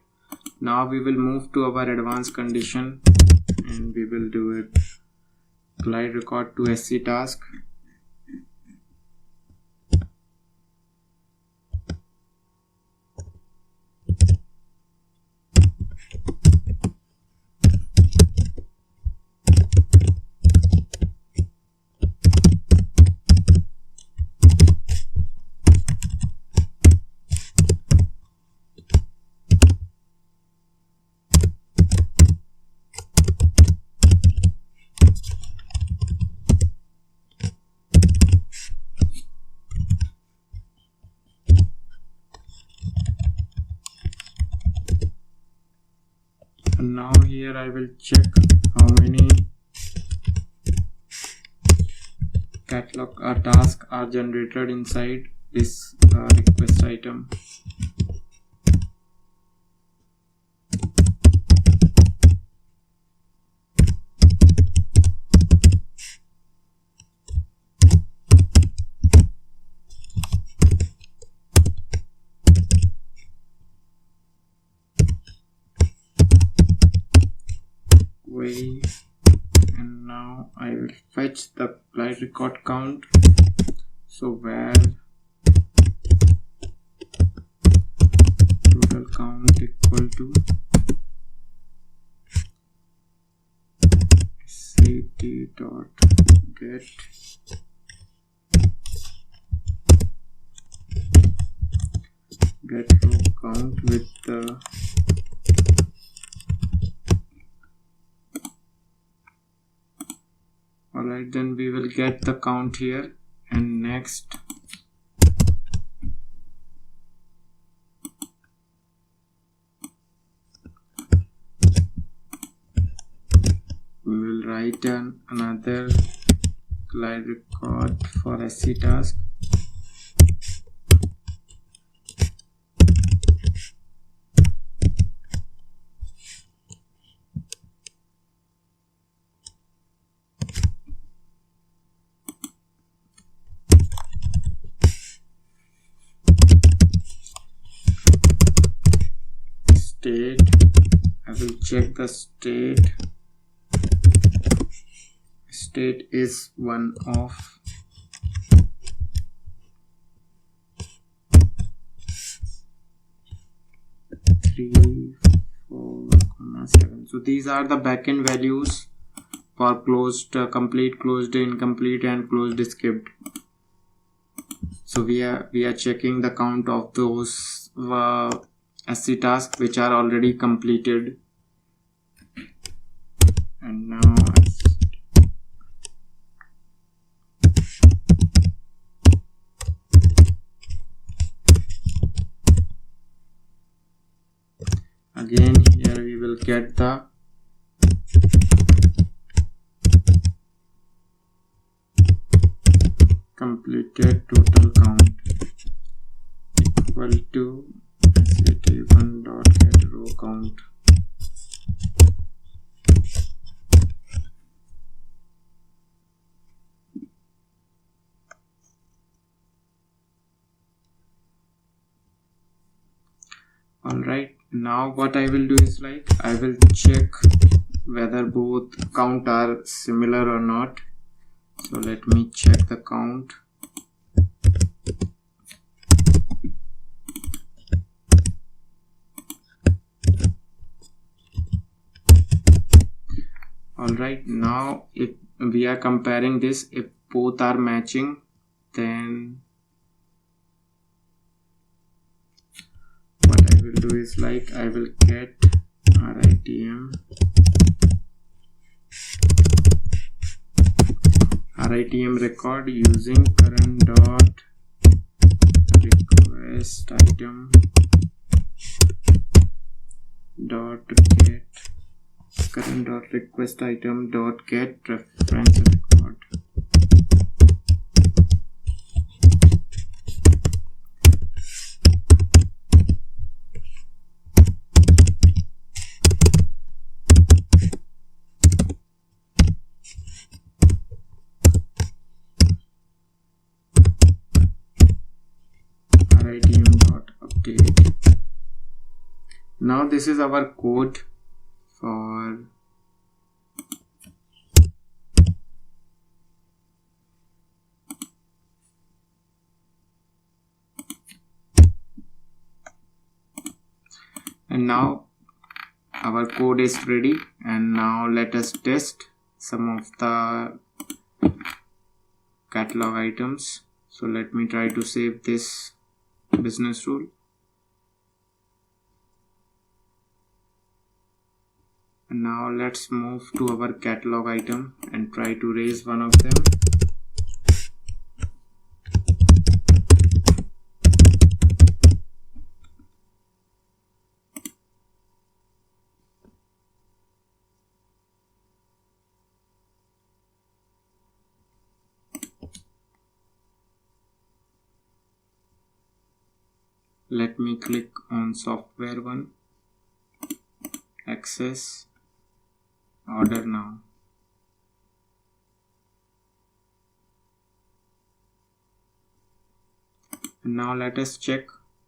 Now we will move to our advanced condition and we will do it applied record to SC task. Now here I will check how many catalog tasks are generated inside this request item. And now I will fetch the applied record count. So where total count equal to ct dot get row count with the alright, then we will get the count here, and next we will write another applied record for SC task. State, I will check the state. State is one of three, 4, 7. So these are the backend values for closed, complete, closed, incomplete, and closed, skipped. So we are checking the count of those SC tasks which are already completed. And now again here we will get the get total count equal to SAT1 dot get row count. Alright, now what I will do is like I will check whether both count are similar or not. So let me check the count. Alright, now if we are comparing this, if both are matching, then what I will do is like I will get RITM record using current dot request item dot get current dot request item dot get reference record. RITM.update. Now this is our code for and now our code is ready, and now let us test some of the catalog items. So let me try to save this business rule. And now let's move to our catalog item and try to raise one of them. Let me click on software one, access, order now. And now let us check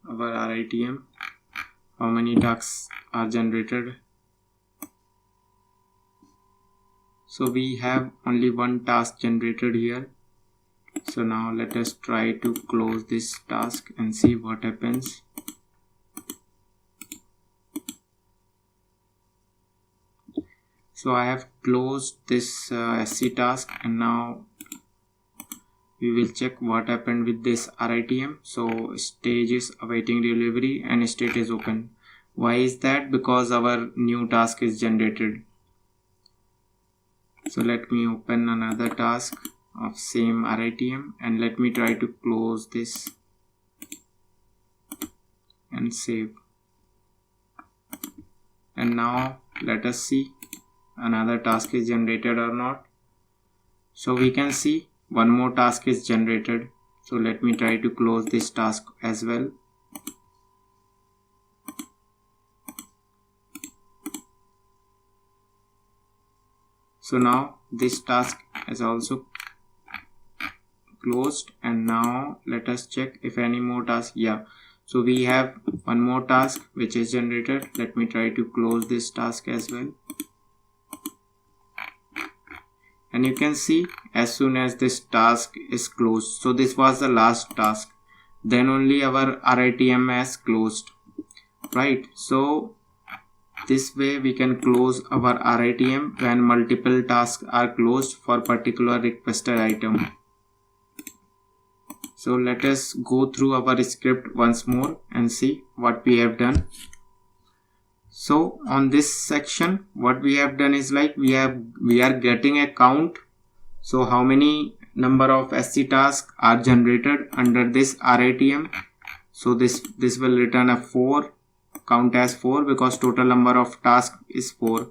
our RITM, how many tasks are generated. So we have only one task generated here. So now let us try to close this task and see what happens. So I have closed this SC task, and now we will check what happened with this RITM. So stage is awaiting delivery and state is open. Why is that? Because our new task is generated. So let me open another task of same RITM and let me try to close this and save. And now let us see another task is generated or not. So we can see one more task is generated. So let me try to close this task as well. So now this task is also closed, and now let us check if any more task. Yeah, so we have one more task which is generated. Let me try to close this task as well. And you can see as soon as this task is closed, so this was the last task, then only our RITM has closed, right? So this way we can close our RITM when multiple tasks are closed for particular requested item. So let us go through our script once more and see what we have done. So on this section, what we have done is like we are getting a count. So how many number of SC tasks are generated under this RITM. So this will return a 4, count as 4 because total number of tasks is 4.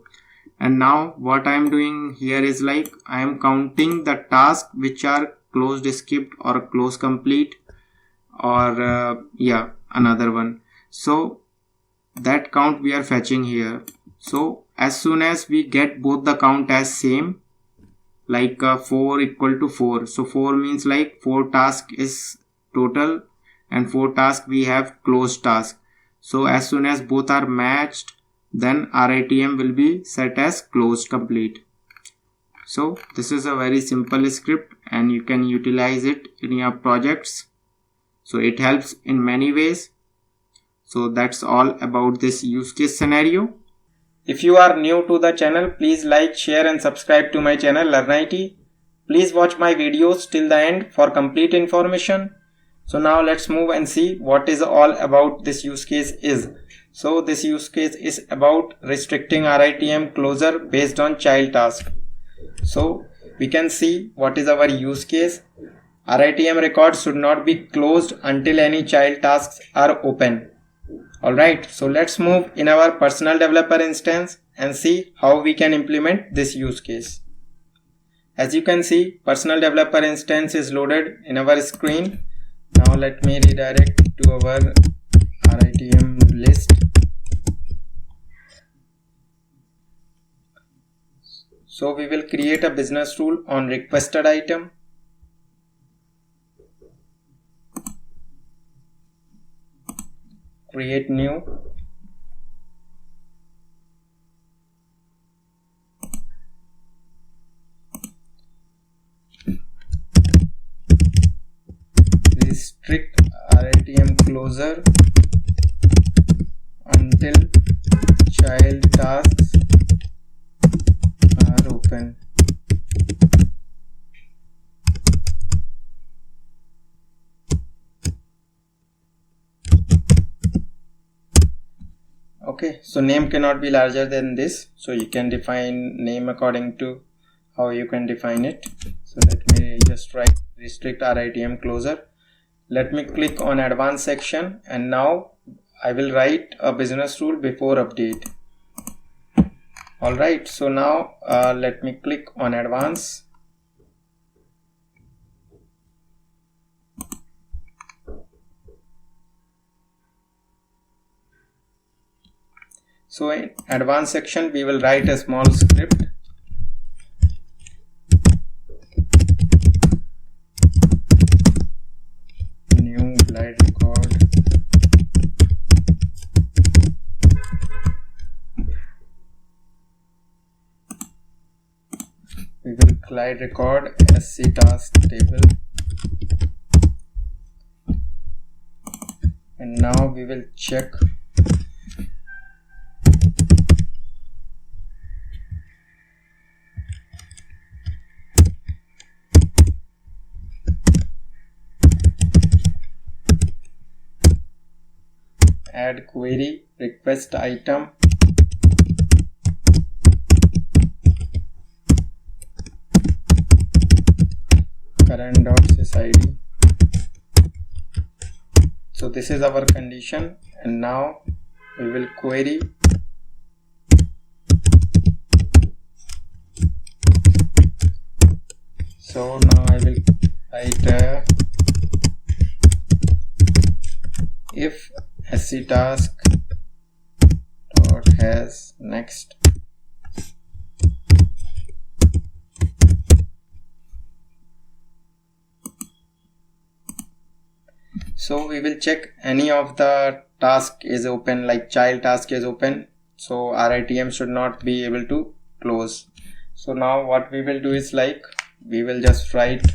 And now what I am doing here is like I am counting the tasks which are closed skipped or close complete, or another one. So that count we are fetching here. So as soon as we get both the count as same, like 4 equal to 4, so 4 means like 4 task is total and 4 task we have closed task. So as soon as both are matched, then RITM will be set as closed complete. So this is a very simple script and you can utilize it in your projects. So it helps in many ways. So that's all about this use case scenario. If you are new to the channel, please like, share and subscribe to my channel LearnIT. Please watch my videos till the end for complete information. So now let's move and see what is all about this use case is. So this use case is about restricting RITM closure based on child task. So we can see what is our use case. RITM records should not be closed until any child tasks are open. Alright, so let's move in our personal developer instance and see how we can implement this use case. As you can see, personal developer instance is loaded in our screen. Now let me redirect to our RITM list. So we will create a business rule on requested item. Create new. Restrict RITM closure until child tasks are open. Okay, so name cannot be larger than this, so you can define name according to how you can define it. So let me just write restrict RITM closure. Let me click on advanced section and now I will write a business rule before update. Alright, so now let me click on advanced. So in advanced section we will write a small script. New glide record. We will glide record SC task table. And now we will check add query request item current.sysID. So this is our condition and now we will query so now I will write if SC task dot has next. So we will check any of the task is open, like child task is open, so RITM should not be able to close. So now what we will do is like we will just write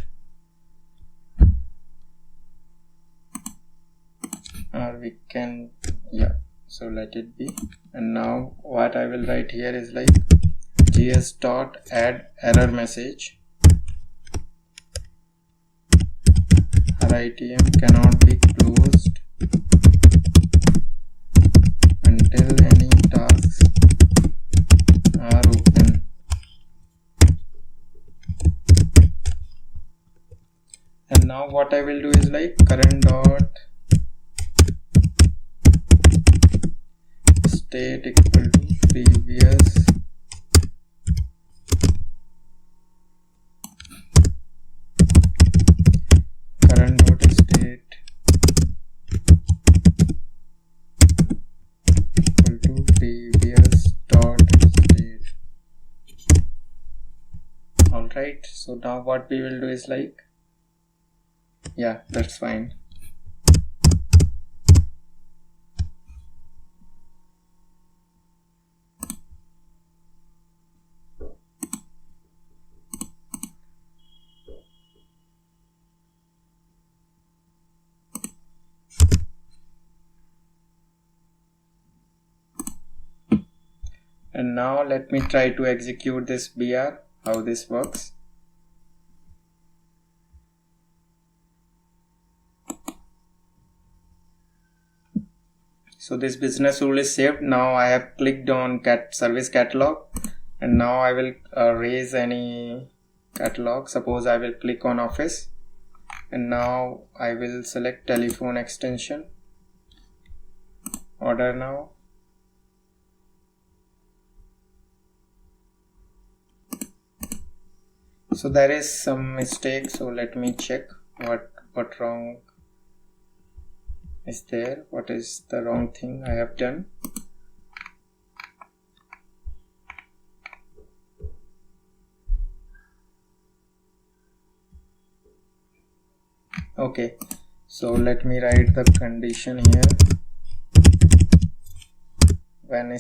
or we can so let it be. And now what I will write here is like gs dot add error message RITM cannot be closed until any tasks are open. And now what I will do is like current dot state equal to previous So now what we will do is like, yeah, that's fine. And now let me try to execute this BR, how this works. So this business rule is saved. Now I have clicked on service catalog, and now I will raise any catalog. Suppose I will click on office, and now I will select telephone extension, order now. So there is some mistake, so let me check what wrong is there, what is the wrong thing I have done. Okay, so let me write the condition here. When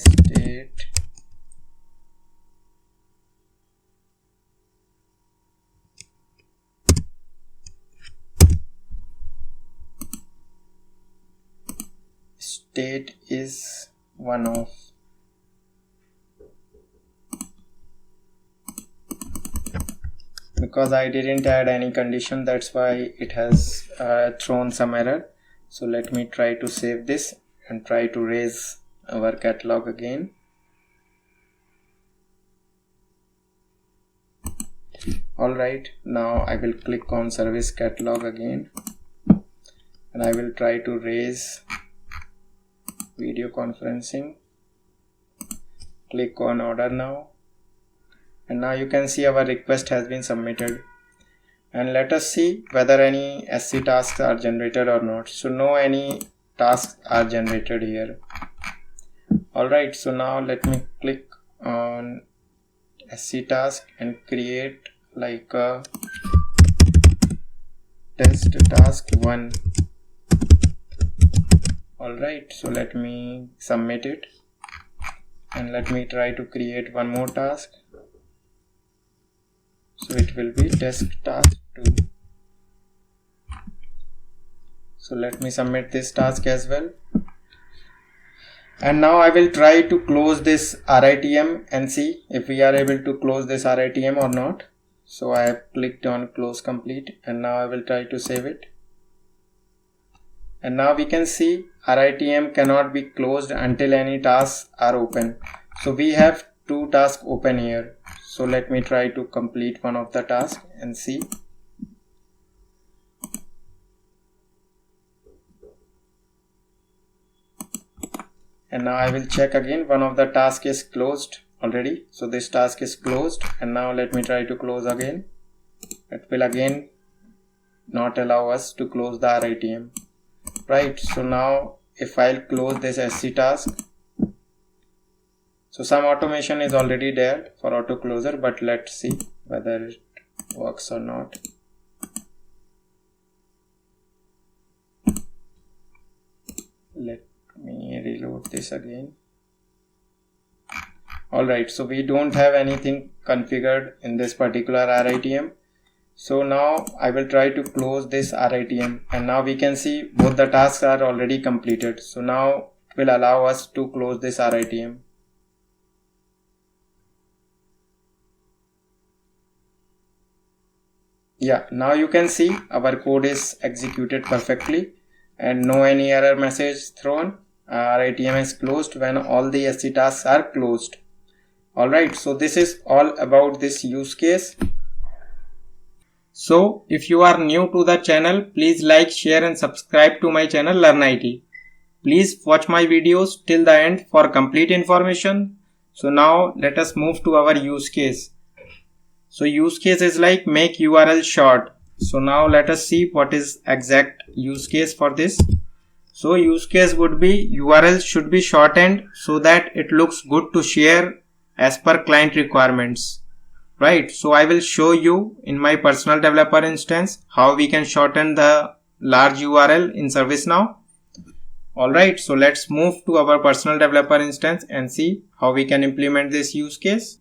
state is one of, because I didn't add any condition, that's why it has thrown some error. So let me try to save this and try to raise our catalog again. Alright, now I will click on service catalog again, and I will try to raise video conferencing. Click on order now, and now you can see our request has been submitted. And let us see whether any SC tasks are generated or not. So no any tasks are generated here. Alright, so now let me click on SC task and create like a test task 1. Alright, so let me submit it, and let me try to create one more task. So it will be test task 2. So let me submit this task as well. And now I will try to close this RITM and see if we are able to close this RITM or not. So I have clicked on close complete, and now I will try to save it. And now we can see RITM cannot be closed until any tasks are open. So we have 2 tasks open here. So let me try to complete one of the tasks and see. And now I will check again, one of the tasks is closed already. So this task is closed, and now let me try to close again. It will again not allow us to close the RITM. Right, so now if I'll close this SC task, so some automation is already there for auto closure, but let's see whether it works or not. Let me reload this again. Alright, so we don't have anything configured in this particular RITM. So now I will try to close this RITM, and now we can see both the tasks are already completed. So now it will allow us to close this RITM. Yeah, now you can see our code is executed perfectly and no any error message thrown. RITM is closed when all the SC tasks are closed. Alright, so this is all about this use case. So if you are new to the channel, please like, share and subscribe to my channel LearnIT. Please watch my videos till the end for complete information. So now let us move to our use case. So use case is like make URL short. So now let us see what is exact use case for this. So use case would be URL should be shortened so that it looks good to share as per client requirements. right? So I will show you in my personal developer instance how we can shorten the large URL in ServiceNow. Alright, so let's move to our personal developer instance and see how we can implement this use case.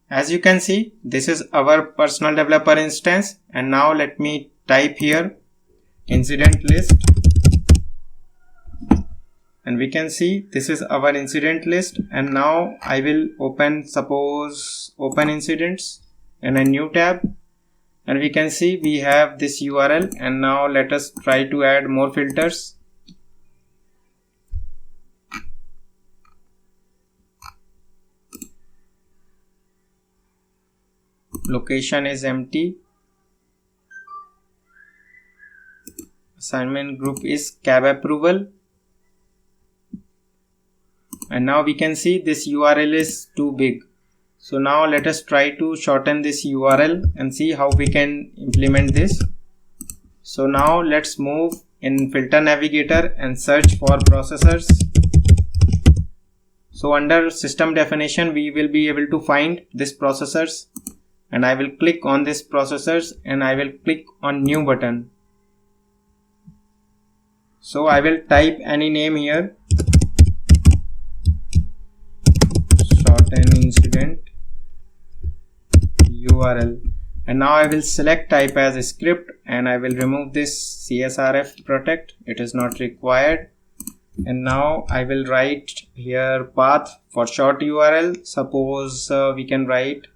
As you can see, this is our personal developer instance, and now let me type here incident list, and we can see this is our incident list. And now I will open incidents in a new tab, and we can see we have this URL. And now let us try to add more filters. Location is empty. Assignment group is cab approval. And now we can see this URL is too big. So now let us try to shorten this URL and see how we can implement this. So now let's move in filter navigator and search for processors. So under system definition, we will be able to find this processors, and I will click on this processors and I will click on new button. So I will type any name here, shorten incident URL, and now I will select type as a script, and I will remove this CSRF protect, it is not required. And now I will write here path for short URL. Suppose we can write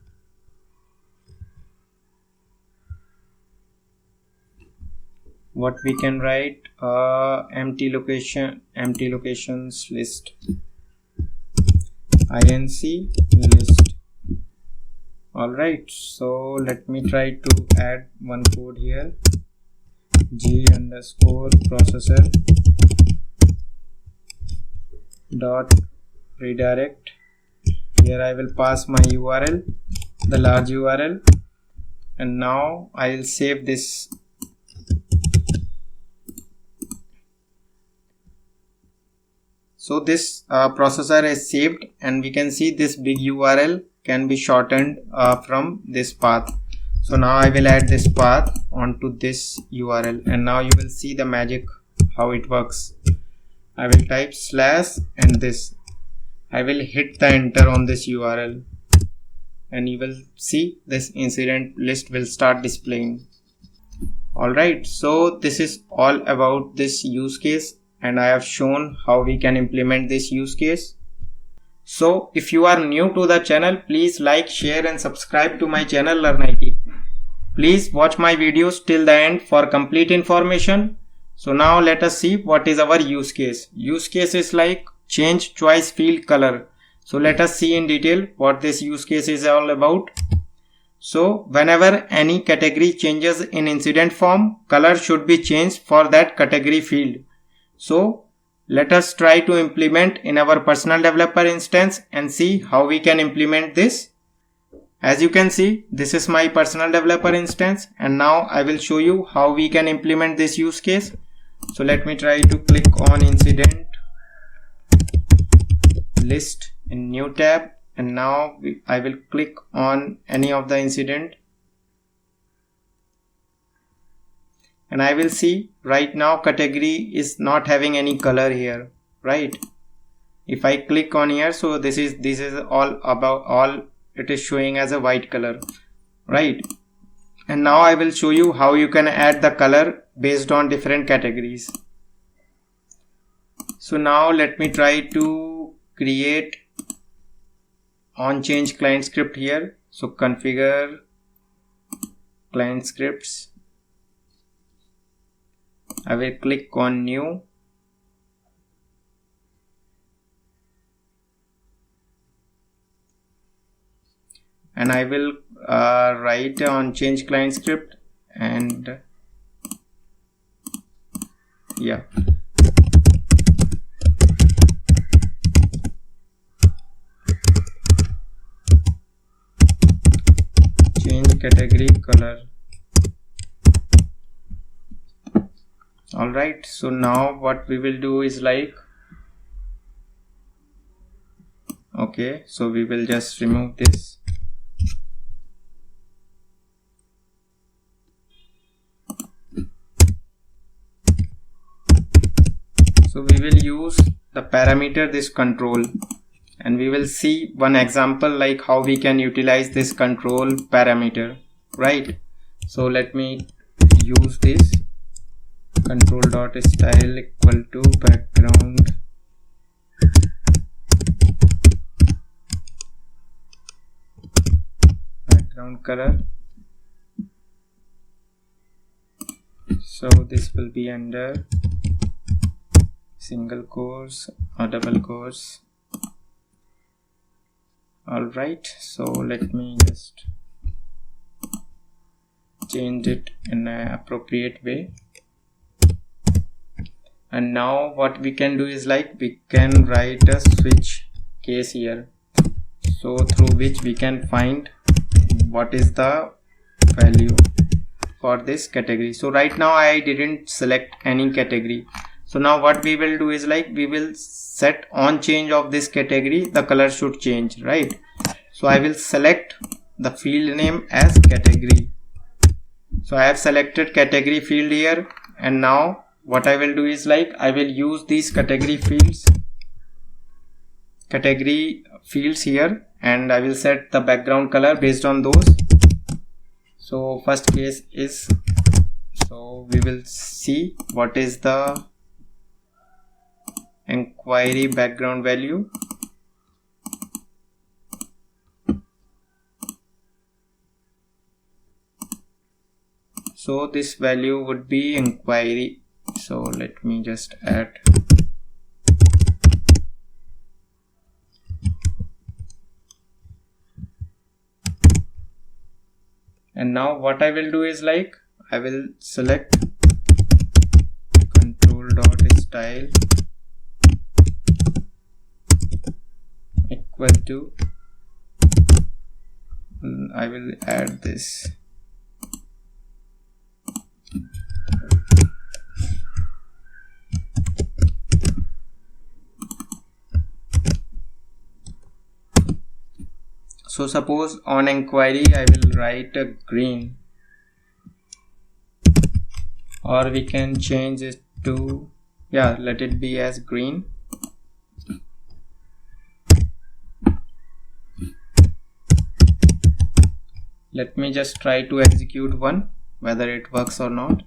empty locations list, inc list. Alright, so let me try to add one code here, g_processor dot redirect. Here I will pass my URL, the large URL, and now I will save this. So this processor is saved, and we can see this big URL can be shortened from this path. So now I will add this path onto this URL, and now you will see the magic how it works. I will type slash and this. I will hit the enter on this URL, and you will see this incident list will start displaying. Alright, so this is all about this use case, and I have shown how we can implement this use case. So if you are new to the channel, please like, share and subscribe to my channel LearnIT. Please watch my videos till the end for complete information. So now let us see what is our use case. Use case is like change choice field color. So let us see in detail what this use case is all about. So whenever any category changes in incident form, color should be changed for that category field. So let us try to implement in our personal developer instance and see how we can implement this. As you can see, this is my personal developer instance, and now I will show you how we can implement this use case. So let me try to click on incident list in new tab, and now I will click on any of the incident, and I will see right now category is not having any color here, right? If I click on here, so this is all it is showing as a white color, right? And now I will show you how you can add the color based on different categories. So now let me try to create on change client script here. So configure client scripts. I will click on new, and I will write on change client script, and yeah, change category color. Alright, so now what we will do is like, okay, so we will just remove this. So we will use the parameter this control, and we will see one example like how we can utilize this control parameter, right? So let me use this control.style equal to background color. So this will be under single quotes or double quotes. Alright, so let me just change it in an appropriate way. And now what we can do is like we can write a switch case here, so through which we can find what is the value for this category. So right now I didn't select any category. So now what we will do is like we will set on change of this category, the color should change, right? So I will select the field name as category. So I have selected category field here, and now what I will do is like I will use these category fields here, and I will set the background color based on those. So first case is, so we will see what is the inquiry background value. So this value would be inquiry. So let me just add. And now what I will do is like I will select control.style equal to, I will add this. So suppose on inquiry I will write a green, or we can change it to, yeah, let it be as green. Let me just try to execute one, whether it works or not.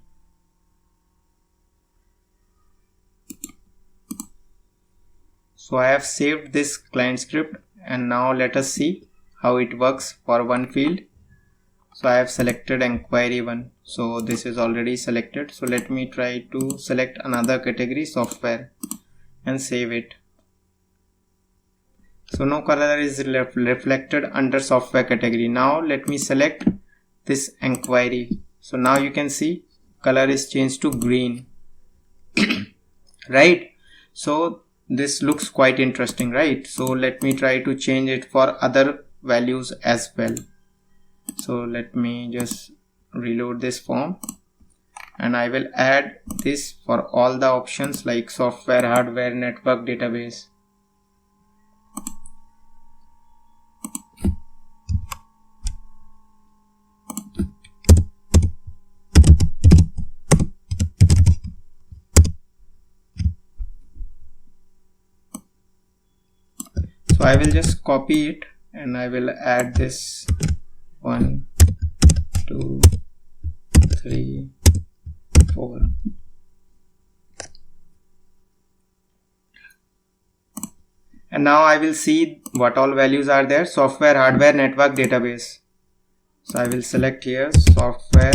So I have saved this client script, and now let us see how it works for one field. So I have selected inquiry 1, so this is already selected. So let me try to select another category, software, and save it. So no color is reflected under software category. Now let me select this inquiry. So now you can see color is changed to green. Right? So this looks quite interesting, right? So let me try to change it for other values as well. So let me just reload this form, and I will add this for all the options like software, hardware, network, database. So I will just copy it, and I will add this 1, 2, 3, 4. And now I will see what all values are there: software, hardware, network, database. So I will select here software,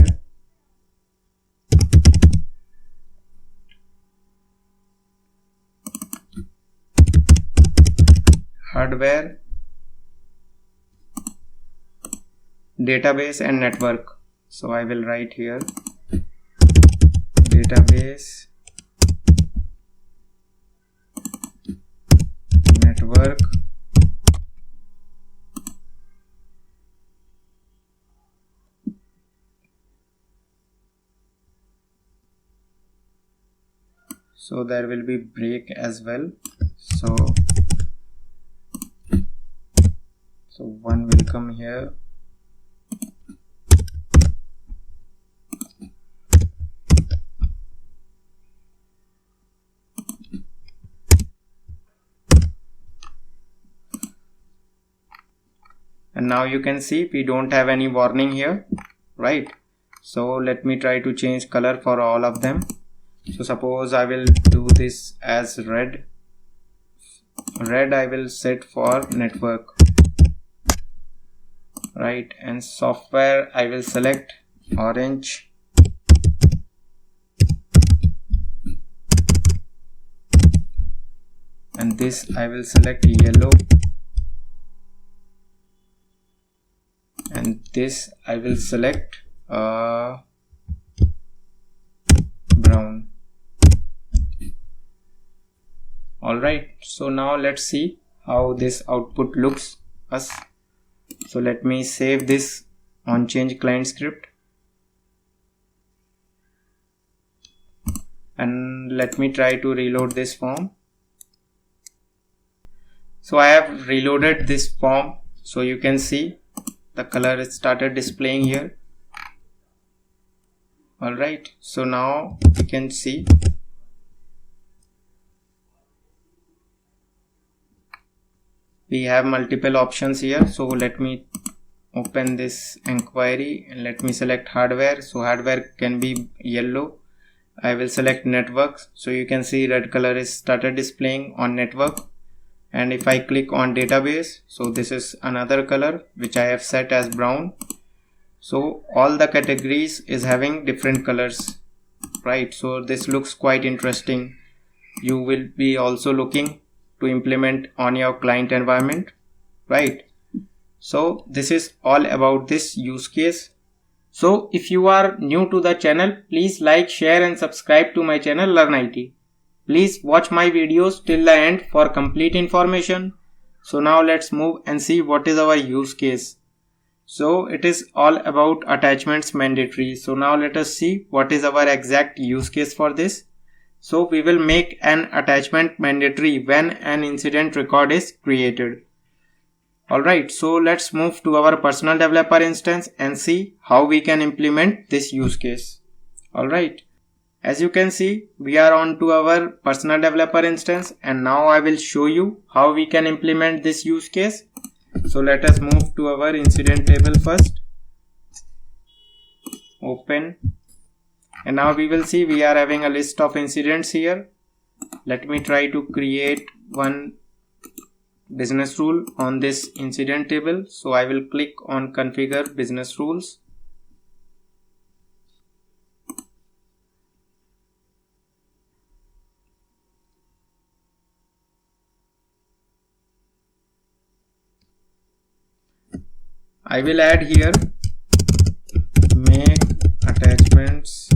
hardware, database, and network. So I will write here database, network, so there will be break as well. So one will come here. and now you can see we don't have any warning here, right? So let me try to change color for all of them. So suppose I will do this as red. Red I will set for network, right? And software I will select orange. And this I will select yellow. And this I will select brown. Alright, so now let's see how this output looks us. So let me save this on change client script, and let me try to reload this form. So I have reloaded this form, so you can see the color is started displaying here. Alright, so now you can see we have multiple options here. So let me open this inquiry and let me select hardware. So hardware can be yellow. I will select networks. So you can see red color is started displaying on network. And if I click on database, so this is another color which I have set as brown. So all the categories is having different colors, right? So this looks quite interesting. You will be also looking to implement on your client environment, right? So this is all about this use case. So if you are new to the channel, please like, share and subscribe to my channel LearnIT. Please watch my videos till the end for complete information. So now let's move and see what is our use case. So it is all about attachments mandatory. So now let us see what is our exact use case for this. So we will make an attachment mandatory when an incident record is created. Alright, so let's move to our personal developer instance and see how we can implement this use case. Alright, as you can see, we are on to our personal developer instance, and now I will show you how we can implement this use case. So let us move to our incident table first. Open. And now we will see we are having a list of incidents here. Let me try to create one business rule on this incident table. So I will click on configure business rules. I will add here make attachments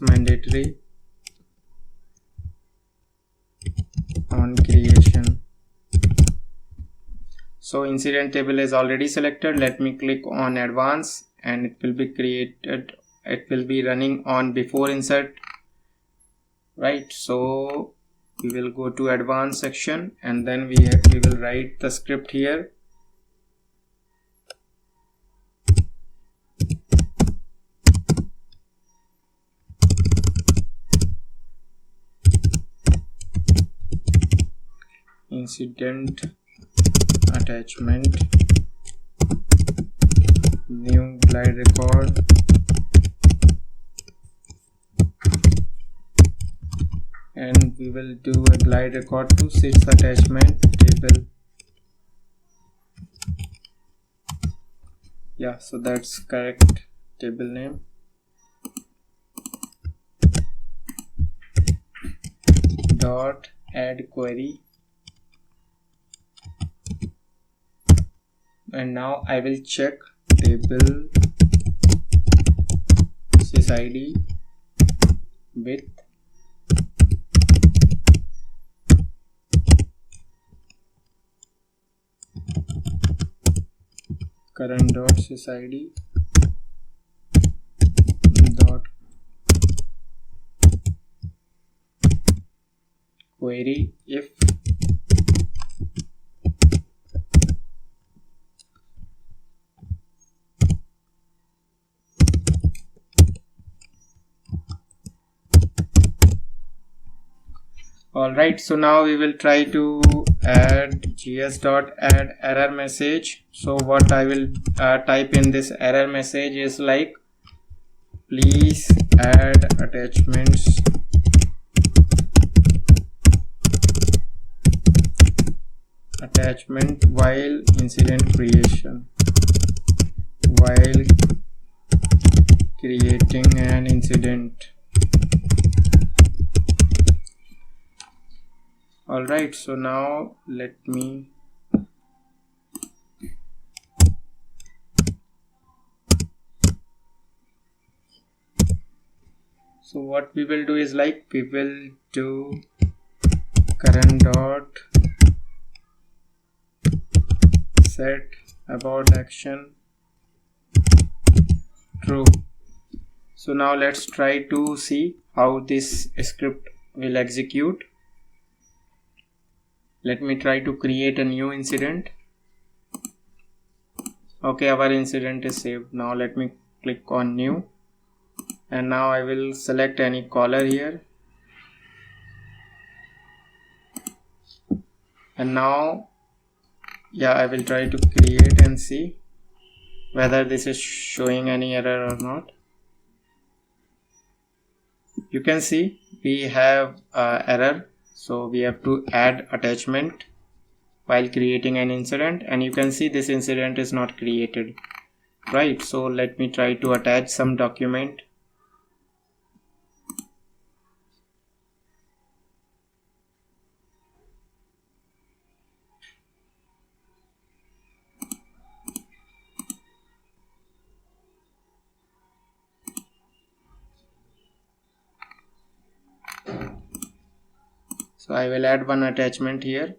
mandatory on creation. So incident table is already selected. Let me click on advanced and it will be created. It will be running on before insert, right? So we will go to advanced section and then we will write the script here. Incident attachment new glide record and we will do a glide record to sys attachment table. Yeah, so that's correct table name. Dot add query, and now I will check table sysID with current dot sysID dot query if Alright, so now we will try to add gs.add error message. So what I will type in this error message is like, please add attachments while incident creation, while creating an incident. Alright, so now let me so what we will do is like, we will do current dot set about action true. So now let's try to see how this script will execute. Let me try to create a new incident. Okay, our incident is saved. Now let me click on new, and now I will select any caller here, and now I will try to create and see whether this is showing any error or not. You can see we have error, so we have to add attachment while creating an incident, and you can see this incident is not created, right? So let me try to attach some document. So I will add one attachment here.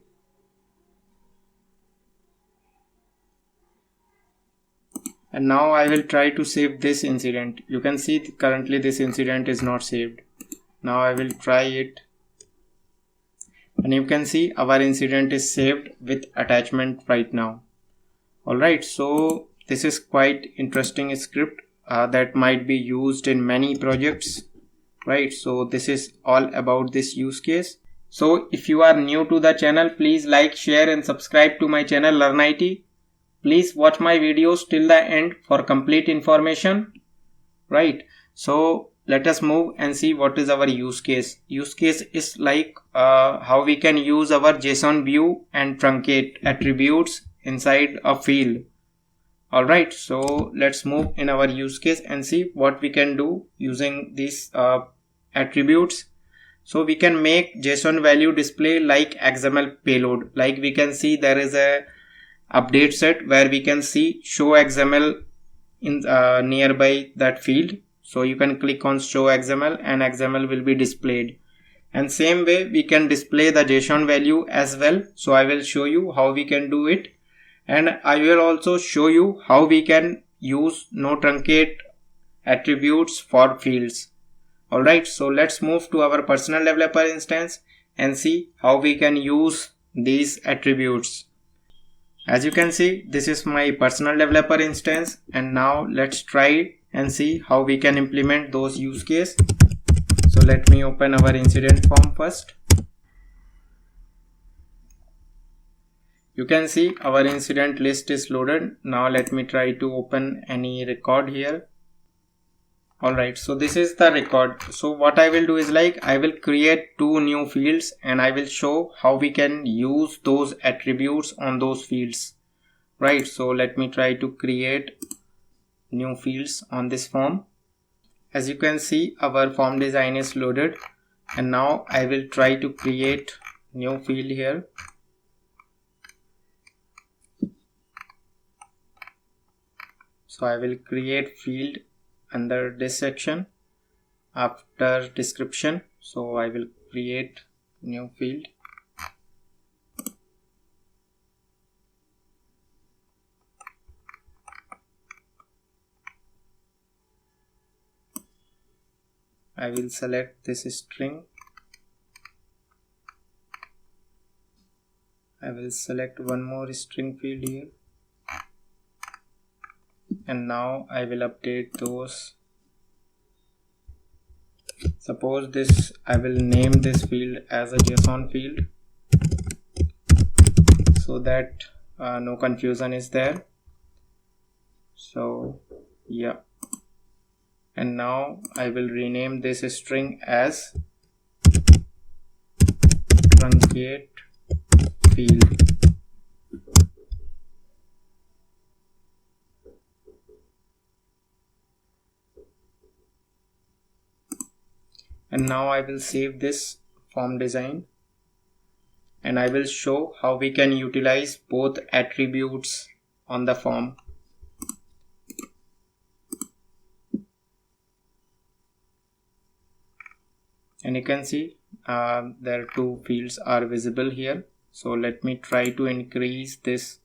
And now I will try to save this incident. You can see currently this incident is not saved. Now I will try it. And you can see our incident is saved with attachment right now. Alright, so this is quite interesting script that might be used in many projects. Right, so this is all about this use case. So if you are new to the channel, please like, share and subscribe to my channel LearnIT. Please watch my videos till the end for complete information. Right, so let us move and see what is our use case. Use case is like how we can use our JSON view and truncate attributes inside a field. Alright, so let's move in our use case and see what we can do using these attributes. So we can make JSON value display like XML payload. Like we can see there is a update set where we can see show XML in nearby that field. So you can click on show XML and XML will be displayed. And same way we can display the JSON value as well. So I will show you how we can do it. And I will also show you how we can use no truncate attributes for fields. Alright, so let's move to our personal developer instance and see how we can use these attributes. As you can see, this is my personal developer instance, and now let's try and see how we can implement those use case. So let me open our incident form first. You can see our incident list is loaded. Now let me try to open any record here. Alright, so this is the record. So what I will do is like, I will create two new fields and I will show how we can use those attributes on those fields. Right, so let me try to create new fields on this form. As you can see, our form design is loaded, and now I will try to create new field here. So I will create field under this section after description. So I will create new field. I will select this string. I will select one more string field here. And now I will update those Suppose this, I will name this field as a JSON field so that no confusion is there. So yeah, and now I will rename this string as truncate field. And now I will save this form design, and I will show how we can utilize both attributes on the form. And you can see there two fields are visible here. So let me try to increase this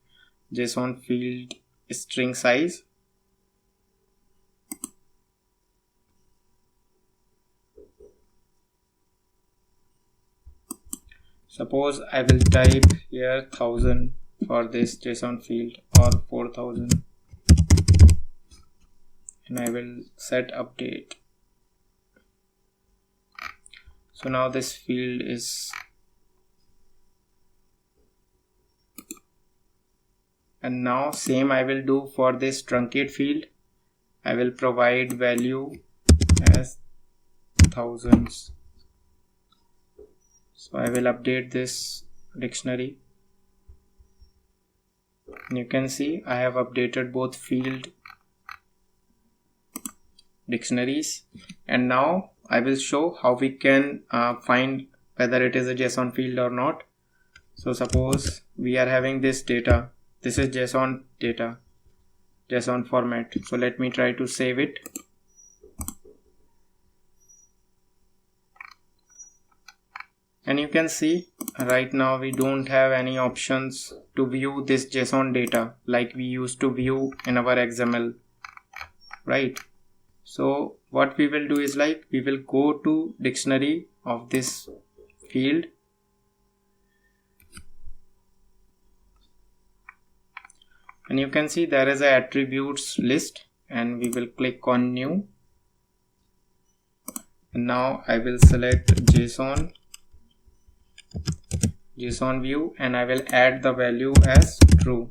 JSON field string size. Suppose I will type here 1000 for this JSON field, or 4000, and I will set update. So now this field is, and now same I will do for this truncate field. I will provide value as thousands. So I will update this dictionary, and you can see I have updated both field dictionaries. And now I will show how we can find whether it is a JSON field or not. So suppose we are having this data, this is JSON data, JSON format. So let me try to save it. And you can see right now we don't have any options to view this JSON data like we used to view in our XML, right? So what we will do is, like, we will go to dictionary of this field, and you can see there is a attributes list, and we will click on new. And now I will select JSON view, and I will add the value as true,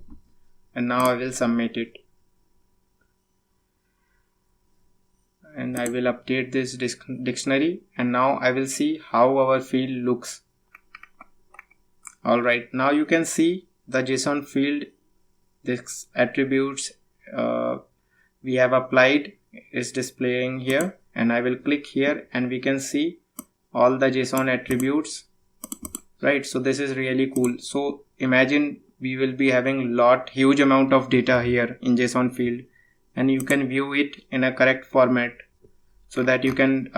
and now I will submit it. And I will update this dictionary, and now I will see how our field looks. Alright, now you can see the JSON field, this attributes we have applied is displaying here, and I will click here and we can see all the JSON attributes, right? So this is really cool. So imagine we will be having huge amount of data here in JSON field, and you can view it in a correct format so that you can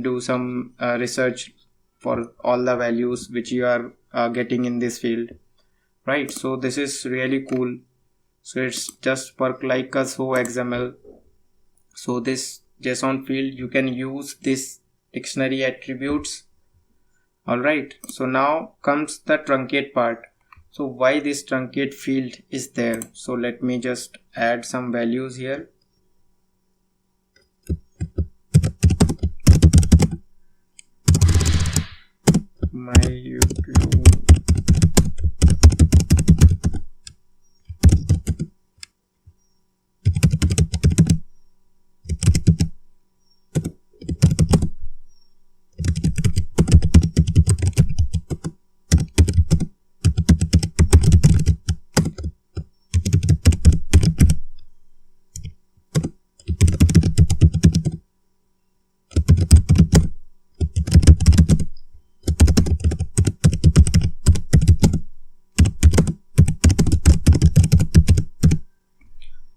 do some research for all the values which you are getting in this field, right? So this is really cool. So it's just work like a XML. So this JSON field, you can use this dictionary attributes. Alright, so now comes the truncate part. So why this truncate field is there? So let me just add some values here. My YouTube.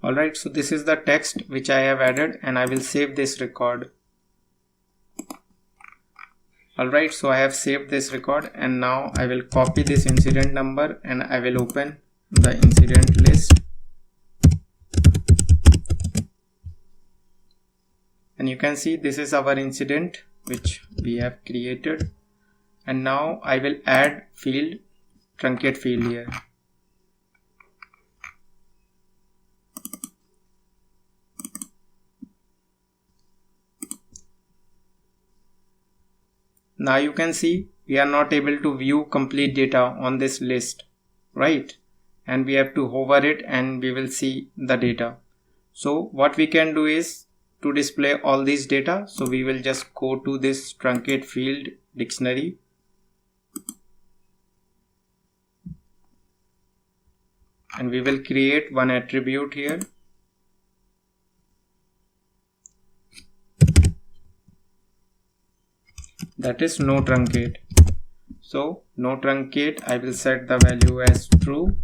Alright, so this is the text which I have added, and I will save this record. Alright, so I have saved this record, and now I will copy this incident number and I will open the incident list. And you can see this is our incident which we have created. And now I will add field, truncate field here. Now you can see we are not able to view complete data on this list, right? And we have to hover it and we will see the data. So what we can do is to display all these data. So we will just go to this truncate field dictionary. And we will create one attribute here. That is no truncate. So no truncate, I will set the value as true.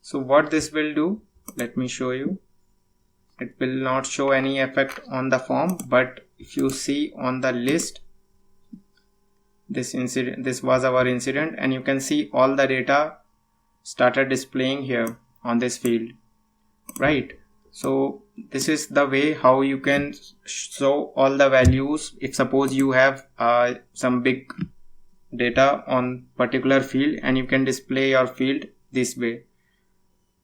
So what this will do, let me show you. It will not show any effect on the form, but if you see on the list, this was our incident, and you can see all the data started displaying here on this field, right? So this is the way how you can show all the values. If suppose you have some big data on particular field and you can display your field this way,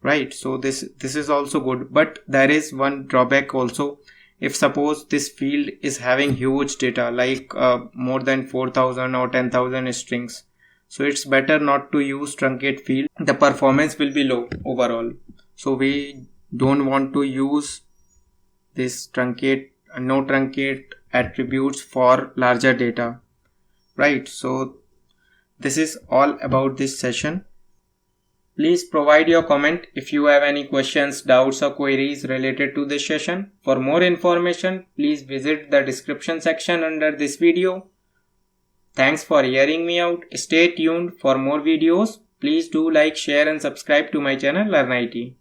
right? So this is also good, but there is one drawback also. If suppose this field is having huge data like more than 4,000 or 10,000 strings, so it's better not to use truncate field. The performance will be low overall. So we don't want to use this truncate, no truncate attributes for larger data, right? So this is all about this session. Please provide your comment if you have any questions, doubts or queries related to this session. For more information, please visit the description section under this video. Thanks for hearing me out. Stay tuned for more videos. Please do like, share and subscribe to my channel LearnIT.